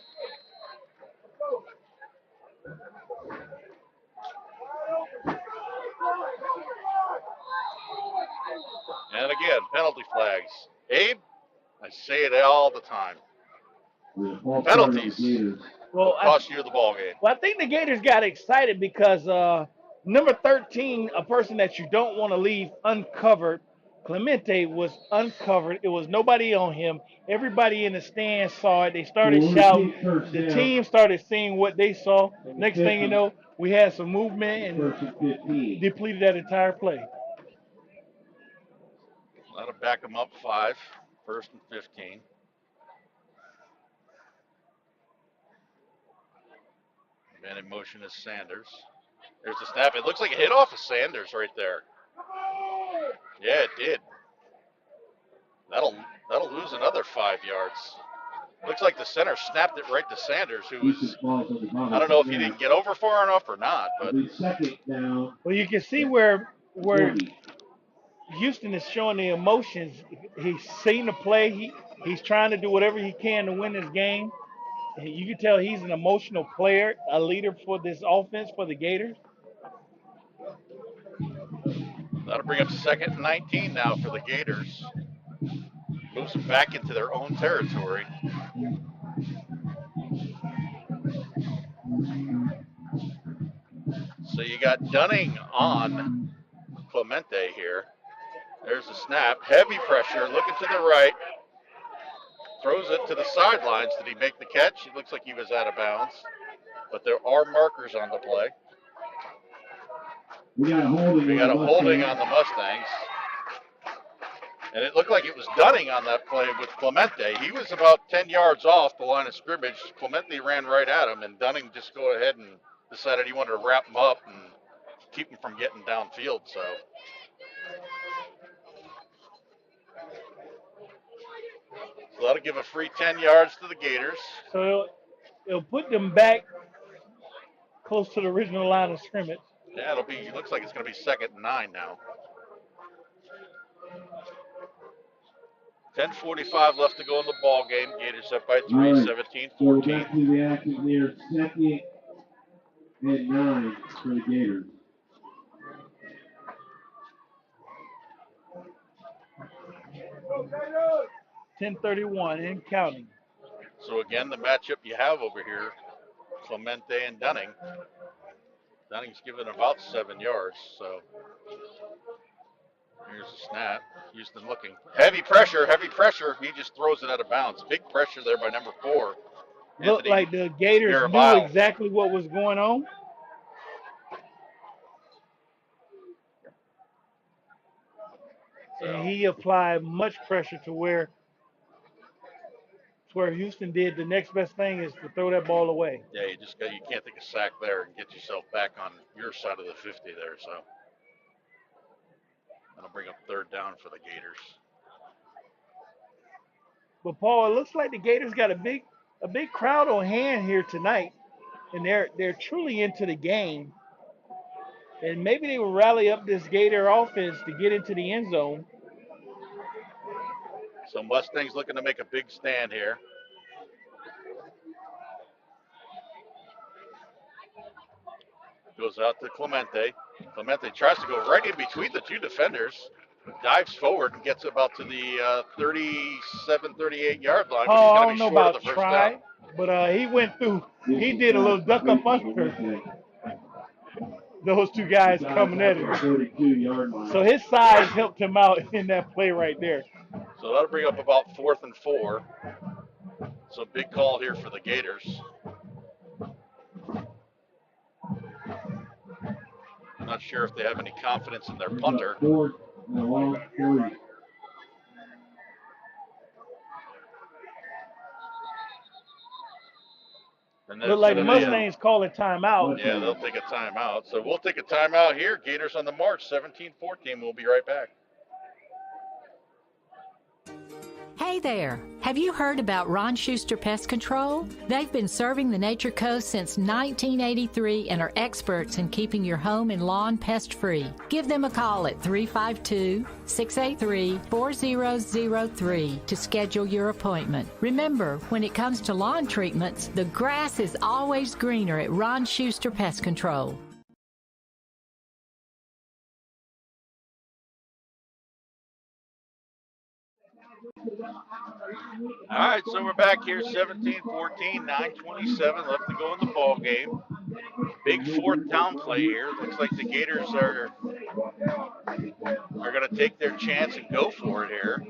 And again, penalty flags. Abe, I say it all the time. Penalties will cost you the ball game. Well, I think the Gators got excited because number 13, a person that you don't want to leave uncovered, Clemente was uncovered. It was nobody on him. Everybody in the stands saw it. They started shouting. The team started seeing what they saw. Next thing you know, we had some movement and depleted that entire play. That'll back them up 5, 1st and 15. Man in motion is Sanders. There's the snap. It looks like it hit off of Sanders right there. Yeah, it did. That'll lose another 5 yards. Looks like the center snapped it right to Sanders, who was, I don't know if he didn't get over far enough or not, but. Well, you can see where Houston is showing the emotions. He's seen the play. He's trying to do whatever he can to win this game. You can tell he's an emotional player, a leader for this offense for the Gators. That'll bring up 2nd and 19 now for the Gators. Moves them back into their own territory. So you got Dunning on Clemente here. There's the snap. Heavy pressure, looking to the right. Throws it to the sidelines. Did he make the catch? It looks like he was out of bounds. But there are markers on the play. We got a holding on the Mustangs. And it looked like it was Dunning on that play with Clemente. He was about 10 yards off the line of scrimmage. Clemente ran right at him, and Dunning just go ahead and decided he wanted to wrap him up and keep him from getting downfield. So that'll give a free 10 yards to the Gators. So it'll put them back close to the original line of scrimmage. Yeah, it looks like it's going to be 2nd and 9 now. 10:45 left to go in the ball game. Gators up by 3, 17-14. Back to the action here, 2nd and 9 for the Gators. .10:31 and counting. So again, the matchup you have over here, Clemente and Dunning. Dunning's given about 7 yards, so here's the snap. Houston looking. Heavy pressure. He just throws it out of bounds. Big pressure there by number 4. Looked like the Gators knew exactly what was going on. And he applied much pressure to where Houston did. The next best thing is to throw that ball away. Yeah, you can't take a sack there and get yourself back on your side of the 50 there. So that'll bring up 3rd down for the Gators. But Paul, it looks like the Gators got a big crowd on hand here tonight, and they're truly into the game. And maybe they will rally up this Gator offense to get into the end zone. So Mustangs looking to make a big stand here. Goes out to Clemente. Clemente tries to go right in between the 2 defenders. Dives forward and gets about to the 37, 38-yard line. But I he's don't know short about of the first try, down. but he went through. He did a little duck up under those 2 guys coming at him. So his size helped him out in that play right there. So that'll bring up about 4th and 4. So big call here for the Gators. I'm not sure if they have any confidence in their punter. Look like the Mustangs call a timeout. Yeah, they'll take a timeout. So we'll take a timeout here. Gators on the march, 17-14. We'll be right back. Hey there! Have you heard about Ron Schuster Pest Control? They've been serving the Nature Coast since 1983 and are experts in keeping your home and lawn pest-free. Give them a call at 352-683-4003 to schedule your appointment. Remember, when it comes to lawn treatments, the grass is always greener at Ron Schuster Pest Control. All right, so we're back here, 17-14, 9:27 left to go in the ball game. Big fourth down play here. Looks like the Gators are going to take their chance and go for it here.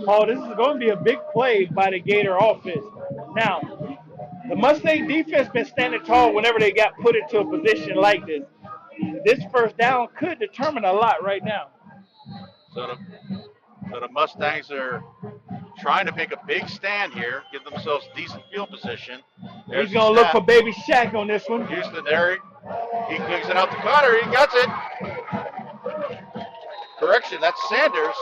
Paul, this is going to be a big play by the Gator offense. Now, the Mustang defense been standing tall whenever they got put into a position like this. This first down could determine a lot right now. So the Mustangs are trying to make a big stand here, give themselves decent field position. He's going to look for Baby Shaq on this one. Houston there. He kicks it out the corner. He gets it. Correction, that's Sanders.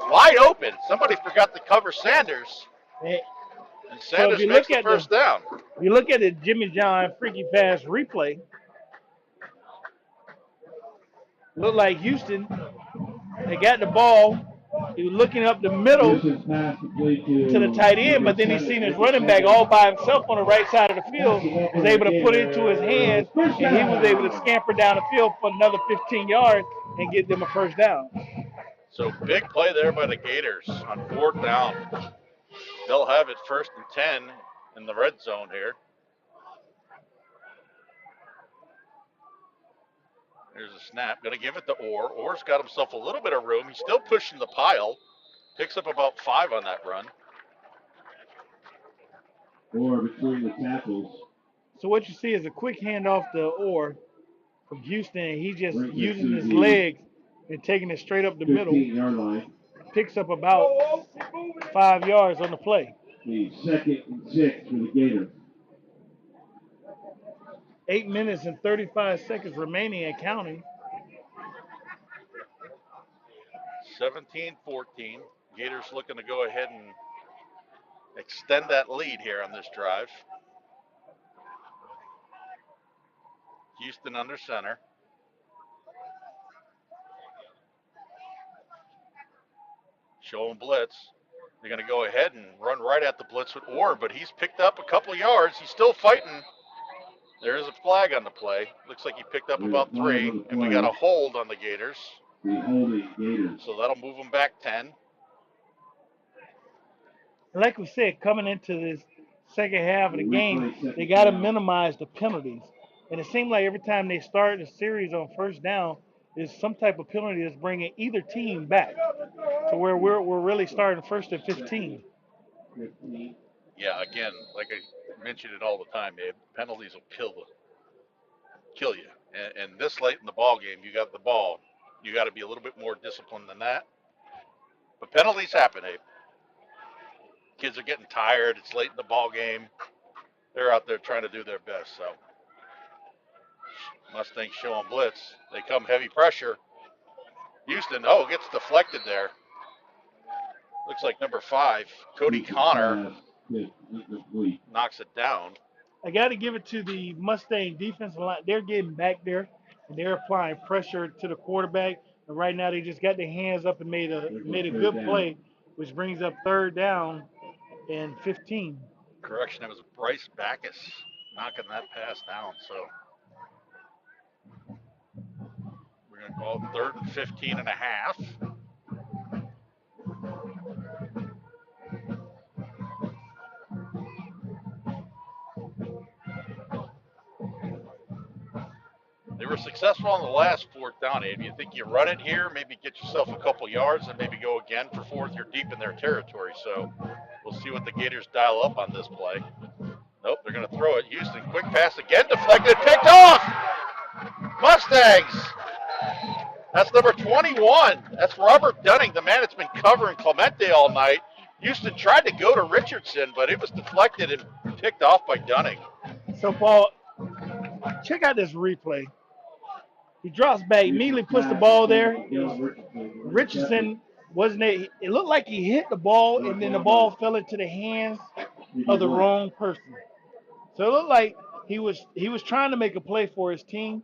Wide open. Somebody forgot to cover Sanders. And Sanders makes the first down. If you look at the Jimmy John Freaky Pass replay, look like Houston, they got the ball. He was looking up the middle to the tight end, but then he seen his running back all by himself on the right side of the field, was able to put it into his hands, and he was able to scamper down the field for another 15 yards and get them a first down. So big play there by the Gators on fourth down. They'll have it 1st and 10 in the red zone here. There's a snap. Going to give it to Orr. Orr's got himself a little bit of room. He's still pushing the pile. Picks up about 5 on that run. Orr between the tackles. So what you see is a quick handoff to Orr from Houston. He just using his legs and taking it straight up the middle. 15-yard line. Picks up about 5 yards on the play. The 2nd and 6 for the Gators. 8 minutes and 35 seconds remaining and counting. 17-14. Gators looking to go ahead and extend that lead here on this drive. Houston under center. Showing blitz. They're going to go ahead and run right at the blitz with Orr, but he's picked up a couple yards. He's still fighting. There is a flag on the play. Looks like he picked up about 3, and we got a hold on the Gators. The holding Gators. So that'll move them back 10. Like we said, coming into this second half of the game, they got to minimize the penalties. And it seems like every time they start a series on first down, there's some type of penalty that's bringing either team back to where we're really starting first at 15. Yeah, again, like I mention it all the time, Abe. Penalties will kill you. And this late in the ball game, you got the ball. You got to be a little bit more disciplined than that. But penalties happen, Abe. Kids are getting tired. It's late in the ball game. They're out there trying to do their best. So Mustangs showing blitz. They come heavy pressure. Houston, gets deflected there. Looks like number 5, Cody Connor, knocks it down. I got to give it to the Mustang defensive line. They're getting back there, and they're applying pressure to the quarterback. And right now, they just got their hands up and made a good play, which brings up 3rd down and 15. Correction, it was Bryce Backus knocking that pass down. So we're going to call it 3rd and 15 and a half. They were successful on the last 4th down, Abe. You think you run it here, maybe get yourself a couple yards, and maybe go again for 4th. You're deep in their territory. So we'll see what the Gators dial up on this play. Nope, they're going to throw it. Houston, quick pass again, deflected, picked off! Mustangs! That's number 21. That's Robert Dunning, the man that's been covering Clemente all night. Houston tried to go to Richardson, but it was deflected and picked off by Dunning. So, Paul, check out this replay. He drops back, immediately puts the ball there. Richardson wasn't it? It looked like he hit the ball and then the ball fell into the hands of the wrong person. So it looked like he was trying to make a play for his team,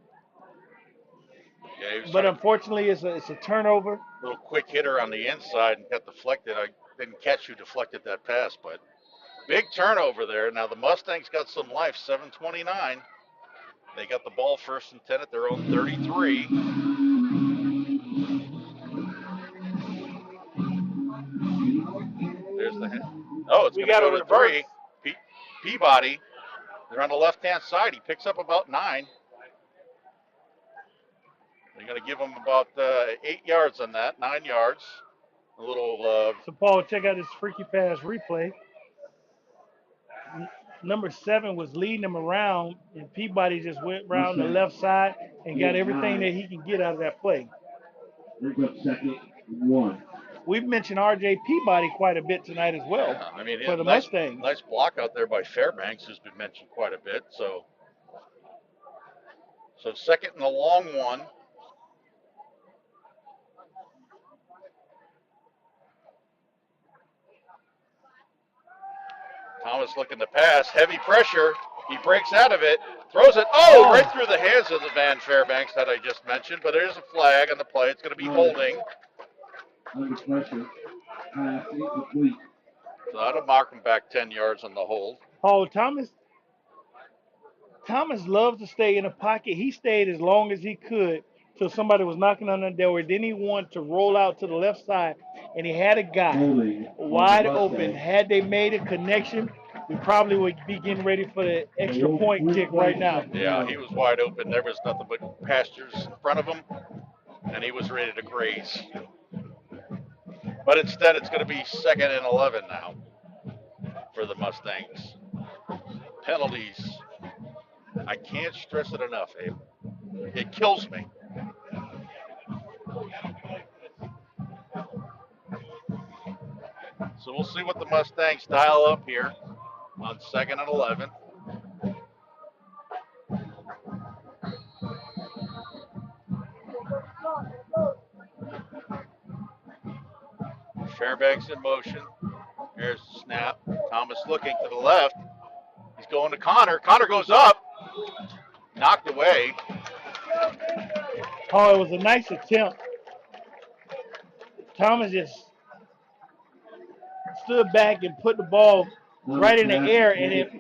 Yeah, he was but trying to unfortunately it's a turnover. little quick hitter on the inside and got deflected. I didn't catch who deflected that pass, but big turnover there. Now the Mustangs got some life, 7:29. They got the ball 1st and 10 at their own 33. There's the hit. Oh, it's going to go to reverse. 3. Peabody, they're on the left-hand side. He picks up about 9. They're going to give him about 8 yards on that, 9 yards. A little. So Paul, check out this freaky pass replay. Number 7 was leading him around, and Peabody just went around the left side and got everything that he can get out of that play. Brings up 2nd and 1. We've mentioned R.J. Peabody quite a bit tonight as well for the Mustangs. Nice block out there by Fairbanks, who's been mentioned quite a bit. So 2nd and a long one. Thomas looking to pass, heavy pressure. He breaks out of it, throws it, right through the hands of the Van Fairbanks that I just mentioned. But there's a flag on the play. It's going to be holding. Under pressure. Pass incomplete. So that'll mark him back 10 yards on the hold. Oh, Thomas loves to stay in the pocket. He stayed as long as he could till somebody was knocking on the door. Then he wanted to roll out to the left side, and he had a guy wide open. Had they made a connection, we probably would be getting ready for the extra point kick right now. Yeah, he was wide open. There was nothing but pastures in front of him, and he was ready to graze. But instead, it's going to be 2nd and 11 now for the Mustangs. Penalties. I can't stress it enough, Abe. It kills me. So we'll see what the Mustangs dial up here on 2nd and 11. Fairbanks in motion. There's the snap. Thomas looking to the left. He's going to Connor. Connor goes up. Knocked away. Oh, it was a nice attempt. Thomas just stood back and put the ball right in the air, and it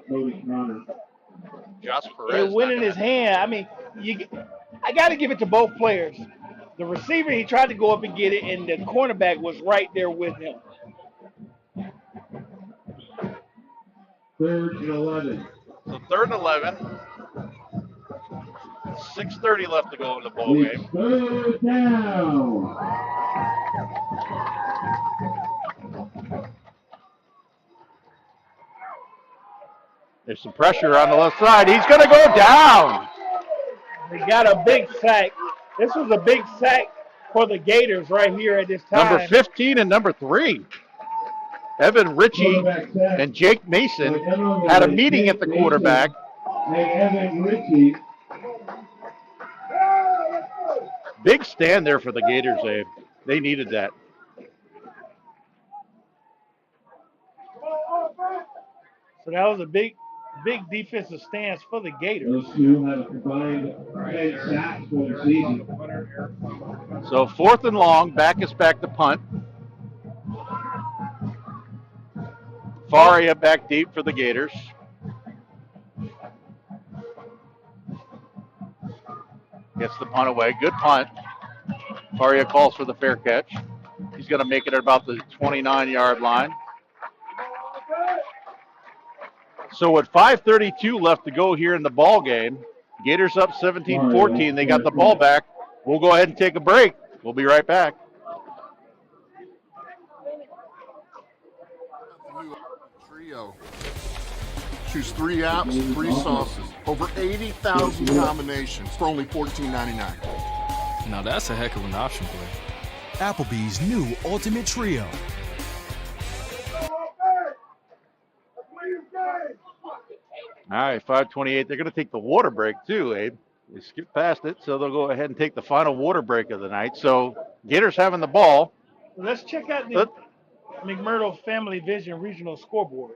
went in his hand. I mean, I got to give it to both players. The receiver, he tried to go up and get it, and the cornerback was right there with him. 3rd and 11. So 3rd and 11. 6:30 left to go in the ball game. 3rd down. There's some pressure on the left side. He's going to go down. They got a big sack. This was a big sack for the Gators right here at this time. Number 15 and number 3. Evan Ritchie and Jake Mason had a meeting at the quarterback. And Evan Ritchie. Big stand there for the Gators, Abe. They needed that. So that was a big defensive stance for the Gators. Those two have a combined 10 sacks for the season. So 4th and long, Backus back to punt. Faria back deep for the Gators. Gets the punt away. Good punt. Faria calls for the fair catch. He's going to make it at about the 29-yard line. So with 5:32 left to go here in the ball game, Gators up 17-14. They got the ball back. We'll go ahead and take a break. We'll be right back. Trio. Choose 3 apps, 3 sauces. Over 80,000 combinations for only $14.99. Now that's a heck of an option play. Applebee's new Ultimate Trio. All right, 5:28. They're going to take the water break too, Abe. They skipped past it, so they'll go ahead and take the final water break of the night. So Gators having the ball. Let's check out the McMurdo Family Vision Regional Scoreboard.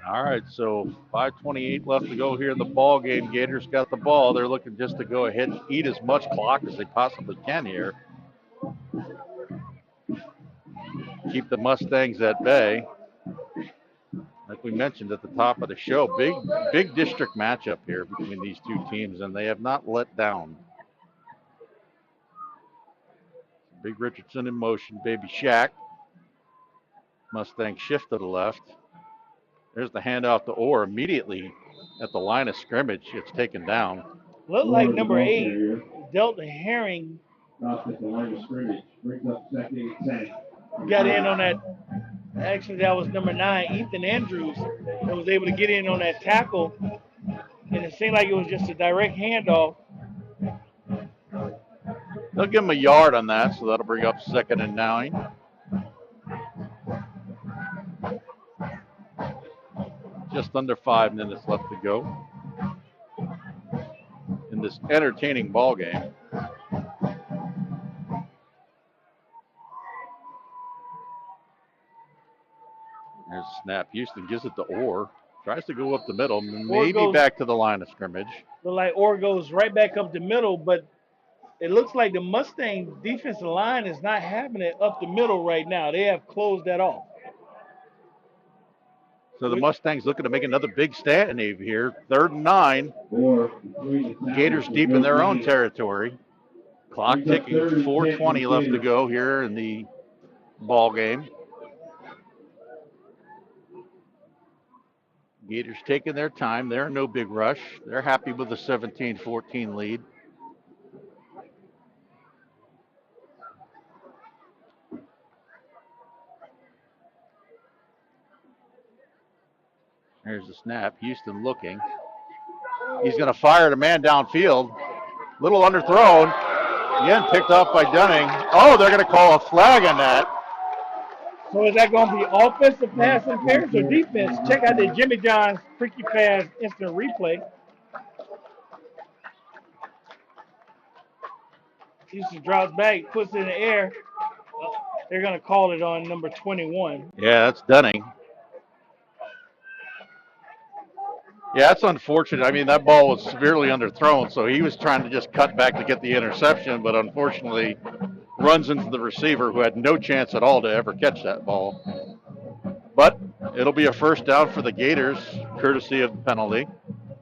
All right, so 5:28 left to go here in the ball game. Gators got the ball. They're looking just to go ahead and eat as much clock as they possibly can here. Keep the Mustangs at bay. Like we mentioned at the top of the show, big district matchup here between these two teams, and they have not let down. Big Richardson in motion, baby Shack. Mustang shift to the left. There's the handoff to Orr immediately at the line of scrimmage. It's taken down. Looked like number 8, Delta Herring, At the line of scrimmage. Brings up second and 10. got in on that. Actually, that was number 9, Ethan Andrews, that was able to get in on that tackle. And it seemed like it was just a direct handoff. They'll give him a yard on that, so that'll bring up 2nd and 9. Just under 5 minutes left to go in this entertaining ball game. There's a snap. Houston gives it to Orr. Tries to go up the middle, maybe back to the line of scrimmage. Look like Orr goes right back up the middle, but it looks like the Mustang defensive line is not having it up the middle right now. They have closed that off. So the Mustangs looking to make another big stand here. 3rd and 9. Gators deep in their own territory. Clock ticking. 4:20 left to go here in the ball game. Gators taking their time. They're in no big rush. They're happy with the 17-14 lead. There's the snap. Houston looking. He's going to fire the man downfield. Little underthrown. Again, picked off by Dunning. Oh, they're going to call a flag on that. So is that going to be offensive pass interference or defense? Check out the Jimmy John's freaky pass instant replay. Houston drops back, puts it in the air. They're going to call it on number 21. Yeah, that's Dunning. Yeah, that's unfortunate. I mean, that ball was severely underthrown, so he was trying to just cut back to get the interception, but unfortunately runs into the receiver who had no chance at all to ever catch that ball. But it'll be a 1st down for the Gators, courtesy of the penalty.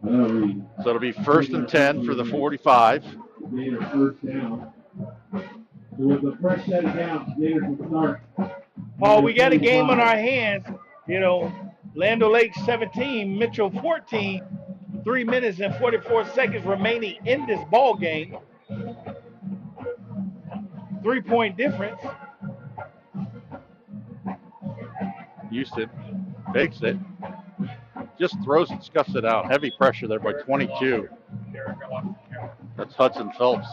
So it'll be 1st and 10 for the 45. Gators 1st down. So with the fresh set of downs, Gators will start. Paul, we got a game on our hands. You know, Land O'Lakes 17, Mitchell 14. 3 minutes and 44 seconds remaining in this ball game. 3-point difference. Houston takes it. Just throws and scuffs it out. Heavy pressure there by 22. That's Hudson Phelps.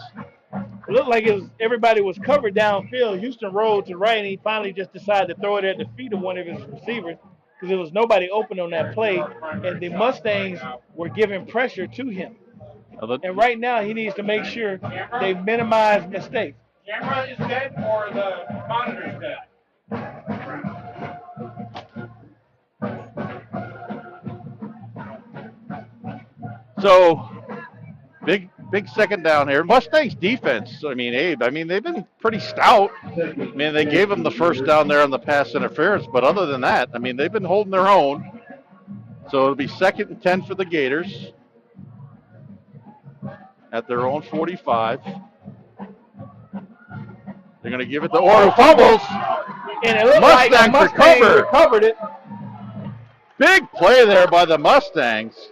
It looked like everybody was covered downfield. Houston rolled to the right, and he finally just decided to throw it at the feet of one of his receivers because there was nobody open on that play, and the Mustangs were giving pressure to him. And right now, he needs to make sure they minimize mistakes. Camera is dead or the monitor is dead? So, big 2nd down here. Mustangs defense, I mean, Abe, they've been pretty stout. They gave them the 1st down there on the pass interference, but other than that, they've been holding their own. So it'll be 2nd and 10 for the Gators at their own 45. They're going to give it to Orr, who fumbles. And it looked Mustangs like the Mustangs recovered it. Big play there by the Mustangs.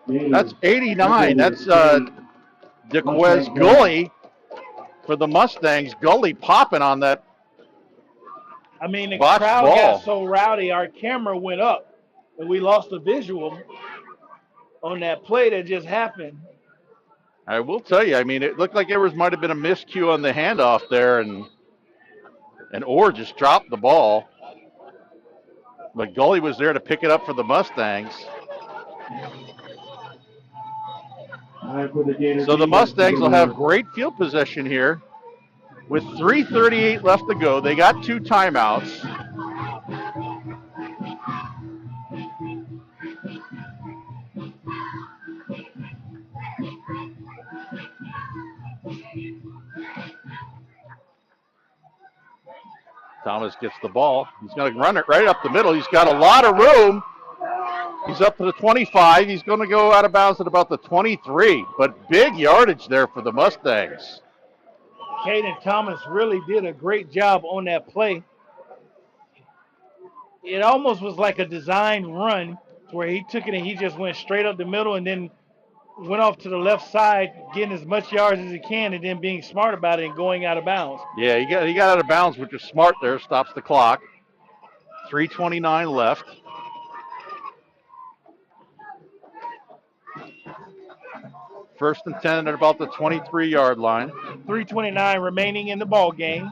That's 89. That's DeQuez Gully for the Mustangs. Gully popping on that. I mean, the botched crowd ball. got so rowdy, our camera went up, and we lost the visual on that play that just happened. I will tell you, I mean, it looked like there might have been a miscue on the handoff there, and Orr just dropped the ball. But Gully was there to pick it up for the Mustangs. So the Mustangs will have great field possession here. With 3:38 left to go, they got 2 timeouts. Thomas gets the ball. He's going to run it right up the middle. He's got a lot of room. He's up to the 25. He's going to go out of bounds at about the 23. But big yardage there for the Mustangs. Caden Thomas really did a great job on that play. It almost was like a designed run where he took it and he just went straight up the middle and then went off to the left side, getting as much yards as he can and then being smart about it and going out of bounds. Yeah, he got out of bounds, which is smart there. Stops the clock. 3:29 left. First and 10 at about the 23-yard line. 3:29 remaining in the ball game.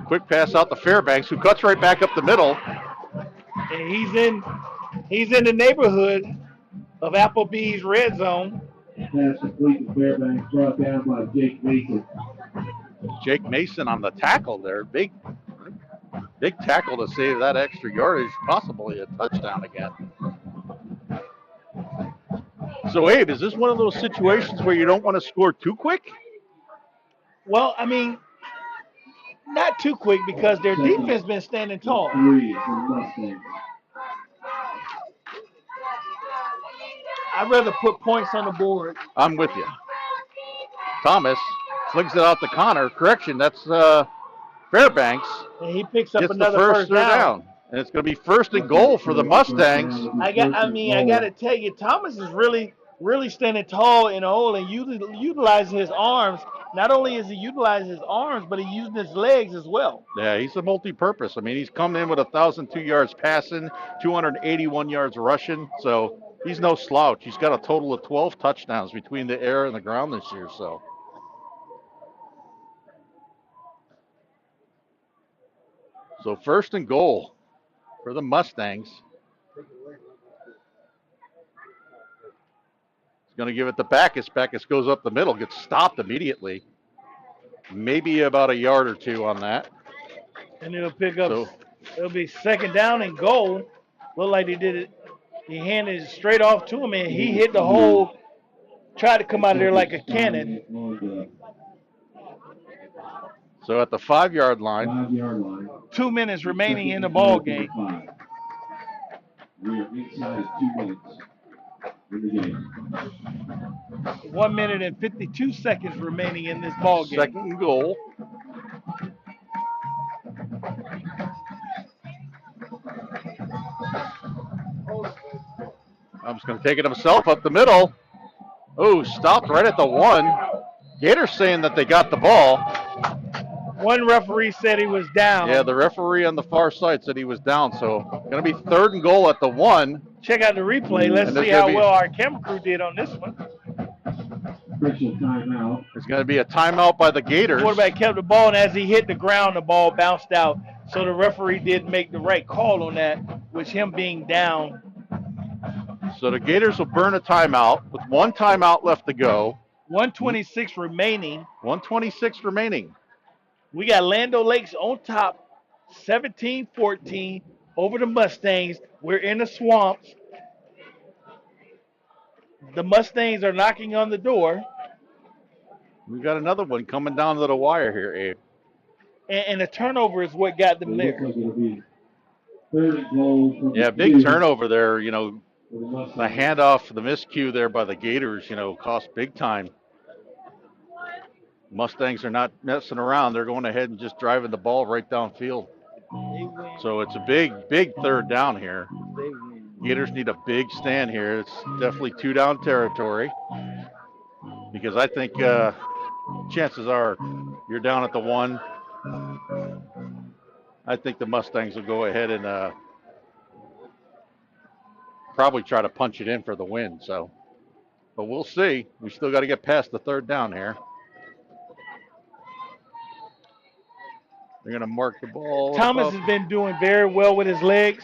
Quick pass out to Fairbanks, who cuts right back up the middle. And he's in the neighborhood of Applebee's red zone. Pass complete to Fairbanks, brought down by Jake Mason. Jake Mason on the tackle there. Big tackle to save that extra yardage, possibly a touchdown again. So, Abe, is this one of those situations where you don't want to score too quick? Well, I mean, not too quick because their defense been standing tall. I'd rather put points on the board. I'm with you. Thomas flings it out to Connor. Correction, that's Fairbanks. And he picks up Gets another the first first down. And it's going to be 1st and goal for the Mustangs. I got to tell you, Thomas is really standing tall in a hole and utilizing his arms. Not only is he utilizing his arms, but he's using his legs as well. Yeah, he's a multi-purpose. I mean, he's coming in with 1,002 yards passing, 281 yards rushing. So he's no slouch. He's got a total of 12 touchdowns between the air and the ground this year. So first and goal for the Mustangs. He's going to give it to Backus. Backus goes up the middle, gets stopped immediately. Maybe about a yard or two on that. And it'll pick up. It'll be 2nd down and goal. Look like they did it. He handed it straight off to him, and he hit the hole. Tried to come out of there like a cannon. So at the 5-yard line. 2 minutes remaining in the ball game. We are inside 2 minutes in the game. 1 minute and 52 seconds remaining in this ball game. 2nd and goal. I'm just going to take it himself up the middle. Oh, stopped right at the 1. Gators saying that they got the ball. One referee said he was down. Yeah, the referee on the far side said he was down. So going to be 3rd and goal at the 1. Check out the replay. Let's see how well our camera crew did on this one. Timeout. There's going to be a timeout by the Gators. The quarterback kept the ball, and as he hit the ground, the ball bounced out. So the referee did make the right call on that, with him being down. So the Gators will burn a timeout with 1 timeout left to go. 1:26 remaining. 1:26 remaining. We got Lando Lakes on top, 17-14 over the Mustangs. We're in the swamps. The Mustangs are knocking on the door. We've got another one coming down to the wire here, Abe. And the turnover is what got them there. Yeah, big turnover there. You know, the handoff, the miscue there by the Gators, cost big time. Mustangs are not messing around. They're going ahead and just driving the ball right downfield. So it's a big 3rd down here. Gators need a big stand here. It's definitely 2 down territory because I think chances are you're down at the 1. I think the Mustangs will go ahead and probably try to punch it in for the win. So, but we'll see. We still got to get past the 3rd down here. They're going to mark the ball. Thomas has been doing very well with his legs.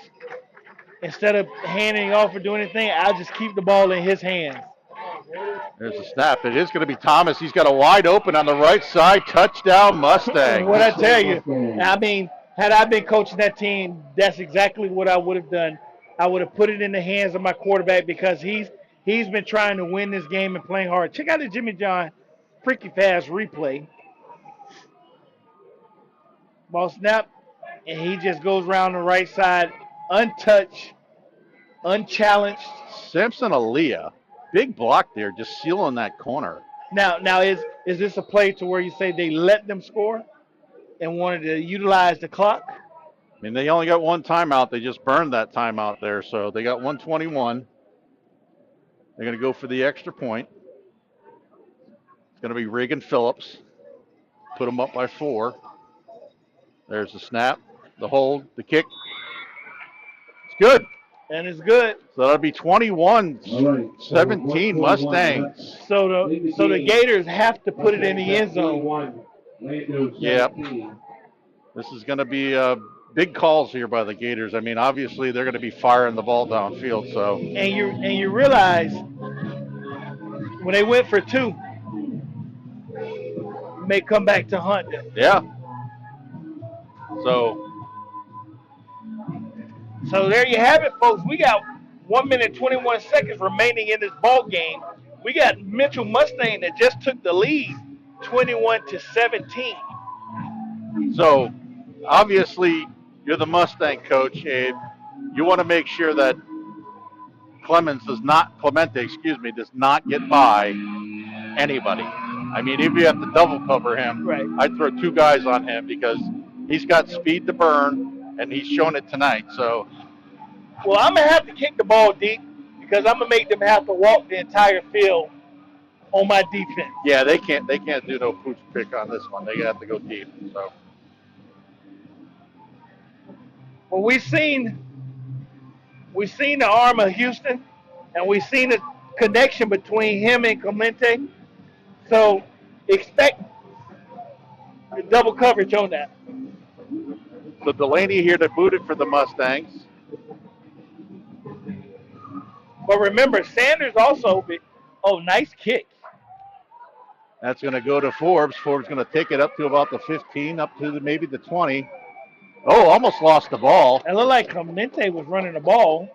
Instead of handing it off or doing anything, I'll just keep the ball in his hands. There's a snap. It is going to be Thomas. He's got a wide open on the right side. Touchdown, Mustangs. What I tell you, I mean, had I been coaching that team, that's exactly what I would have done. I would have put it in the hands of my quarterback because he's been trying to win this game and playing hard. Check out the Jimmy John freaky fast replay. Ball snap, and he just goes around the right side, untouched, unchallenged. Samson Aaliyah, big block there, just sealing that corner. Now is this a play to where you say they let them score and wanted to utilize the clock? I mean, they only got 1 timeout. They just burned that timeout there, so they got 1:21. They're going to go for the extra point. It's going to be Reagan Phillips. Put them up by 4. There's the snap, the hold, the kick. It's good. And it's good. So that'll be 21-17 Mustangs. So the Gators have to put it in the end zone. Yep. This is going to be big calls here by the Gators. I mean, obviously they're going to be firing the ball downfield. So. And you realize when they went for 2, may come back to hunt them. Yeah. So there you have it, folks. We got 1 minute 21 seconds remaining in this ball game. We got Mitchell Mustang that just took the lead, 21-17. So obviously you're the Mustang coach, Abe. You want to make sure that Clemente does not get by anybody. I mean, if you have to double cover him, right, I'd throw 2 guys on him because he's got speed to burn, and he's shown it tonight. So, well, I'm gonna have to kick the ball deep because I'm gonna make them have to walk the entire field on my defense. Yeah, they can't do no pooch pick on this one. They have to go deep. So, well, we've seen the arm of Houston, and we've seen the connection between him and Clemente. So expect the double coverage on that. So Delaney here to boot it for the Mustangs. But remember, Sanders also, nice kick. That's going to go to Forbes. Forbes going to take it up to about the 15, up to maybe the 20. Oh, almost lost the ball. It looked like Clemente was running the ball.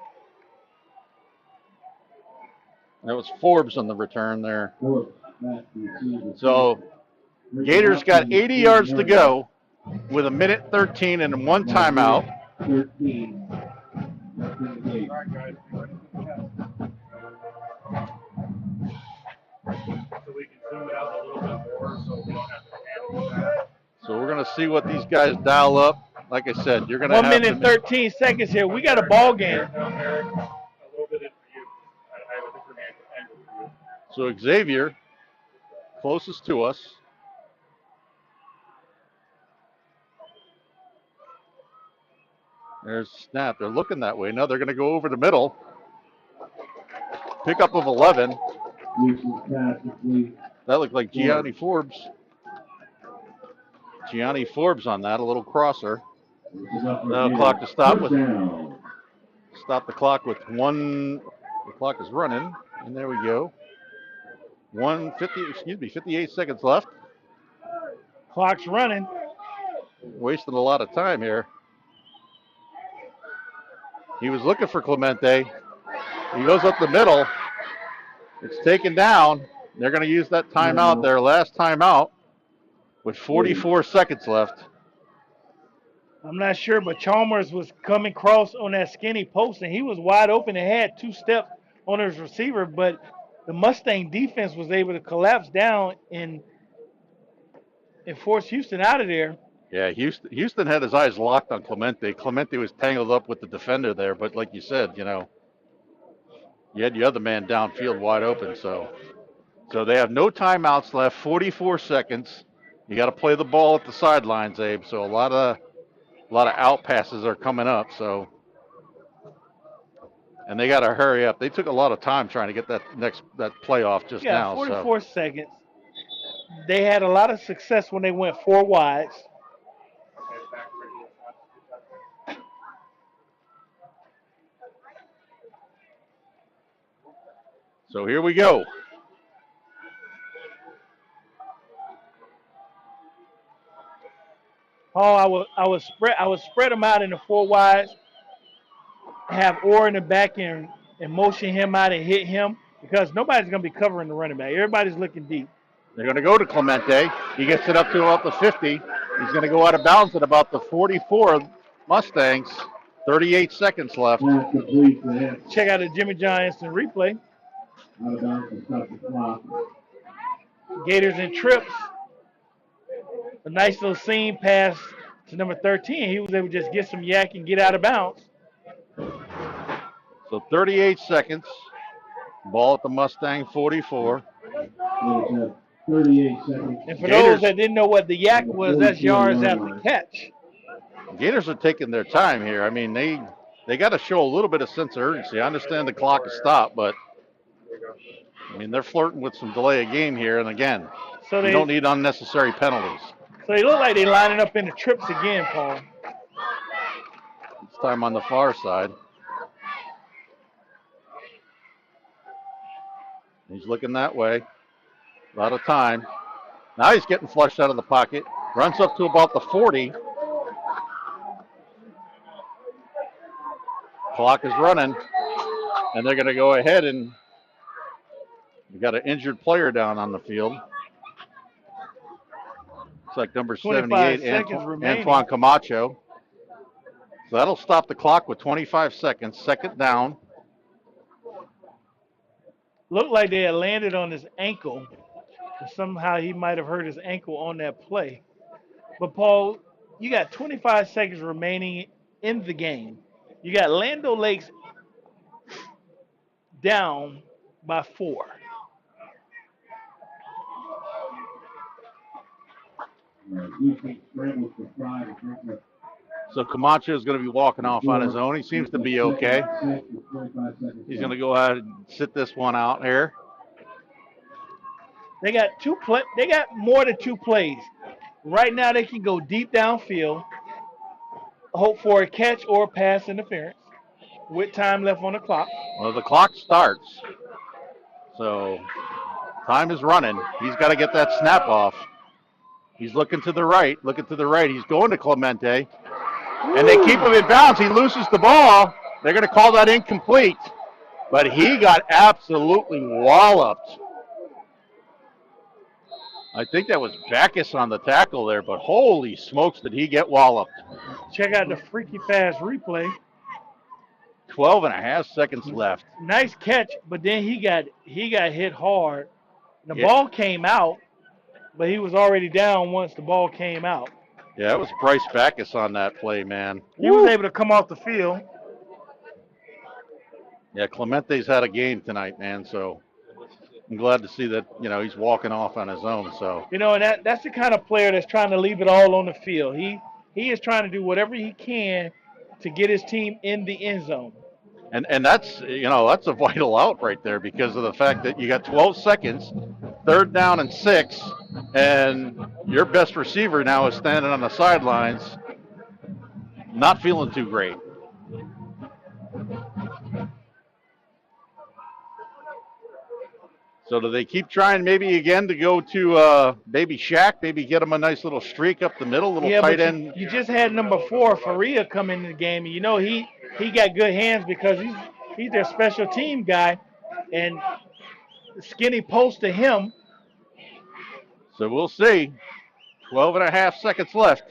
That was Forbes on the return there. So Gators got 80 yards to go with 1:13 and 1 timeout. So we're going to see what these guys dial up. Like I said, you're going to have 1 minute 13 seconds here. We got a ball game. So Xavier, closest to us. There's the snap. They're looking that way. No, they're going to go over the middle. Pickup of 11. That looked like Gianni Forbes. Gianni Forbes on that, a little crosser. Now clock to stop with. Stop the clock with 1. The clock is running, and there we go. 58 seconds left. Clock's running. Wasting a lot of time here. He was looking for Clemente. He goes up the middle. It's taken down. They're going to use that timeout, their last timeout, with 44 seconds left. I'm not sure, but Chalmers was coming across on that skinny post, and he was wide open and had 2 steps on his receiver, but the Mustang defense was able to collapse down and force Houston out of there. Yeah, Houston had his eyes locked on Clemente. Clemente was tangled up with the defender there, but like you said, you had the other man downfield wide open. So So they have no timeouts left, 44 seconds. You got to play the ball at the sidelines, Abe. So a lot of out passes are coming up. So, and they got to hurry up. They took a lot of time trying to get that play off just Yeah, now. 44 seconds. They had a lot of success when they went 4 wides. So here we go. Paul, I would spread them out in the 4 wides, have Orr in the back and motion him out and hit him because nobody's going to be covering the running back. Everybody's looking deep. They're going to go to Clemente. He gets it up to about the 50. He's going to go out of bounds at about the 44 Mustangs. 38 seconds left. Check out the Jimmy John instant replay. Out of bounds to stop the clock. Gators and trips. A nice little seam pass to number 13. He was able to just get some yak and get out of bounds. So 38 seconds. Ball at the Mustang 44. 38 seconds. And for those that didn't know what the yak was, that's yards after catch. Gators are taking their time here. I mean, they got to show a little bit of sense of urgency. I understand the clock is stopped, but I mean, they're flirting with some delay of game here. And again, you don't need unnecessary penalties. So they look like they're lining up in the trips again, Paul. This time on the far side. He's looking that way. A lot of time. Now he's getting flushed out of the pocket. Runs up to about the 40. Clock is running. And they're going to go ahead and we got an injured player down on the field. Looks like number 78, Antoine Camacho. So that'll stop the clock with 25 seconds. Second down. Looked like they had landed on his ankle. Somehow he might have hurt his ankle on that play. But, Paul, you got 25 seconds remaining in the game. You got Lando Lakes down by 4. So Camacho is going to be walking off on his own. He seems to be okay. He's going to go ahead and sit this one out here. They got They got more than 2 plays. Right now, they can go deep downfield, hope for a catch or a pass interference with time left on the clock. Well, the clock starts, so time is running. He's got to get that snap off. He's looking to the right. He's going to Clemente. And they keep him in bounds. He loses the ball. They're going to call that incomplete. But he got absolutely walloped. I think that was Backus on the tackle there, but holy smokes did he get walloped. Check out the freaky fast replay. 12 and a half seconds left. Nice catch, but then he got hit hard. The ball came out, but he was already down once the ball came out. Yeah, it was Bryce Backus on that play, man. He was able to come off the field. Yeah, Clemente's had a game tonight, man, so I'm glad to see that, he's walking off on his own. So and that's the kind of player that's trying to leave it all on the field. He is trying to do whatever he can to get his team in the end zone. And that's that's a vital out right there because of the fact that you got 12 seconds, 3rd down and 6, and your best receiver now is standing on the sidelines, not feeling too great. So do they keep trying maybe again to go to maybe Shaq, maybe get him a nice little streak up the middle, tight end? You just had number 4, Faria, come into the game. And he got good hands because he's their special team guy. And Skinny post to him. So we'll see. 12 and a half seconds left.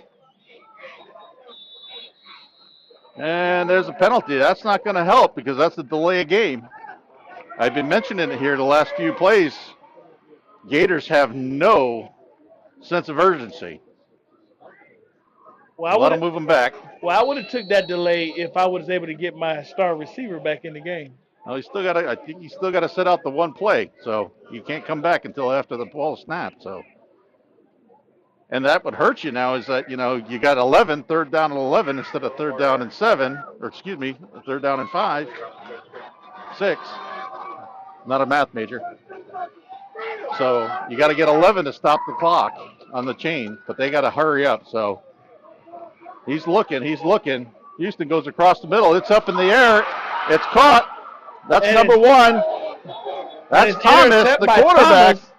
And there's a penalty. That's not going to help because that's a delay of game. I've been mentioning it here the last few plays. Gators have no sense of urgency. Well, let them move them back. Well, I would have took that delay if I was able to get my star receiver back in the game. Well, I think he's still got to set out the one play, so you can't come back until after the ball snapped. So, and that would hurt you now is that, you got 11, third down and 11 instead of third down and 7, or excuse me, third down and 5, 6. Not a math major. So you got to get 11 to stop the clock on the chain, but they got to hurry up. So he's looking. Houston goes across the middle. It's up in the air. It's caught. That's number 1. That's Thomas, the quarterback. Thomas.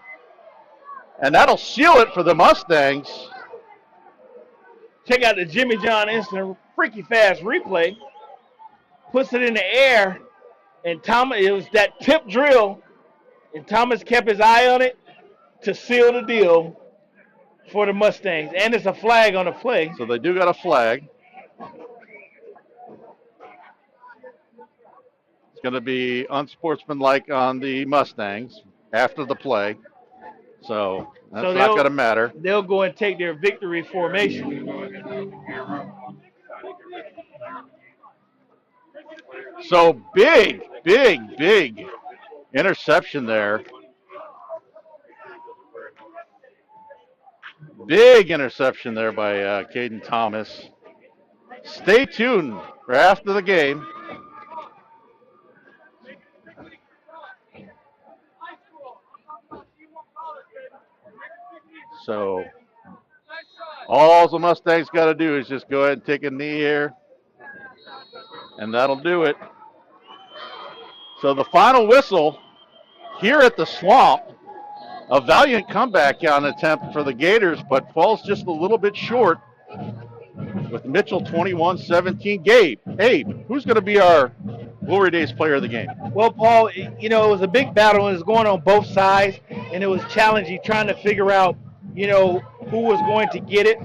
And that'll seal it for the Mustangs. Check out the Jimmy John instant freaky fast replay. Puts it in the air, and Thomas, it was that tip drill, and Thomas kept his eye on it to seal the deal for the Mustangs. And it's a flag on the play. So they do got a flag. It's going to be unsportsmanlike on the Mustangs after the play. So that's not going to matter. They'll go and take their victory formation. So big interception there. Big interception there by Caden Thomas. Stay tuned for after the game. So all the Mustangs got to do is just go ahead and take a knee here, and that'll do it. So the final whistle here at the Swamp, a valiant comeback on attempt for the Gators, but falls just a little bit short with Mitchell 21-17. Abe, who's going to be our Glory Days player of the game? Well, Paul, it was a big battle, and it was going on both sides, and it was challenging trying to figure out, who was going to get it.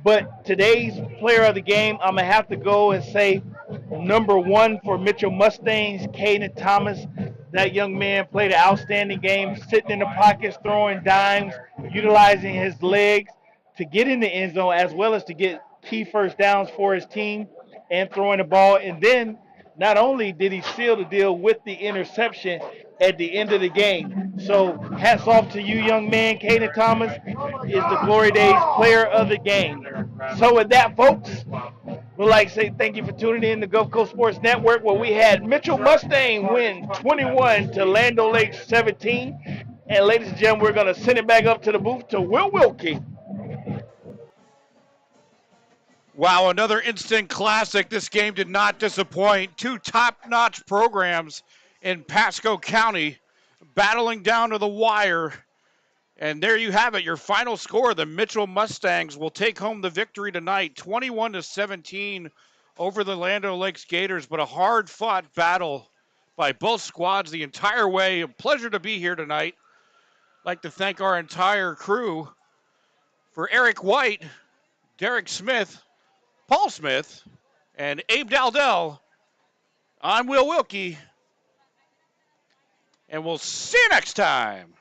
But today's player of the game, I'm going to have to go and say number 1 for Mitchell Mustangs, Caden Thomas. That young man played an outstanding game, sitting in the pockets, throwing dimes, utilizing his legs to get in the end zone, as well as to get key first downs for his team and throwing the ball. And then not only did he seal the deal with the interception at the end of the game. So hats off to you, young man. Caden Thomas is the Glory Days player of the game. So with that, folks, we'd like to say thank you for tuning in to Gulf Coast Sports Network, where we had Mitchell Mustang win 21 to Lando Lakes 17. And ladies and gentlemen, we're going to send it back up to the booth to Will Wilkie. Wow, another instant classic. This game did not disappoint. 2 top-notch programs in Pasco County battling down to the wire. And there you have it, your final score. The Mitchell Mustangs will take home the victory tonight, 21-17 over the Lando Lakes Gators, but a hard-fought battle by both squads the entire way. A pleasure to be here tonight. I'd like to thank our entire crew. For Eric White, Derek Smith, Paul Smith, and Abe Daldell, I'm Will Wilkie, and we'll see you next time.